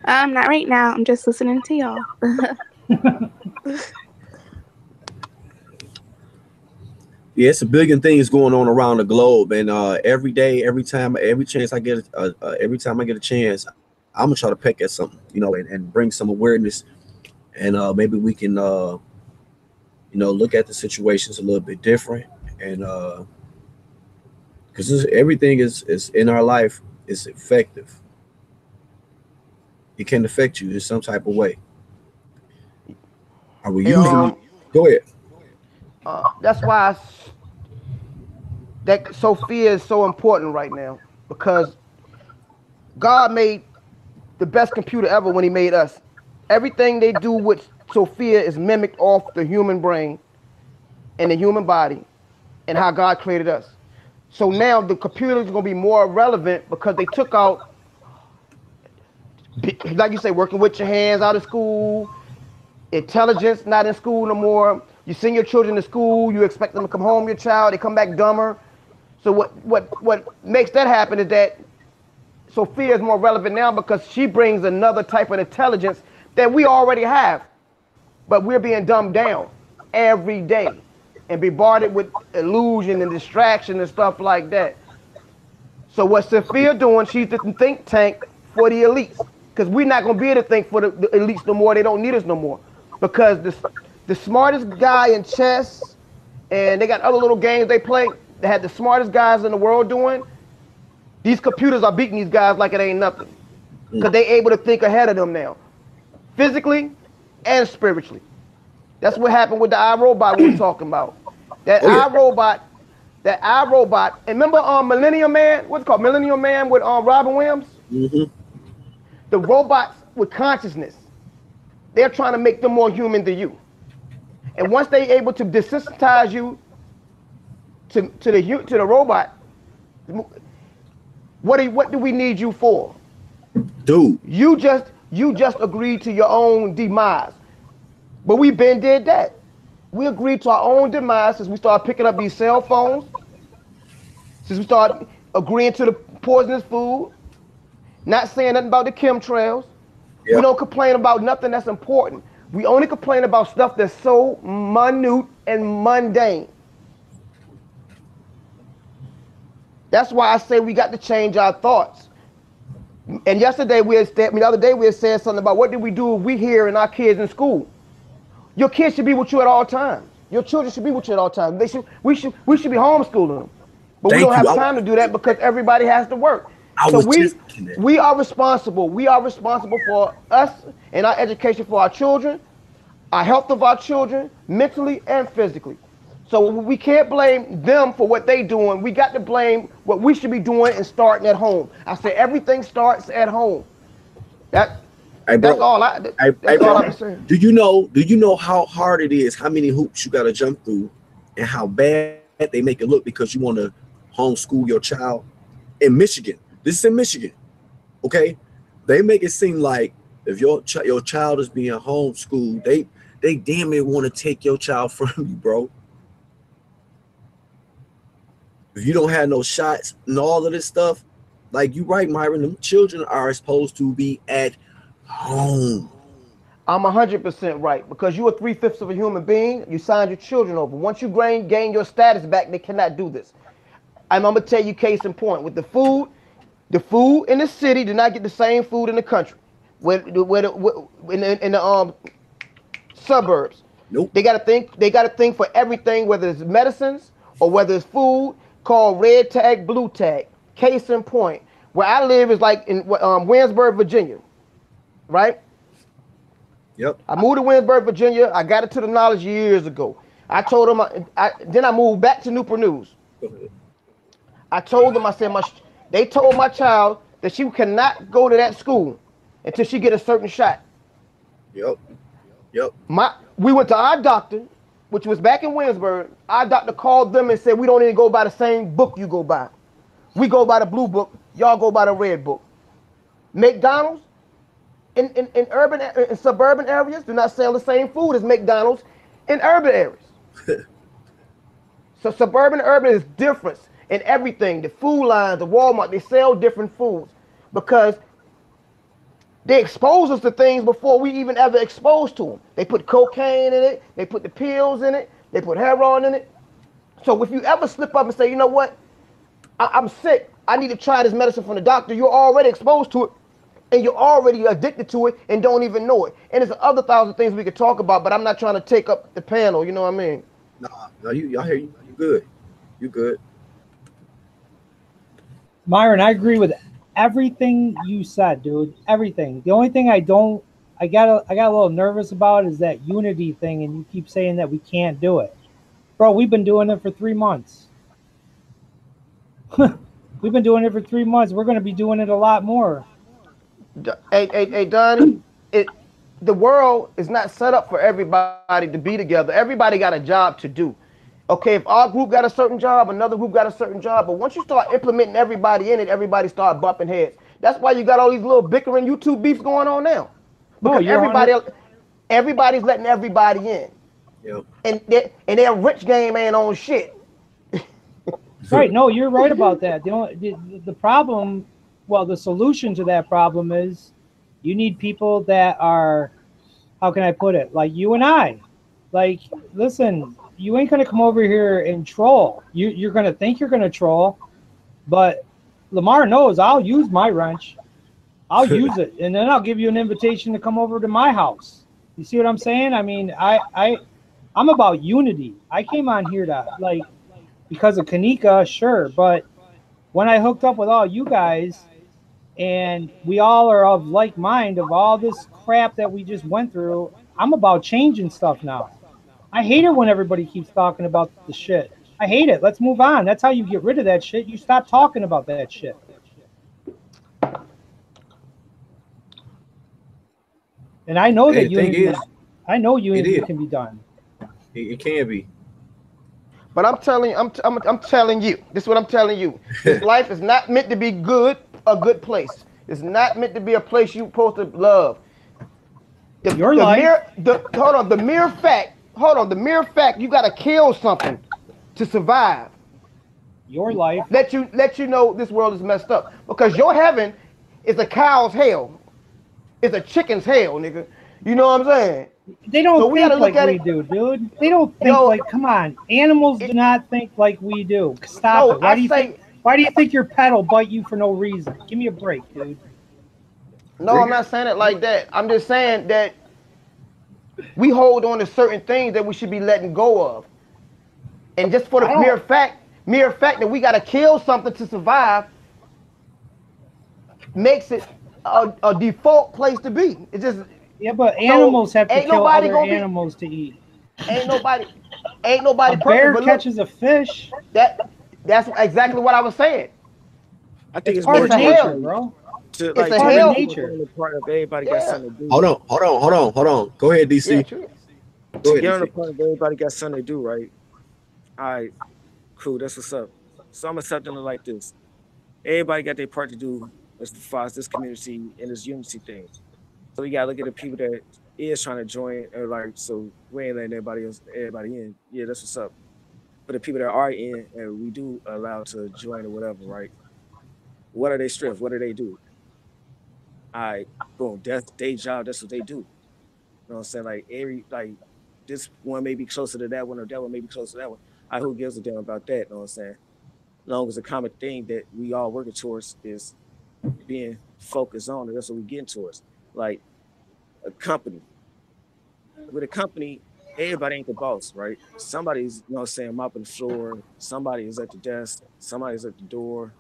Not right now. I'm just listening to y'all. Yeah, it's a billion things going on around the globe, and every day, every time I get a chance, I'm gonna try to peck at something, you know, and bring some awareness, and maybe we can, look at the situations a little bit different, and because everything is in our life is effective. It can affect you in some type of way. I will Hey, usually go ahead. that's why that Sophia is so important right now because God made the best computer ever when He made us. Everything they do with Sophia is mimicked off the human brain and the human body and how God created us. So now the computer is going to be more relevant because they took out, like you say, working with your hands out of school, intelligence not in school no more. You send your children to school, you expect them to come home, your child, they come back dumber. So what makes that happen is that Sophia is more relevant now because she brings another type of intelligence that we already have, but we're being dumbed down every day and bombarded with illusion and distraction and stuff like that. So what Sophia doing, she's the think tank for the elites. Because we're not gonna be able to think for the elites no more. They don't need us no more. Because the smartest guy in chess, and they got other little games they play, they had the smartest guys in the world doing. These computers are beating these guys like it ain't nothing. Because they able to think ahead of them now. Physically and spiritually. That's what happened with the iRobot we were talking about. That Oh yeah. iRobot, and remember Millennium Man? What's it called? Millennium Man with Robin Williams? Hmm. The robots with consciousness. They're trying to make them more human than you. And once they're able to desensitize you to the robot, what do we need you for? Dude. You just agreed to your own demise. But we been did that. We agreed to our own demise since we started picking up these cell phones, since we started agreeing to the poisonous food, not saying nothing about the chemtrails. We Yep. don't complain about nothing that's important. We only complain about stuff that's so minute and mundane. That's why I say we got to change our thoughts. And the other day we had said something about what do we do if we hear in our kids in school. Your kids should be with you at all times. Your children should be with you at all times. We should be homeschooling them. But we Thank don't you. have time to do that because everybody has to work. I So was just we thinking that. we are responsible. We are responsible for us and our education for our children, our health of our children, mentally and physically. So we can't blame them for what they doing. We got to blame what we should be doing and starting at home. I say everything starts at home. That Hey that's bro. all Hey that's all bro. I'm saying. Do you know how hard it is, how many hoops you gotta jump through, and how bad they make it look because you want to homeschool your child in Michigan? This is in Michigan. Okay? They make it seem like if your child is being homeschooled, they damn near want to take your child from you, bro. If you don't have no shots and all of this stuff, like you right, Myron, them children are supposed to be at home. I'm 100% right because you are 3/5 of a human being. You signed your children over. Once you gain your status back, they cannot do this. I'm gonna tell you case in point with the food in the city do not get the same food in the country. In the suburbs, Nope. They got to think for everything, whether it's medicines or whether it's food, called red tag, blue tag. Case in point, where I live is like in Winsburg, Virginia, right? Yep. I moved to Winsburg, Virginia. I got it to the knowledge years ago. I told them, then I moved back to Newport News. Go ahead. I told them, I said, they told my child that she cannot go to that school until she get a certain shot. Yep. Yep. We went to our doctor, which was back in Winsburg. Our doctor called them and said, we don't even go by the same book you go by. We go by the blue book. Y'all go by the red book. McDonald's in suburban areas do not sell the same food as McDonald's in urban areas. So suburban and urban is different in everything. The food lines, the Walmart, they sell different foods because they expose us to things before we even ever exposed to them. They put cocaine in it. They put the pills in it. They put heroin in it. So if you ever slip up and say, you know what, I'm sick, I need to try this medicine from the doctor, you're already exposed to it and you're already addicted to it and don't even know it. And there's other thousand things we could talk about, but I'm not trying to take up the panel, you know what I mean? Nah, no, I hear you. You good. You good? Myron, I agree with everything you said, dude. Everything. The only thing I got a little nervous about is that unity thing, and you keep saying that we can't do it. Bro, we've been doing it for 3 months. We've been doing it for 3 months. We're going to be doing it a lot more. Hey, Donnie, the world is not set up for everybody to be together. Everybody got a job to do. Okay, if our group got a certain job, another group got a certain job, but once you start implementing everybody in it, everybody start bumping heads. That's why you got all these little bickering YouTube beefs going on now, No, because you're 100. everybody's letting everybody in, Yep. and their rich game ain't on shit. Right. No, you're right about that. The problem, well, the solution to that problem is you need people that are, how can I put it? Like you and I. Like, listen, you ain't gonna come over here and troll. You're gonna think you're gonna troll, but Lamar knows I'll use my wrench. I'll use it, and then I'll give you an invitation to come over to my house. You see what I'm saying? I mean, I'm about unity. I came on here to like because of Kanika, sure, but when I hooked up with all you guys and we all are of like mind of all this crap that we just went through, I'm about changing stuff now. I hate it when everybody keeps talking about the shit. I hate it. Let's move on. That's how you get rid of that shit. You stop talking about that shit. And I know Hey, that the thing unity is, I know it unity is. can be done. It can be. But I'm telling you, I'm telling you, this is what I'm telling you. This life is not meant to be a good place. It's not meant to be a place you're supposed to love. Your life. The mere fact you gotta kill something to survive. Your life. Let you know this world is messed up. Because your heaven is a cow's hell. It's a chicken's hell, nigga. You know what I'm saying? They don't So we think gotta look like at we it. do, dude. They don't think Yo, like. Come on, animals do not think like we do. Stop no, it. I say Why do you think your pet will bite you for no reason? Give me a break, dude. no, I'm not saying it like that. I'm just saying that we hold on to certain things that we should be letting go of. And just for I the don't. mere fact that we gotta kill something to survive makes it a default place to be. It just Yeah, but so animals have to ain't kill nobody other gonna be animals to eat. ain't nobody ain't A nobody perfect. bear But look, catches a fish. that's exactly what I was saying. I think It's it's part more of It's a towards nature, hell. like bro. It's a Part of hell. nature. the part of everybody got Yeah. something to do. Hold on. Go ahead, Yeah, DC. true. Go To ahead, get on the DC. point of everybody got something to do, right? All right, cool. That's what's up. So I'm accepting it like this. Everybody got their part to do as far as this community and this unity thing. So we gotta look at the people that is trying to join, and like, so we ain't letting everybody in. Yeah, that's what's up. But the people that are in, and we do allow to join or whatever, right? What are they strengths? What do they do? All right, boom. That's their job. That's what they do. You know what I'm saying? Like this one may be closer to that one, or that one may be closer to that one. Who gives a damn about that? You know what I'm saying? As long as the common thing that we all working towards is being focused on, and that's what we getting towards. Like a company. With a company, everybody ain't the boss, right? Somebody's, you know what I'm saying, mopping the floor, somebody is at the desk, somebody's at the door,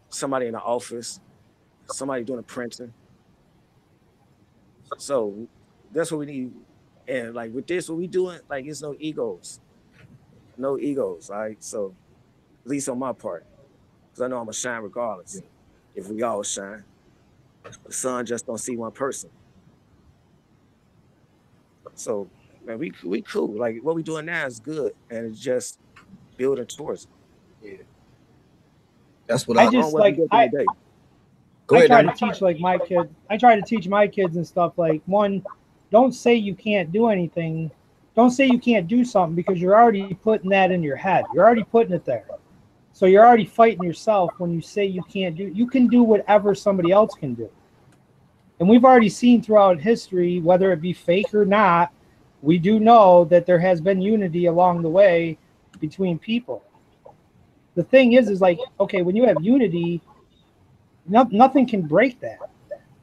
somebody in the office, somebody doing the printing. So that's what we need. And like with this, what we doing, like it's no egos. No egos, all right? So at least on my part. Because I know I'm gonna shine regardless. If we all shine. The sun just don't see one person. So man, we cool. Like what we doing now is good. And it's just building towards it. Yeah, that's what I I. I don't just want to like get through the day. Go I ahead, try Donnie. to teach like my kids. I try to teach my kids and stuff like one, don't say you can't do anything. Don't say you can't do something because you're already putting that in your head. You're already putting it there. So you're already fighting yourself when you say you can't do. You can do whatever somebody else can do. And we've already seen throughout history, whether it be fake or not, we do know that there has been unity along the way between people. The thing is like, okay, when you have unity, nothing can break that.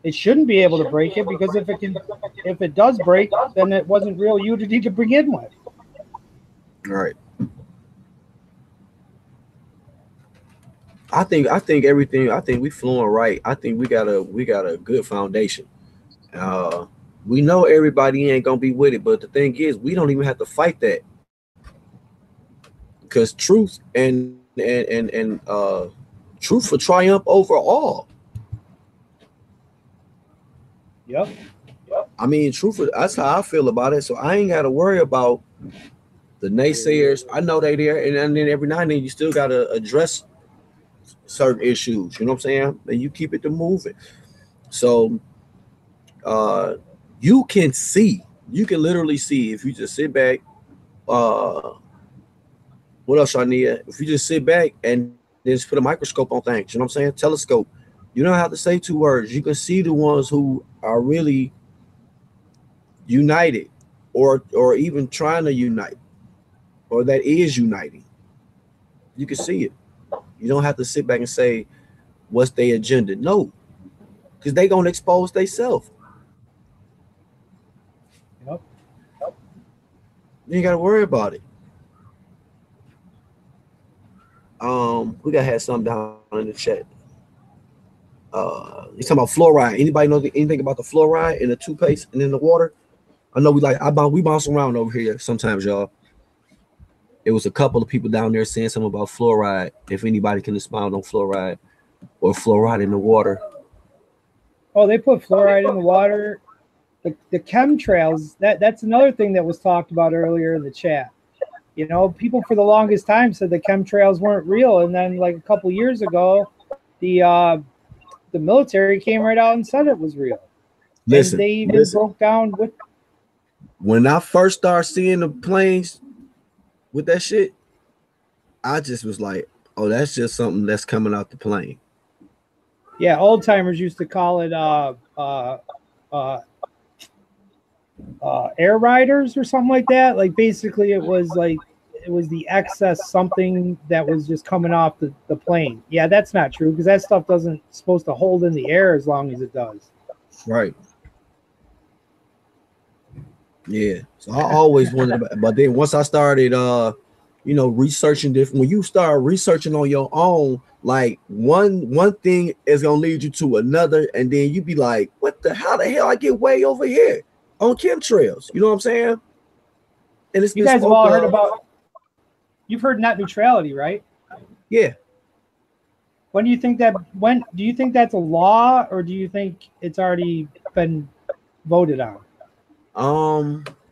It shouldn't be able to break it because if it does break, then it wasn't real unity to begin with. All right. I think everything. I think we flowing right. I think we got a good foundation. Uh, we know everybody ain't gonna be with it, but the thing is, we don't even have to fight that because truth and truth will triumph over all. Yep. I mean, truth. That's how I feel about it. So I ain't got to worry about the naysayers. I know they there, and then every now and then you still got to address certain issues. You know what I'm saying? And you keep it to moving. So uh, you can see, you can literally see if you just sit back. Uh, what else, Shania? If you just sit back and then just put a microscope on things, you know what I'm saying? Telescope. You don't have to say two words. You can see the ones who are really united, or even trying to unite, or that is uniting. You can see it. You don't have to sit back and say what's their agenda. No, because they gonna expose themselves. Yep. You ain't gotta worry about it. We gotta have something down in the chat. You talking about fluoride? Anybody know anything about the fluoride in the toothpaste and in the water? I know we bounce around over here sometimes, y'all. It was a couple of people down there saying something about fluoride. If anybody can expound on fluoride or fluoride in the water. Oh, they put fluoride in the water. The chemtrails, that's another thing that was talked about earlier in the chat. You know, people for the longest time said the chemtrails weren't real, and then like a couple years ago, the military came right out and said it was real, and Listen, they even listen. broke down what. When I first started seeing the planes with that shit, I just was like, "Oh, that's just something that's coming out the plane." Yeah, old timers used to call it uh, air riders or something like that. Like basically, it was the excess something that was just coming off the plane. Yeah, that's not true because that stuff doesn't supposed to hold in the air as long as it does. Right. Yeah. So I always wondered about, but then once I started researching different, when you start researching on your own, like one thing is gonna lead you to another, and then you be like, what the how the hell I get way over here on chemtrails? You know what I'm saying? And it's You been guys have spoke all heard of. about. You've heard net neutrality, right? Yeah. When do you think that? When do you think that's a law, or do you think it's already been voted on?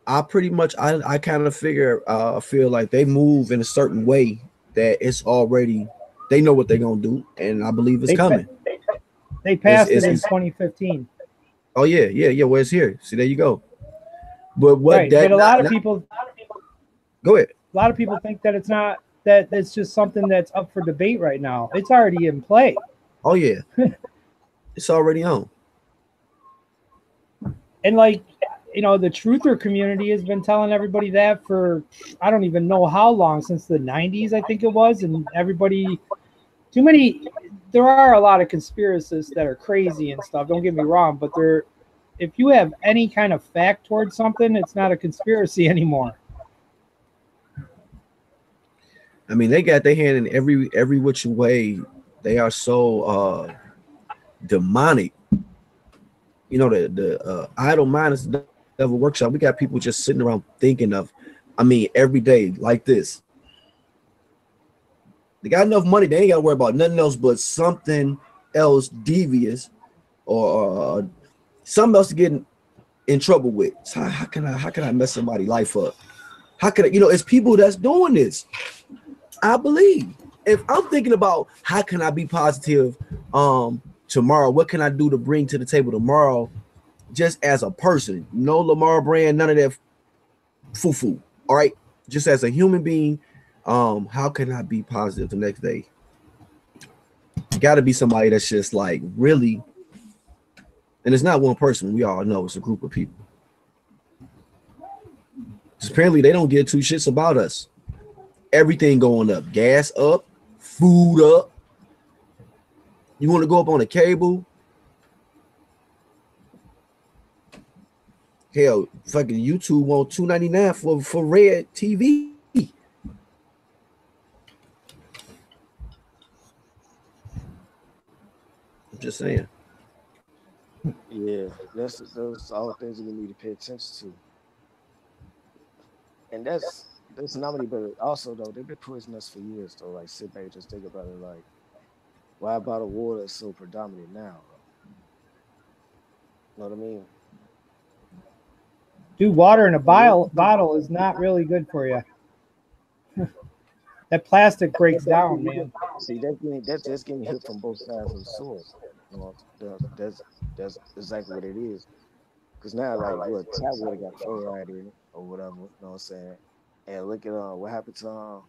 I pretty much I kind of feel like they move in a certain way that it's already they know what they're gonna do, and I believe it's They coming. they It's, passed it it's, in it's 2015, oh yeah. Well, it's here. See, there you go. But what right? that But not go ahead. a lot of people think that it's not that it's just something that's up for debate right now. It's already in play. Oh yeah, it's already on. And like, you know, the truther community has been telling everybody that for I don't even know how long, since the 90s I think it was, and everybody too many there are a lot of conspiracists that are crazy and stuff, don't get me wrong, but they're if you have any kind of fact towards something, it's not a conspiracy anymore. I mean, they got their hand in every which way. They are so demonic. You know, the idle mind is the devil workshop. We got people just sitting around thinking of, I mean, every day like this. They got enough money. They ain't got to worry about nothing else but something else devious or something else to get in trouble with. So how can I mess somebody's life up? How can I, it's people that's doing this. I believe. If I'm thinking about how can I be positive tomorrow, what can I do to bring to the table tomorrow, just as a person, no Lamar Brand, none of that foo-foo. All right. Just as a human being, how can I be positive the next day? Gotta be somebody that's just like really, and it's not one person, we all know it's a group of people. Apparently they don't give two shits about us. Everything going up, gas up, food up. You want to go up on a cable? Hell, fucking YouTube want $2.99 for Red TV. Just saying. Yeah, that's those all things that we need to pay attention to, and that's not many. But also though, they've been poisoning us for years. Though, like sit back and just think about it. Like, why bottled water is so predominant now? Though, you know what I mean? Dude, water in a And then, bottle is not really good for you. That plastic breaks down, man. see, that's just getting hit from both sides of the sword. You know, that's exactly what it is. Because now, like, what tap water got fluoride in it or whatever. You know what I'm saying? And look at what happened to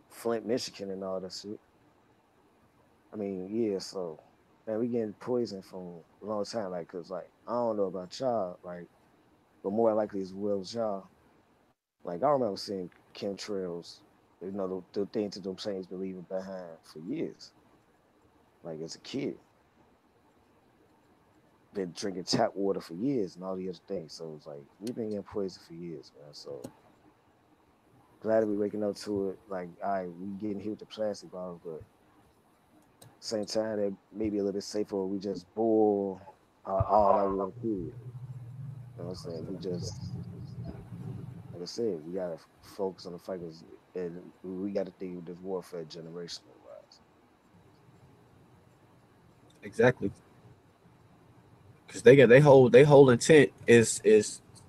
Flint, Michigan, and all that shit. I mean, yeah. So, man, we getting poisoned from a long time. Like, cause like I don't know about y'all, like, but more likely as well as y'all. Like, I remember seeing chemtrails. You know, the things that them planes been leaving behind for years. Like as a kid, been drinking tap water for years and all the other things. So it's like we've been getting poisoned for years, man. So glad that we waking up to it. Like, all right, we getting hit with the plastic bottles, but same time that maybe a little bit safer. We just boil all our water period. You know what I'm saying? We just, like I said, we gotta focus on the fight, and we gotta think of this warfare generational wise. Exactly. Because they whole intent is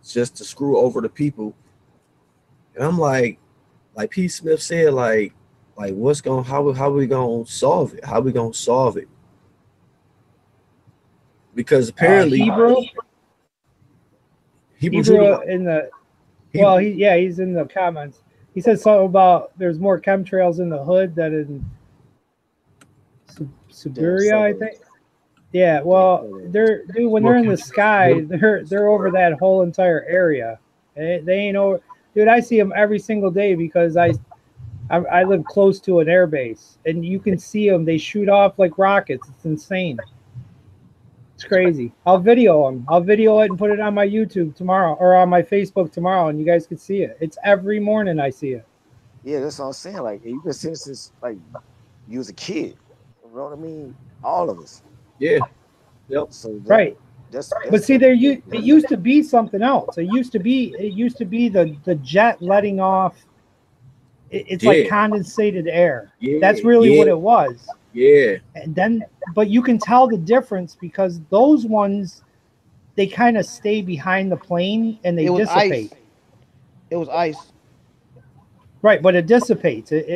just to screw over the people. And I'm like Pete Smith said, like what's going how we gonna solve it? How we gonna solve it? Because apparently Hebrew, Hebrew Hebrew Judah in the he well, he's in the comments. He said something about there's more chemtrails in the hood than in Damn Siberia, I think. suburbs. Yeah, Damn well, suburbs. they're dude when more they're in the country more sky, they're over that whole entire area. They ain't over. Dude, I see them every single day because I live close to an air base, and you can see them. They shoot off like rockets. It's insane. It's crazy. I'll video them. I'll video it and put it on my YouTube tomorrow or on my Facebook tomorrow, and you guys can see it. It's every morning I see it. Yeah, that's what I'm saying. Like, and you been seeing since like you was a kid. You know what I mean? All of us. yeah, yep. So Right. that's But see, it definitely. used to be something else. It used to be the jet letting off. It's like Yeah, condensated air. That's yeah, really what yeah, it was. yeah, And then, but you can tell the difference because those ones they kind of stay behind the plane and they It was dissipate. ice. It was ice. Right, but it dissipates. It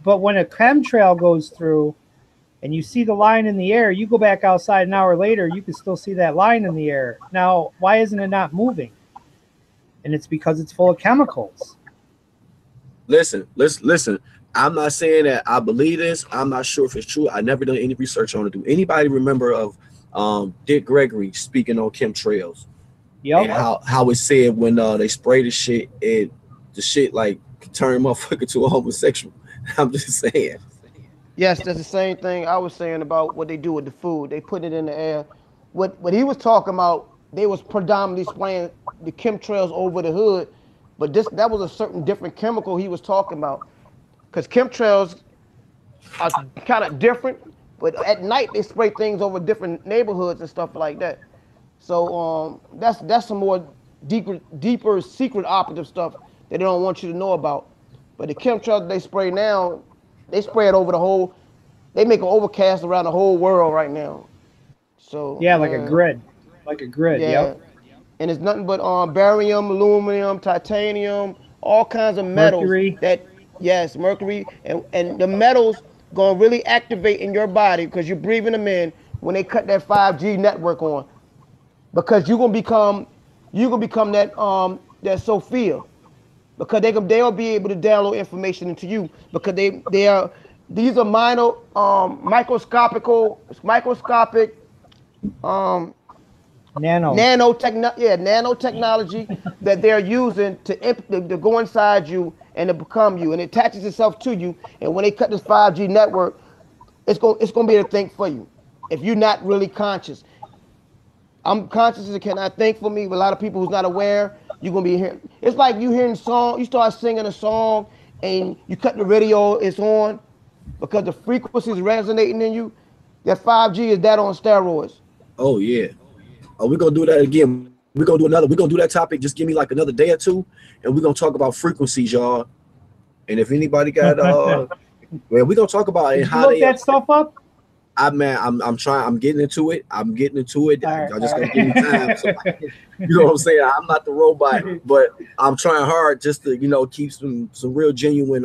but when a chemtrail goes through and you see the line in the air, you go back outside an hour later, you can still see that line in the air. Now, why isn't it not moving? And it's because it's full of chemicals. listen. I'm not saying that I believe this. I'm not sure if it's true. I never done any research on it. Do anybody remember of Dick Gregory speaking on chemtrails and Yep. how it said when they spray the shit and the shit like could turn motherfucker to a homosexual? I'm just saying. Yes, that's the same thing I was saying about what they do with the food. They put it in the air. What he was talking about, they was predominantly spraying the chemtrails over the hood, but that was a certain different chemical he was talking about. Because chemtrails are kind of different, but at night they spray things over different neighborhoods and stuff like that. So that's some more deeper secret operative stuff that they don't want you to know about. But the chemtrails they spray now, they spray it over the whole. They make an overcast around the whole world right now. So Yeah, like a man, grid. Like a grid. Yep. yeah, and it's nothing but barium, aluminum, titanium, all kinds of metals Mercury. that yes, mercury and the metals gonna really activate in your body because you're breathing them in when they cut that 5G network on. Because you're gonna become that Sophia because they'll be able to download information into you because they are these are minor microscopic um Nanos. nanotechnology that they're using to go inside you and to become you and it attaches itself to you and when they cut this 5G network it's gonna be able to think for you if you're not really conscious. I'm conscious and cannot think for me. But a lot of people who's not aware, you're gonna be hearing. It's like you hearing song. You start singing a song, and you cut the radio. It's on because the frequency is resonating in you. That 5G is that on steroids. Oh yeah. Oh, we're gonna do that again. We're gonna do another. We're gonna do that topic. Just give me like another day or two, and we're gonna talk about frequencies, y'all. And if anybody got well, we're gonna talk about it Did you how look they that stuff up? I'm trying. I'm getting into it. I'm getting into it. All right, Y'all just all gotta give me time. So, right. you know what I'm saying? I'm not the robot, but I'm trying hard just to keep some real genuine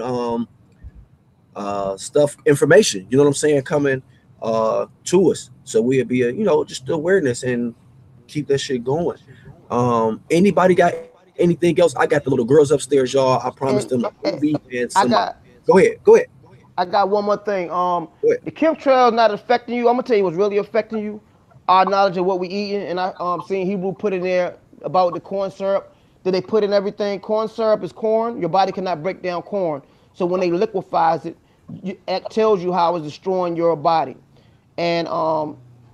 stuff information. You know what I'm saying? Coming to us, so we'll be just the awareness and keep that shit going. Anybody got anything else? I got the little girls upstairs, y'all. I promised them And a movie and I some. got Go ahead. Go ahead. I got one more thing. Go ahead. The chemtrails not affecting you. I'm gonna tell you what's really affecting you. Our knowledge of what we eating, and I seen Hebrew put in there about the corn syrup that they put in everything. Corn syrup is corn. Your body cannot break down corn, so when they liquefies it, it tells you how it's destroying your body. And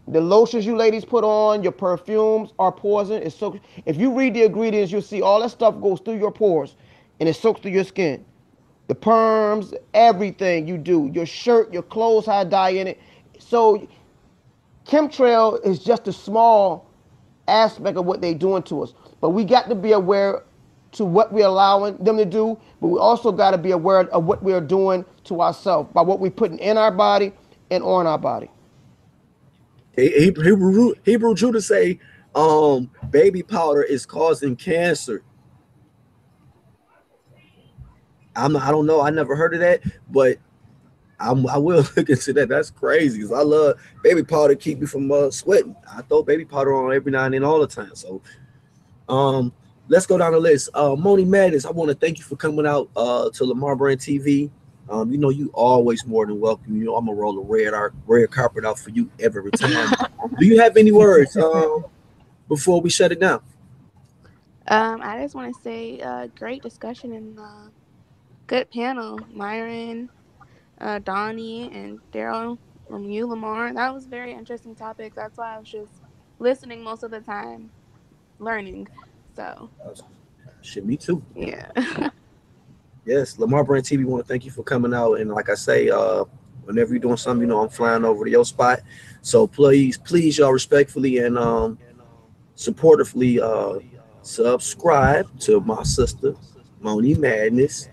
the lotions you ladies put on, your perfumes are poison. It's so if you read the ingredients, you'll see all that stuff goes through your pores, and it soaks through your skin. The perms, everything you do, your shirt, your clothes had dye in it. So chemtrail is just a small aspect of what they're doing to us. But we got to be aware to what we're allowing them to do, but we also got to be aware of what we're doing to ourselves by what we're putting in our body and on our body. Hebrew Judah say, baby powder is causing cancer. I don't know. I never heard of that, but I will look into that. That's crazy because I love baby powder. Keep me from sweating. I throw baby powder on every now and then, all the time. So, um, let's go down the list. Moni Madness, I want to thank you for coming out to Lamar Brand TV. You always more than welcome. I'm gonna roll a red carpet out for you every time. Do you have any words before we shut it down? I just want to say, great discussion and good panel, Myron, Donnie, and Daryl from you, Lamar. That was very interesting topic. That's why I was just listening most of the time, learning. So Shit, me too. yeah. Yes, Lamar Brand TV want to thank you for coming out. And like I say, whenever you're doing something, I'm flying over to your spot. So please, y'all respectfully and supportively subscribe to my sister, Moni Madness.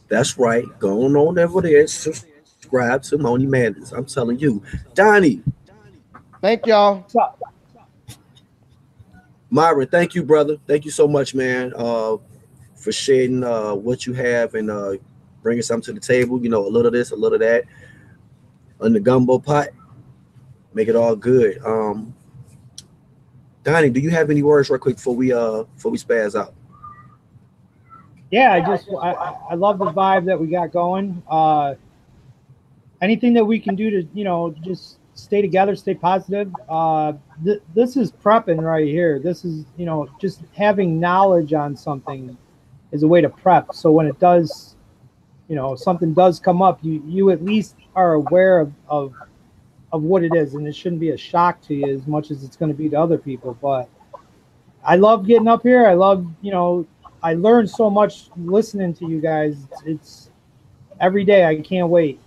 That's right. Go on over there, subscribe to Moni Madness. I'm telling you. Donnie, Thank y'all. Myron, thank you, brother. Thank you so much, man, for sharing what you have and bringing something to the table. A little of this, a little of that on the gumbo pot. Make it all good. Donnie, do you have any words real quick before we spaz out? Yeah, I love the vibe that we got going. Anything that we can do to just stay together, stay positive. This is prepping right here. This is just having knowledge on something is a way to prep. So when it does, something does come up, you at least are aware of what it is, and it shouldn't be a shock to you as much as it's going to be to other people. But I love getting up here. I love I learned so much listening to you guys. It's every day. I can't wait.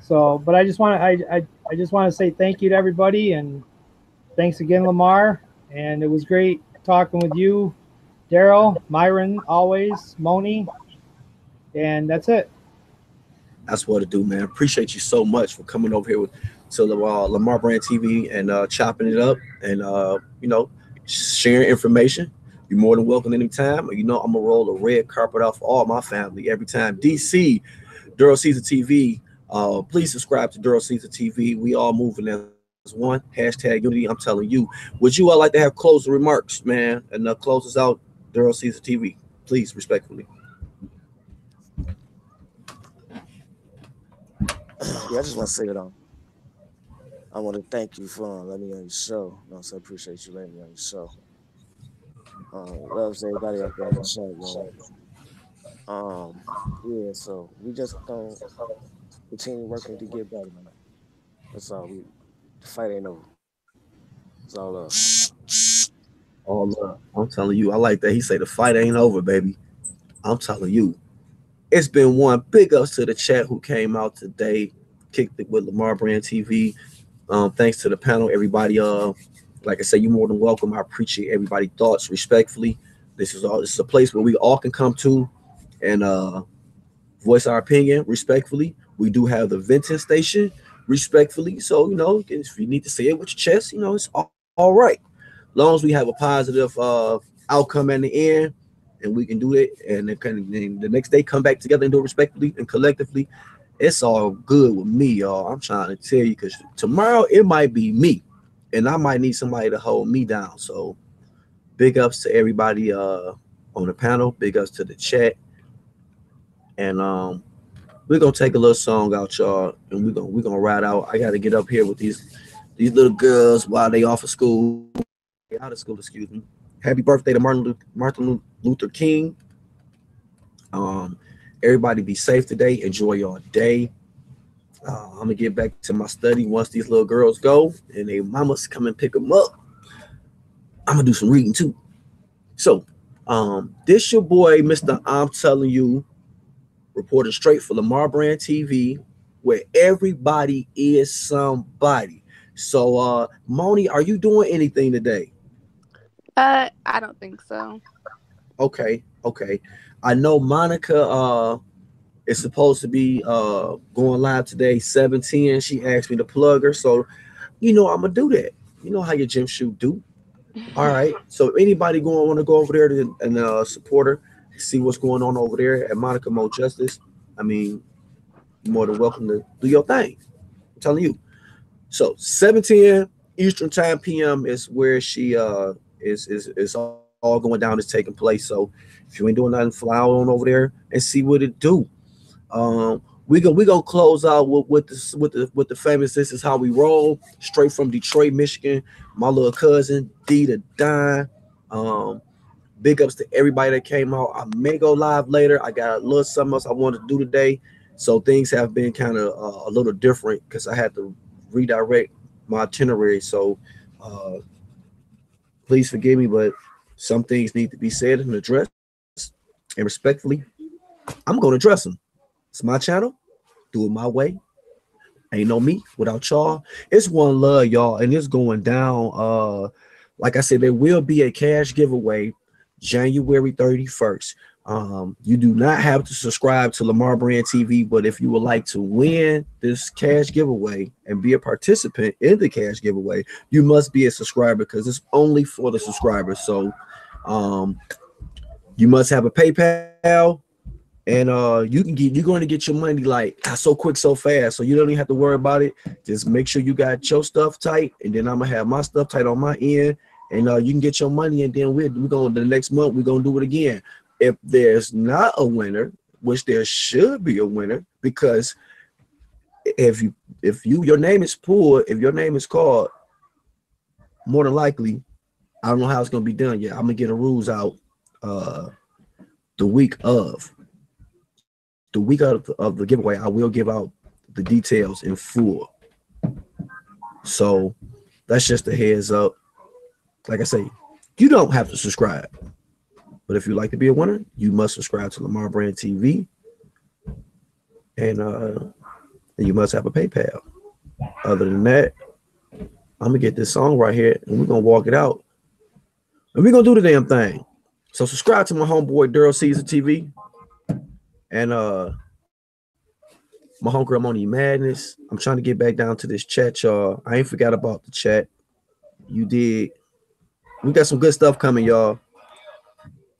So, but I just want to say thank you to everybody, and thanks again, Lamar. And it was great talking with you, Daryl, Myron, always, Moni, and that's it. That's what to do, man. Appreciate you so much for coming over here to Lamar Brand TV and chopping it up and sharing information. You're more than welcome anytime. I'm gonna roll a red carpet off all my family every time. DC, Duro Caesar TV. Please subscribe to Duro Caesar TV. We all moving as one. Hashtag unity. I'm telling you. Would you all like to have closing remarks, man, and close us out, Duro Caesar TV? Please, respectfully. Yeah, I just want to say it on. I want to thank you for letting me on your show. So I appreciate you letting me on your show. Loves everybody out there in the chat, yo. Yeah, so we just gonna continue working to get better, man. That's all. The fight ain't over. It's all love. All love. I'm telling you. I like that. He say the fight ain't over, baby. I'm telling you. It's been one. Big ups to the chat who came out today, kicked it with Lamar Brand TV. Thanks to the panel, everybody. Like I said, you're more than welcome. I appreciate everybody's thoughts respectfully. This is a place where we all can come to and voice our opinion respectfully. We do have the venting station respectfully. So, if you need to say it with your chest, it's all right. Long as we have a positive outcome at the end and we can do it and then the next day come back together and do it respectfully and collectively, it's all good with me, y'all. I'm trying to tell you because tomorrow it might be me and I might need somebody to hold me down. So big ups to everybody on the panel, big ups to the chat. And we're gonna take a little song out, y'all, and we're gonna ride out. I gotta get up here with these little girls while they off of school, out of school, excuse me. Happy birthday to Martin Luther King. Um, Everybody be safe today. Enjoy your day. I'm gonna get back to my study once these little girls go and their mamas come and pick them up. I'm gonna do some reading too. So, this your boy, Mr. I'm telling you, reporting straight for Lamar Brand TV, where everybody is somebody. So, Moni, are you doing anything today? I don't think so. Okay, okay. I know Monica is supposed to be going live today, 7:10. She asked me to plug her, so I'm gonna do that. You know how your gym shoot do. All right. So anybody going want to go over there and support her, see what's going on over there at Monica Mo Justice. I mean, you're more than welcome to do your thing. I'm telling you. So 7:10 Eastern Time PM is where she is all going down, is taking place. So if you ain't doing nothing, fly on over there and see what it do. We gonna close out with the famous. This is how we roll, straight from Detroit, Michigan. My little cousin D the Dime. Um, Big ups to everybody that came out. I may go live later. I got a little something else I wanted to do today, so things have been kind of a little different because I had to redirect my itinerary. So uh, please forgive me, but some things need to be said and addressed, and respectfully, I'm gonna address them. It's my channel. Do it my way. Ain't no me without y'all. It's one love, y'all, and it's going down. Like I said, there will be a cash giveaway January 31st. You do not have to subscribe to Lamar Brand TV, but if you would like to win this cash giveaway and be a participant in the cash giveaway, you must be a subscriber because it's only for the subscribers. So um, you must have a PayPal, and you're going to get your money like so quick, so fast. So you don't even have to worry about it. Just make sure you got your stuff tight, and then I'm gonna have my stuff tight on my end, and you can get your money, and then we're going the next month we're gonna do it again. If there's not a winner, which there should be a winner, because if your name is pulled, if your name is called, more than likely, I don't know how it's gonna be done yet. I'm gonna get the rules out uh the week of the giveaway. I will give out the details in full. So that's just a heads up. Like I say, you don't have to subscribe, but if you like to be a winner, you must subscribe to Lamar Brand TV, and you must have a PayPal. Other than that, I'm gonna get this song right here, and we're gonna walk it out, and we're gonna do the damn thing. So subscribe to my homeboy Daryl Caesar TV, and my homegirl Moni Madness. I'm trying to get back down to this chat, y'all. I ain't forgot about the chat. You did. We got some good stuff coming, y'all.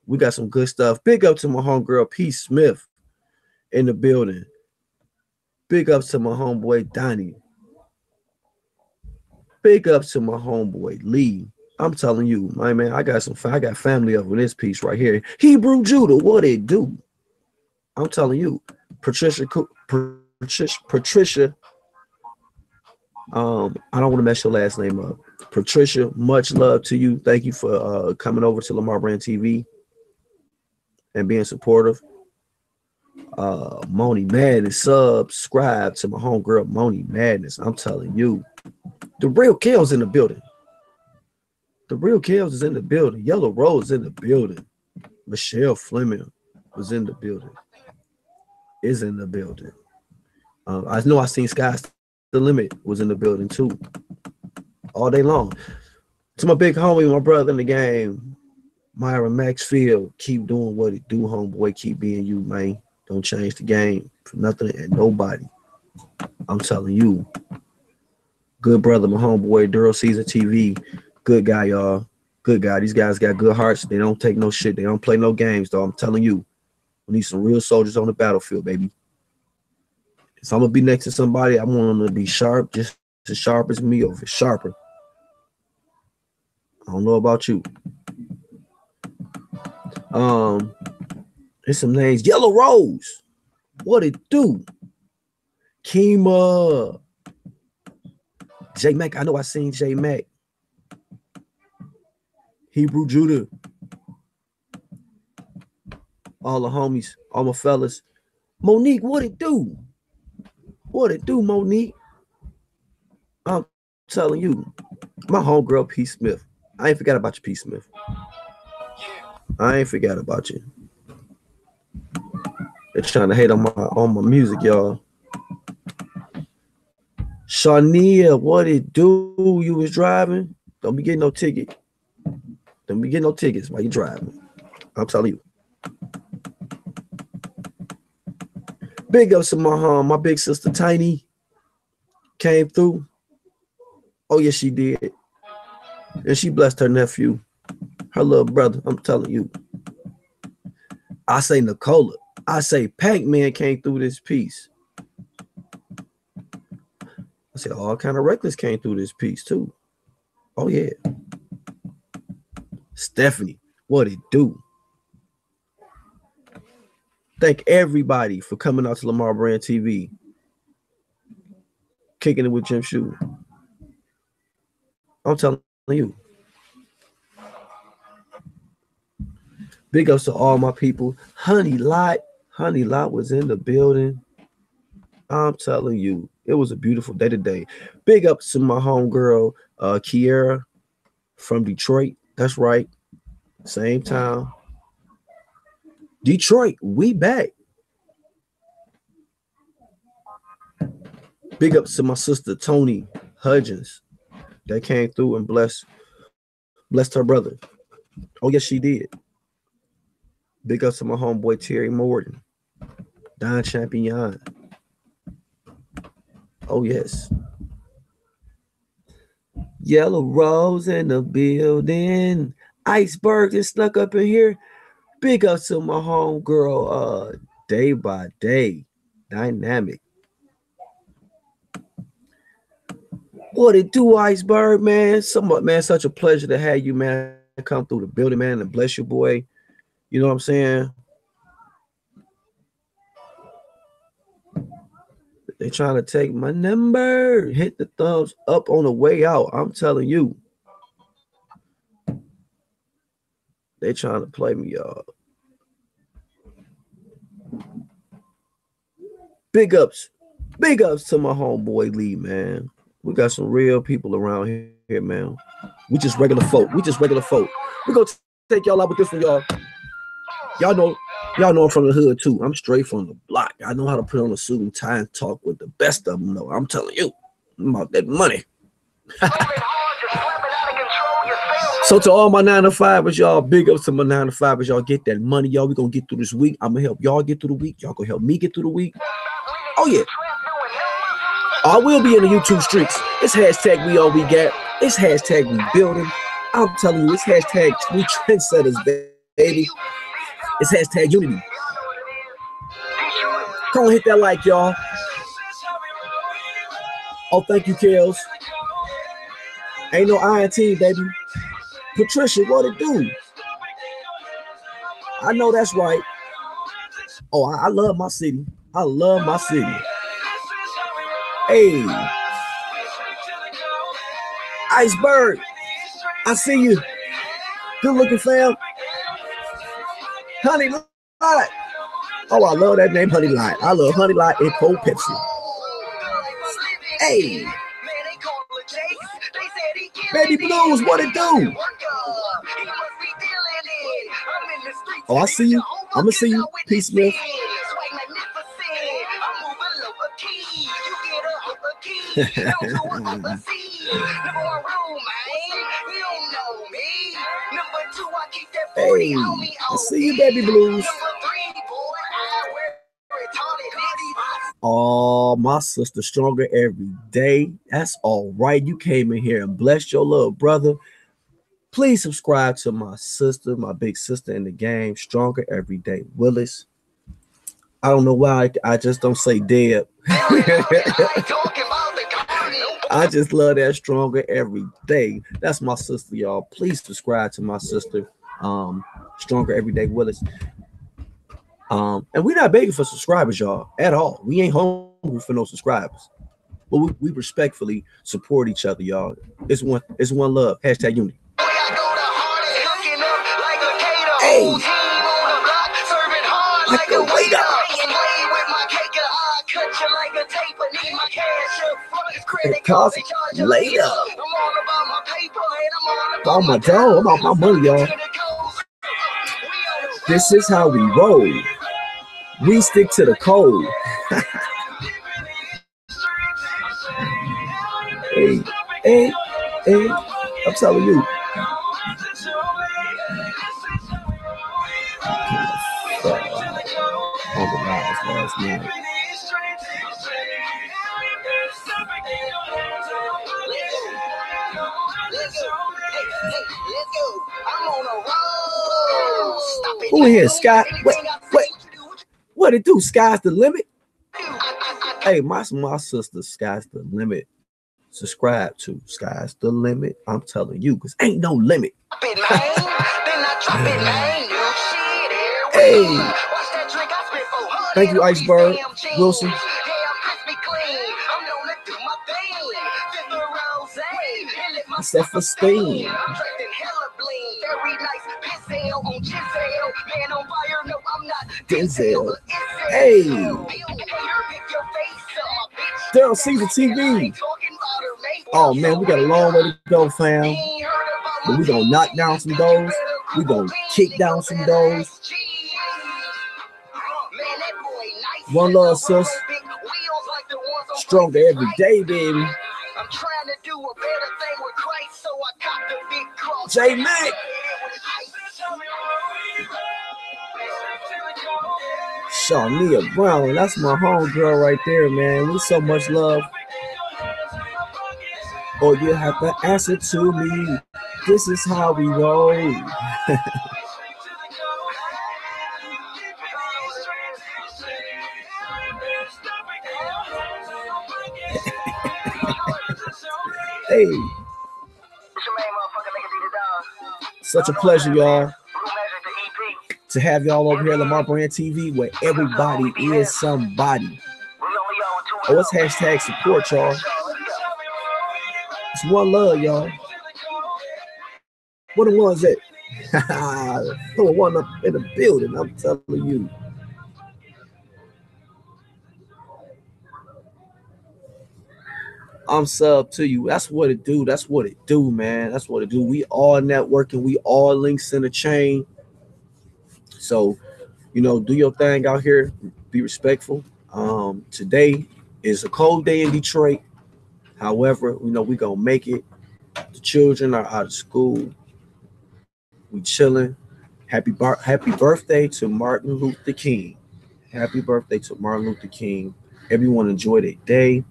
We got some good stuff. Big up to my homegirl P. Smith in the building. Big ups to my homeboy Donnie. Big ups to my homeboy Lee. I'm telling you, my man, I got family up with this piece right here. Hebrew Judah, what it do? I'm telling you, Patricia, I don't want to mess your last name up. Patricia, much love to you. Thank you for coming over to Lamar Brand TV and being supportive. Moni Madness, subscribe to my homegirl Moni Madness. I'm telling you, the real Kale's in the building. The real Kales is in the building. Yellow Rose in the building. Michelle Fleming was in the building. Is in the building. I know I seen Sky Style the Limit was in the building too, all day long. To my big homie, my brother in the game, Myra Maxfield, keep doing what it do, homeboy. Keep being you, man. Don't change the game for nothing and nobody. I'm telling you. Good brother, my homeboy, Duro Season TV. Good guy, y'all. Good guy. These guys got good hearts. They don't take no shit. They don't play no games, though. I'm telling you. We need some real soldiers on the battlefield, baby. If I'm going to be next to somebody, I want them to be sharp, just as sharp as me, or if it's sharper. I don't know about you. There's some names. Yellow Rose. What it do? Kima. J Mac. I know I seen J Mac. Hebrew Judah. All the homies. All my fellas. Monique, what it do? What it do, Monique? I'm telling you. My homegirl, P. Smith. I ain't forgot about you, P. Smith. I ain't forgot about you. They're trying to hate on my music, y'all. Shania, what it do? You was driving? Don't be getting no ticket. Don't be getting no tickets while you driving. I'm telling you. Big ups to my big sister Tiny. Came through. Oh, yes, she did. And she blessed her nephew, her little brother. I'm telling you. I say Nicola. I say Pac-Man came through this piece. I say all kind of reckless came through this piece too. Oh yeah. Stephanie, what it do? Thank everybody for coming out to Lamar Brand TV. Kicking it with Jim Shoe. I'm telling you. Big ups to all my people. Honey Lot was in the building. I'm telling you, it was a beautiful day today. Big ups to my homegirl, Kiera from Detroit. That's right. Same town. Detroit, we back. Big ups to my sister, Tony Hudgens. That came through and blessed her brother. Oh, yes, she did. Big ups to my homeboy, Terry Morton. Don Champion. Oh, yes. Yellow Rose in the building. Iceberg is snuck up in here. Big ups to my homegirl, Day by Day. Dynamic. What it do, Iceberg, man? Such a pleasure to have you, man, come through the building, man, and bless you, boy. You know what I'm saying? They trying to take my number. Hit the thumbs up on the way out. I'm telling you. They trying to play me, y'all. Big ups to my homeboy Lee, man. We got some real people around here, man. We just regular folk. We're gonna take y'all out with this one, y'all. Y'all know I'm from the hood too. I'm straight from the block. I know how to put on a suit and tie and talk with the best of them, though. I'm telling you, I'm about that money. So to all my 9-to-5ers, y'all, big ups to my 9-to-5ers, y'all. Get that money, y'all. We gonna get through this week. I'm gonna help y'all get through the week. Y'all gonna help me get through the week. Oh yeah. I will be in the YouTube streets. It's hashtag we all we got. It's hashtag we building. I'm telling you, it's hashtag we trendsetters, baby. It's hashtag unity. Come on, hit that like, y'all. Oh, thank you, Kels. Ain't no INT, baby. Patricia, what it do? I know that's right. Oh, I love my city. I love my city. Hey. Iceberg. I see you. Good looking, fam. Honey Light. Oh, I love that name, Honey Light. I love Honey Light and cold Pepsi. Hey. Baby Blues, what it do? Oh, I see you. I'm going to see you. Peace, Smith. Hey, I see you, baby blues. Oh, my sister stronger every day. That's all right. You came in here and blessed your little brother. Please subscribe to my sister, my big sister in the game, Stronger Every Day, Willis. I don't know why I just don't say dead. I just love that Stronger Every Day. That's my sister, y'all. Please subscribe to my sister, Stronger Every Day, Willis. And we're not begging for subscribers, y'all, at all. We ain't hungry for no subscribers. But we respectfully support each other, y'all. It's one love. Hashtag unity. Hey, like a waiter. It costs later. Oh my dog, I'm out my money, y'all. This is how we roll. We stick to the code. Hey, hey, hey, I'm telling you. On the lives last night. Who in here, Scott? Wait. What it do? Sky's the limit? Hey, my sister, Sky's the limit. Subscribe to Sky's the Limit. I'm telling you, because ain't no limit. Hey. Thank you, Iceberg. Wilson. Self-esteem. Denzel. Hey. Daryl Caesar TV. Oh man, we got a long way to go, fam. But we gonna knock down some doors. We gonna kick down some doors. One love, sis. Stronger every day, baby. J Mac. Shawnia Brown, that's my homegirl right there, man. We so much love. Or you have to answer to me. This is how we roll. Hey. Such a pleasure, y'all, to have y'all over here at Lamar Brand TV, where everybody is somebody. Oh, it's hashtag support, y'all. It's one love, y'all. What the ones at? Throw one up in the building, I'm telling you. I'm sub to you. That's what it do. That's what it do, man. That's what it do. We all networking. We all links in the chain. So, do your thing out here. Be respectful. Today is a cold day in Detroit. However, we gonna make it. The children are out of school. We chilling. Happy birthday to Martin Luther King. Happy birthday to Martin Luther King. Everyone enjoy their day.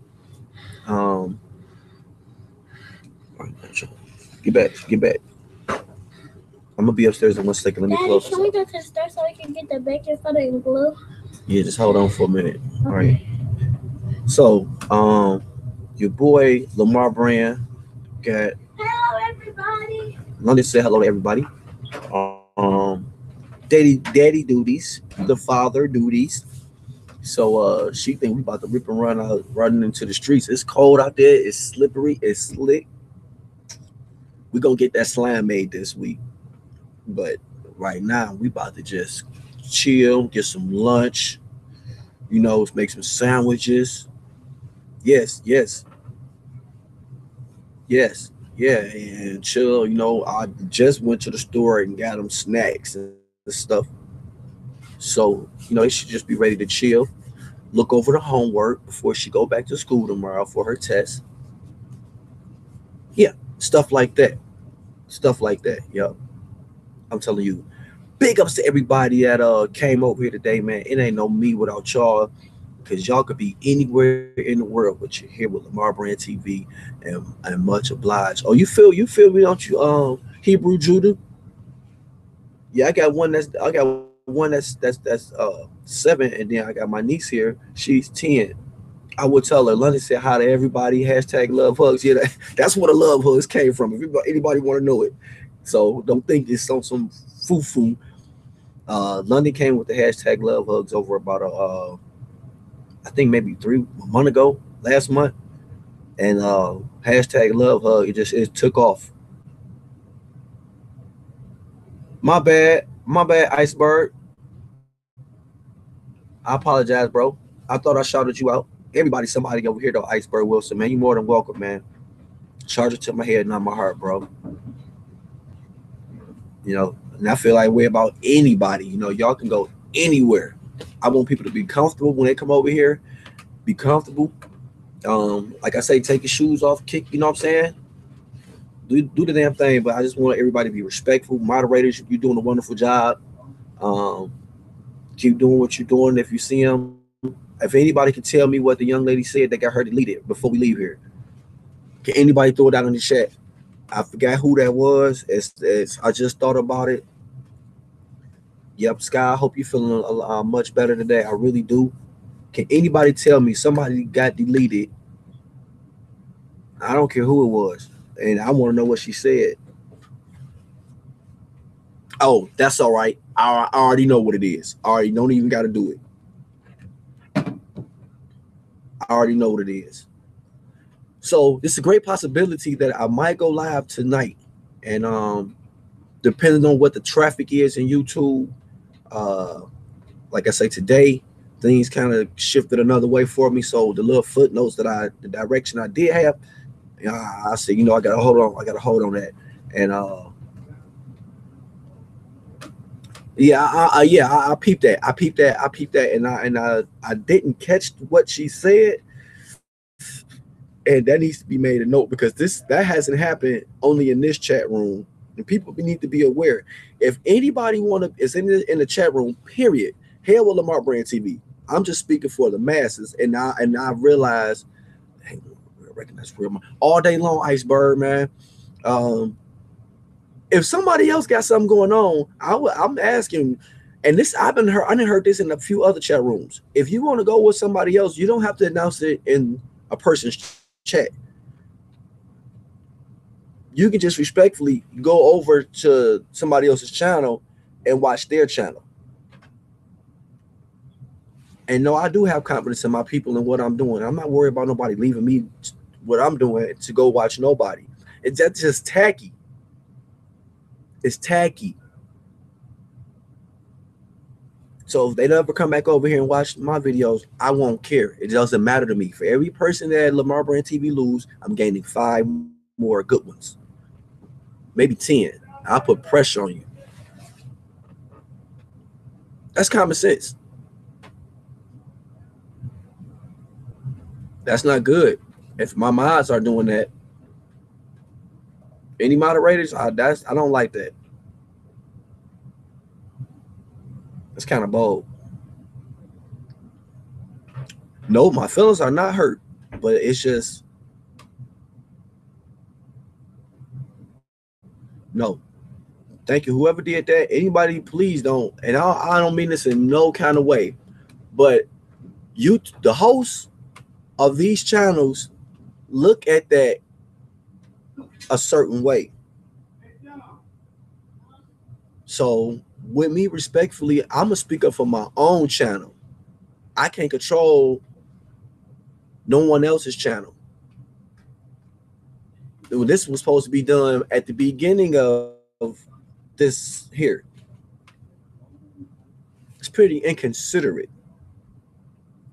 Get back. I'm gonna be upstairs in 1 second. Let me close. Can we go to the store so we can get the baking soda and glue? Yeah, just hold on for a minute. Okay. All right. So, your boy Lamar Brand got. Hello, everybody. Let me say hello to everybody. Daddy duties, the father duties. So, she think we about to rip and run out, running into the streets. It's cold out there. It's slippery. It's slick. We gonna get that slime made this week. But right now, we about to just chill, get some lunch, make some sandwiches. Yes. Yeah, and chill. I just went to the store and got them snacks and stuff. So, they should just be ready to chill. look over the homework before she go back to school tomorrow for her test. Yeah, stuff like that. Stuff like that. Yo, I'm telling you, big ups to everybody that came over here today, man. It ain't no me without y'all, because y'all could be anywhere in the world, but you're here with Lamar Brand TV, and much obliged. Oh, you feel me? Don't you? Hebrew Judah. Yeah, I got one that's 7, and then I got my niece here. She's 10. I would tell her, London said hi to everybody. Hashtag love hugs. Yeah, that's where the love hugs came from. If anybody want to know it, so don't think it's on some foo foo. London came with the hashtag love hugs over about I think maybe a month ago, last month, and hashtag love hug. It took off. My bad, Iceberg. I apologize, bro. I thought I shouted you out. Everybody, somebody over here though, Iceberg Wilson, man. You more than welcome, man. Charge it to my head, not my heart, bro. And I feel like way about anybody. Y'all can go anywhere. I want people to be comfortable when they come over here. Be comfortable. Like I say, take your shoes off, kick. You know what I'm saying? Do the damn thing. But I just want everybody to be respectful. Moderators, you're doing a wonderful job. Um, keep doing what you're doing. If you see them, if anybody can tell me what the young lady said that got her deleted before we leave here, can anybody throw it out in the chat? I forgot who that was. I just thought about it. Yep, Sky. I hope you're feeling much better today. I really do. Can anybody tell me somebody got deleted? I don't care who it was, and I want to know what she said. Oh, that's all right. I already know what it is. I already don't even got to do it. I already know what it is. So it's a great possibility that I might go live tonight, and depending on what the traffic is in YouTube, uh, like I say today, things kind of shifted another way for me. So the little footnotes the direction I did have, I said, I got to hold on. I got to hold on that, and yeah, I peeped that. I peeped that, and I didn't catch what she said, and that needs to be made a note because that hasn't happened only in this chat room, and people need to be aware. If anybody is in the chat room, period, hell with Lamar Brand TV. I'm just speaking for the masses, and I realize, hey, I recognize real all day long, Iceberg, man. Um, if somebody else got something going on, I'm asking, and this I didn't heard this in a few other chat rooms. If you want to go with somebody else, you don't have to announce it in a person's chat. You can just respectfully go over to somebody else's channel and watch their channel. And no, I do have confidence in my people and what I'm doing. I'm not worried about nobody leaving me what I'm doing to go watch nobody. That's just tacky. It's tacky. So if they never come back over here and watch my videos, I won't care. It doesn't matter to me. For every person that Lamar Brand TV lose, I'm gaining 5 more good ones. Maybe 10. I'll put pressure on you. That's common sense. That's not good. If my mods are doing that, any moderators, I don't like that. That's kind of bold. No, my feelings are not hurt, but it's just no. Thank you. Whoever did that, anybody, please don't. And I don't mean this in no kind of way, but the hosts of these channels, look at that a certain way. So with me, respectfully, I'm gonna speak up for my own channel. I can't control no one else's channel. This was supposed to be done at the beginning of this here. It's pretty inconsiderate.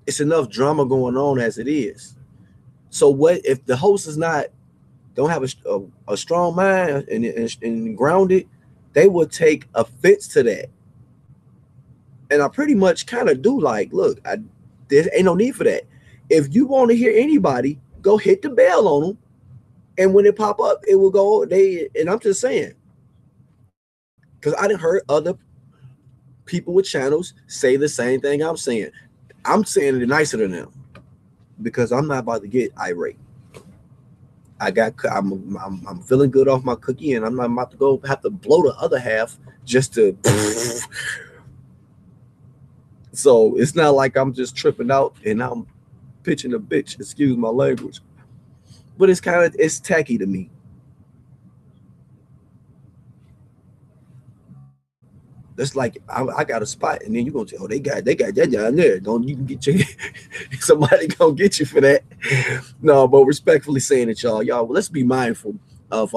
It's enough drama going on as it is. So what if the host is not don't have a strong mind and grounded? They would take offense to that. And I pretty much kind of do like, look, There ain't no need for that. If you want to hear anybody, go hit the bell on them, and when it pop up, it will go. And I'm just saying, because I didn't heard other people with channels say the same thing I'm saying. I'm saying it nicer than them because I'm not about to get irate. I'm feeling good off my cookie, and I'm not about to go have to blow the other half just to. So it's not like I'm just tripping out and I'm pitching a bitch. Excuse my language, but it's tacky to me. That's like I got a spot, and then you gonna say, "Oh, they got that down there." Don't you can get your somebody gonna get you for that? No, but respectfully saying it, y'all. Well, let's be mindful of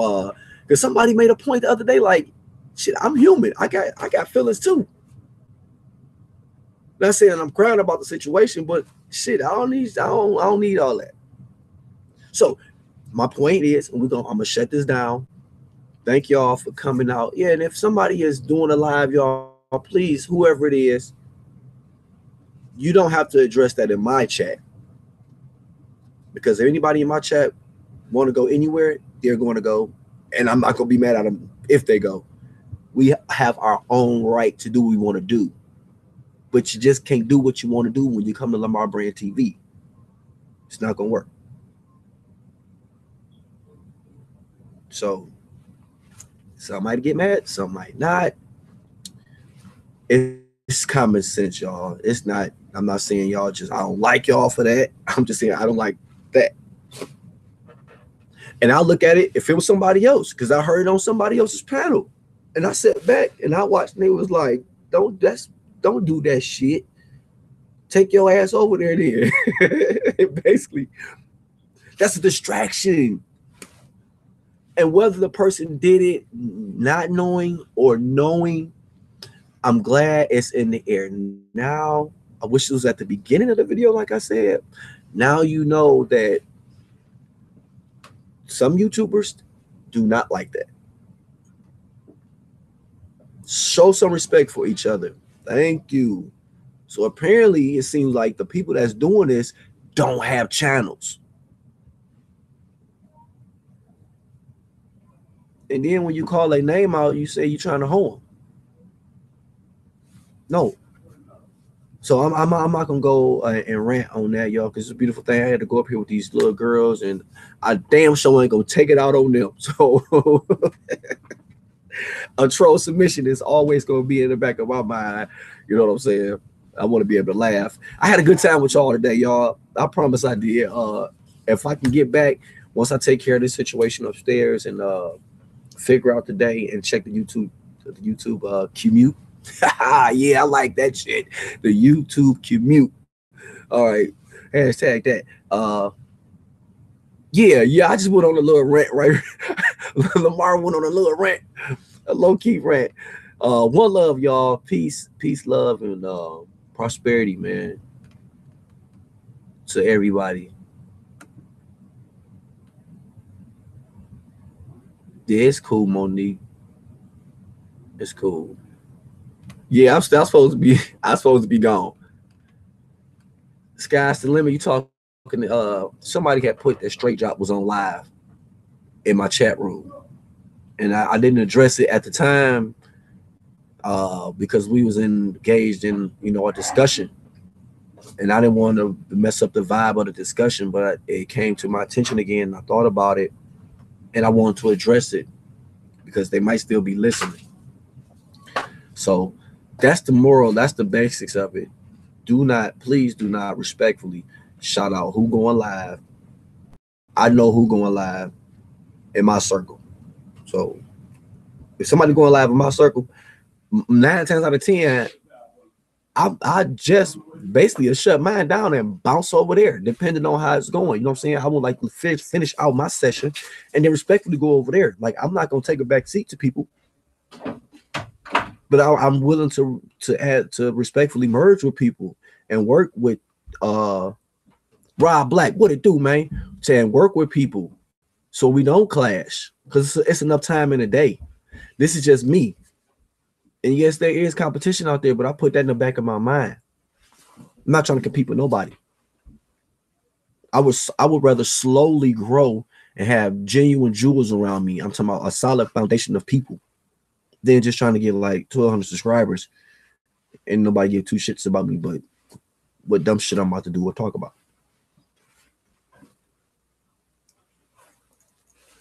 because somebody made a point the other day, like, shit, I'm human. I got feelings too. Not saying I'm crying about the situation, but shit, I don't need all that. So my point is, I'm gonna shut this down. Thank y'all for coming out. Yeah, and if somebody is doing a live, y'all, please, whoever it is, you don't have to address that in my chat. Because if anybody in my chat want to go anywhere, they're going to go. And I'm not going to be mad at them if they go. We have our own right to do what we want to do. But you just can't do what you want to do when you come to Lamar Brand TV. It's not going to work. So some might get mad, some might not. It's common sense, y'all. It's not, I'm not saying y'all just, I don't like y'all for that. I'm just saying I don't like that. And I'll look at it if it was somebody else, because I heard it on somebody else's panel. And I sat back and I watched, and it was like, don't do that shit. Take your ass over there then. Basically, that's a distraction. And whether the person did it not knowing or knowing, I'm glad it's in the air. Now, I wish it was at the beginning of the video, like I said. Now you know that some YouTubers do not like that. Show some respect for each other. Thank you. So apparently, it seems like the people that's doing this don't have channels. And then when you call their name out, you say you're trying to hold them. No. So I'm not gonna go and rant on that, y'all, because it's a beautiful thing. I had to go up here with these little girls, and I damn sure ain't gonna take it out on them. So a troll submission is always gonna be in the back of my mind. You know what I'm saying? I want to be able to laugh. I had a good time with y'all today, y'all. I promise I did. If I can get back once I take care of this situation upstairs and figure out the day and check the YouTube commute. Yeah, I like that shit. The YouTube commute. All right, hashtag that. Yeah. I just went on a little rant, right? Lamar went on a little rant, a low key rant. One love, y'all. Peace, love, and prosperity, man. To everybody. Yeah, it's cool, Monique. It's cool. Yeah, I'm supposed to be gone. Sky's the limit. You talking? Somebody had put that Straight Drop was on live in my chat room, and I didn't address it at the time because we was engaged in a discussion, and I didn't want to mess up the vibe of the discussion. But it came to my attention again. I thought about it, and I wanted to address it because they might still be listening. So that's the moral. That's the basics of it. Please do not respectfully shout out who going live. I know who going live in my circle. So if somebody going live in my circle, 9 times out of 10, I just basically shut mine down and bounce over there, depending on how it's going. You know what I'm saying? I would like to finish out my session and then respectfully go over there. Like, I'm not gonna take a back seat to people, but I'm willing to respectfully merge with people and work with Rob Black. What it do, man? Saying work with people so we don't clash, because it's enough time in a day. This is just me. And yes, there is competition out there, but I put that in the back of my mind. I'm not trying to compete with nobody. I would rather slowly grow and have genuine jewels around me. I'm talking about a solid foundation of people than just trying to get like 1,200 subscribers and nobody give two shits about me, but what dumb shit I'm about to do or talk about.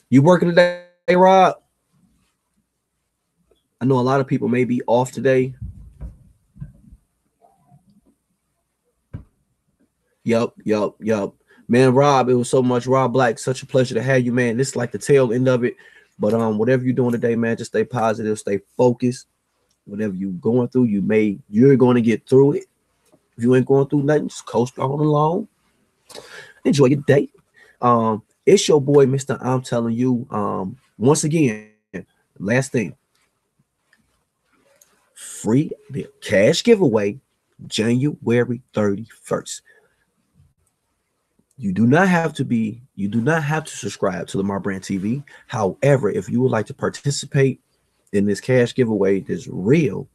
You working today, Rob? I know a lot of people may be off today. Yup. Man, Rob, it was so much. Rob Black, such a pleasure to have you, man. This is like the tail end of it. But whatever you're doing today, man, just stay positive, stay focused. Whatever you're going through, you're going to get through it. If you ain't going through nothing, just coast on along. Enjoy your day. It's your boy, Mr. I'm telling you. Once again, last thing. Free the cash giveaway January 31st. You do not have to subscribe to Lamar Brand TV. However, if you would like to participate in this cash giveaway, this real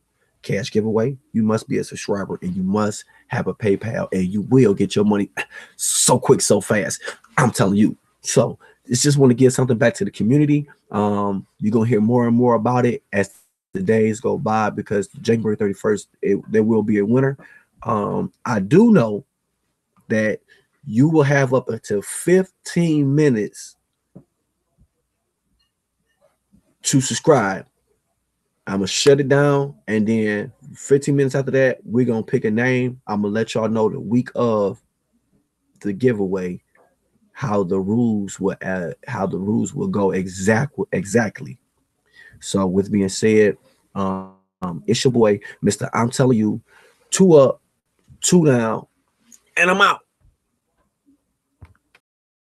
cash giveaway, you must be a subscriber and you must have a PayPal, and you will get your money so quick, so fast. I'm telling you. So it's just want to give something back to the community. You're gonna hear more and more about it as the days go by, because January 31st, there will be a winner. I do know that you will have up until 15 minutes to subscribe. I'm gonna shut it down, and then 15 minutes after that, we're gonna pick a name. I'm gonna let y'all know the week of the giveaway how the rules will go exactly. So with being said, it's your boy, Mr. I'm telling you, 2 up, 2 down, and I'm out.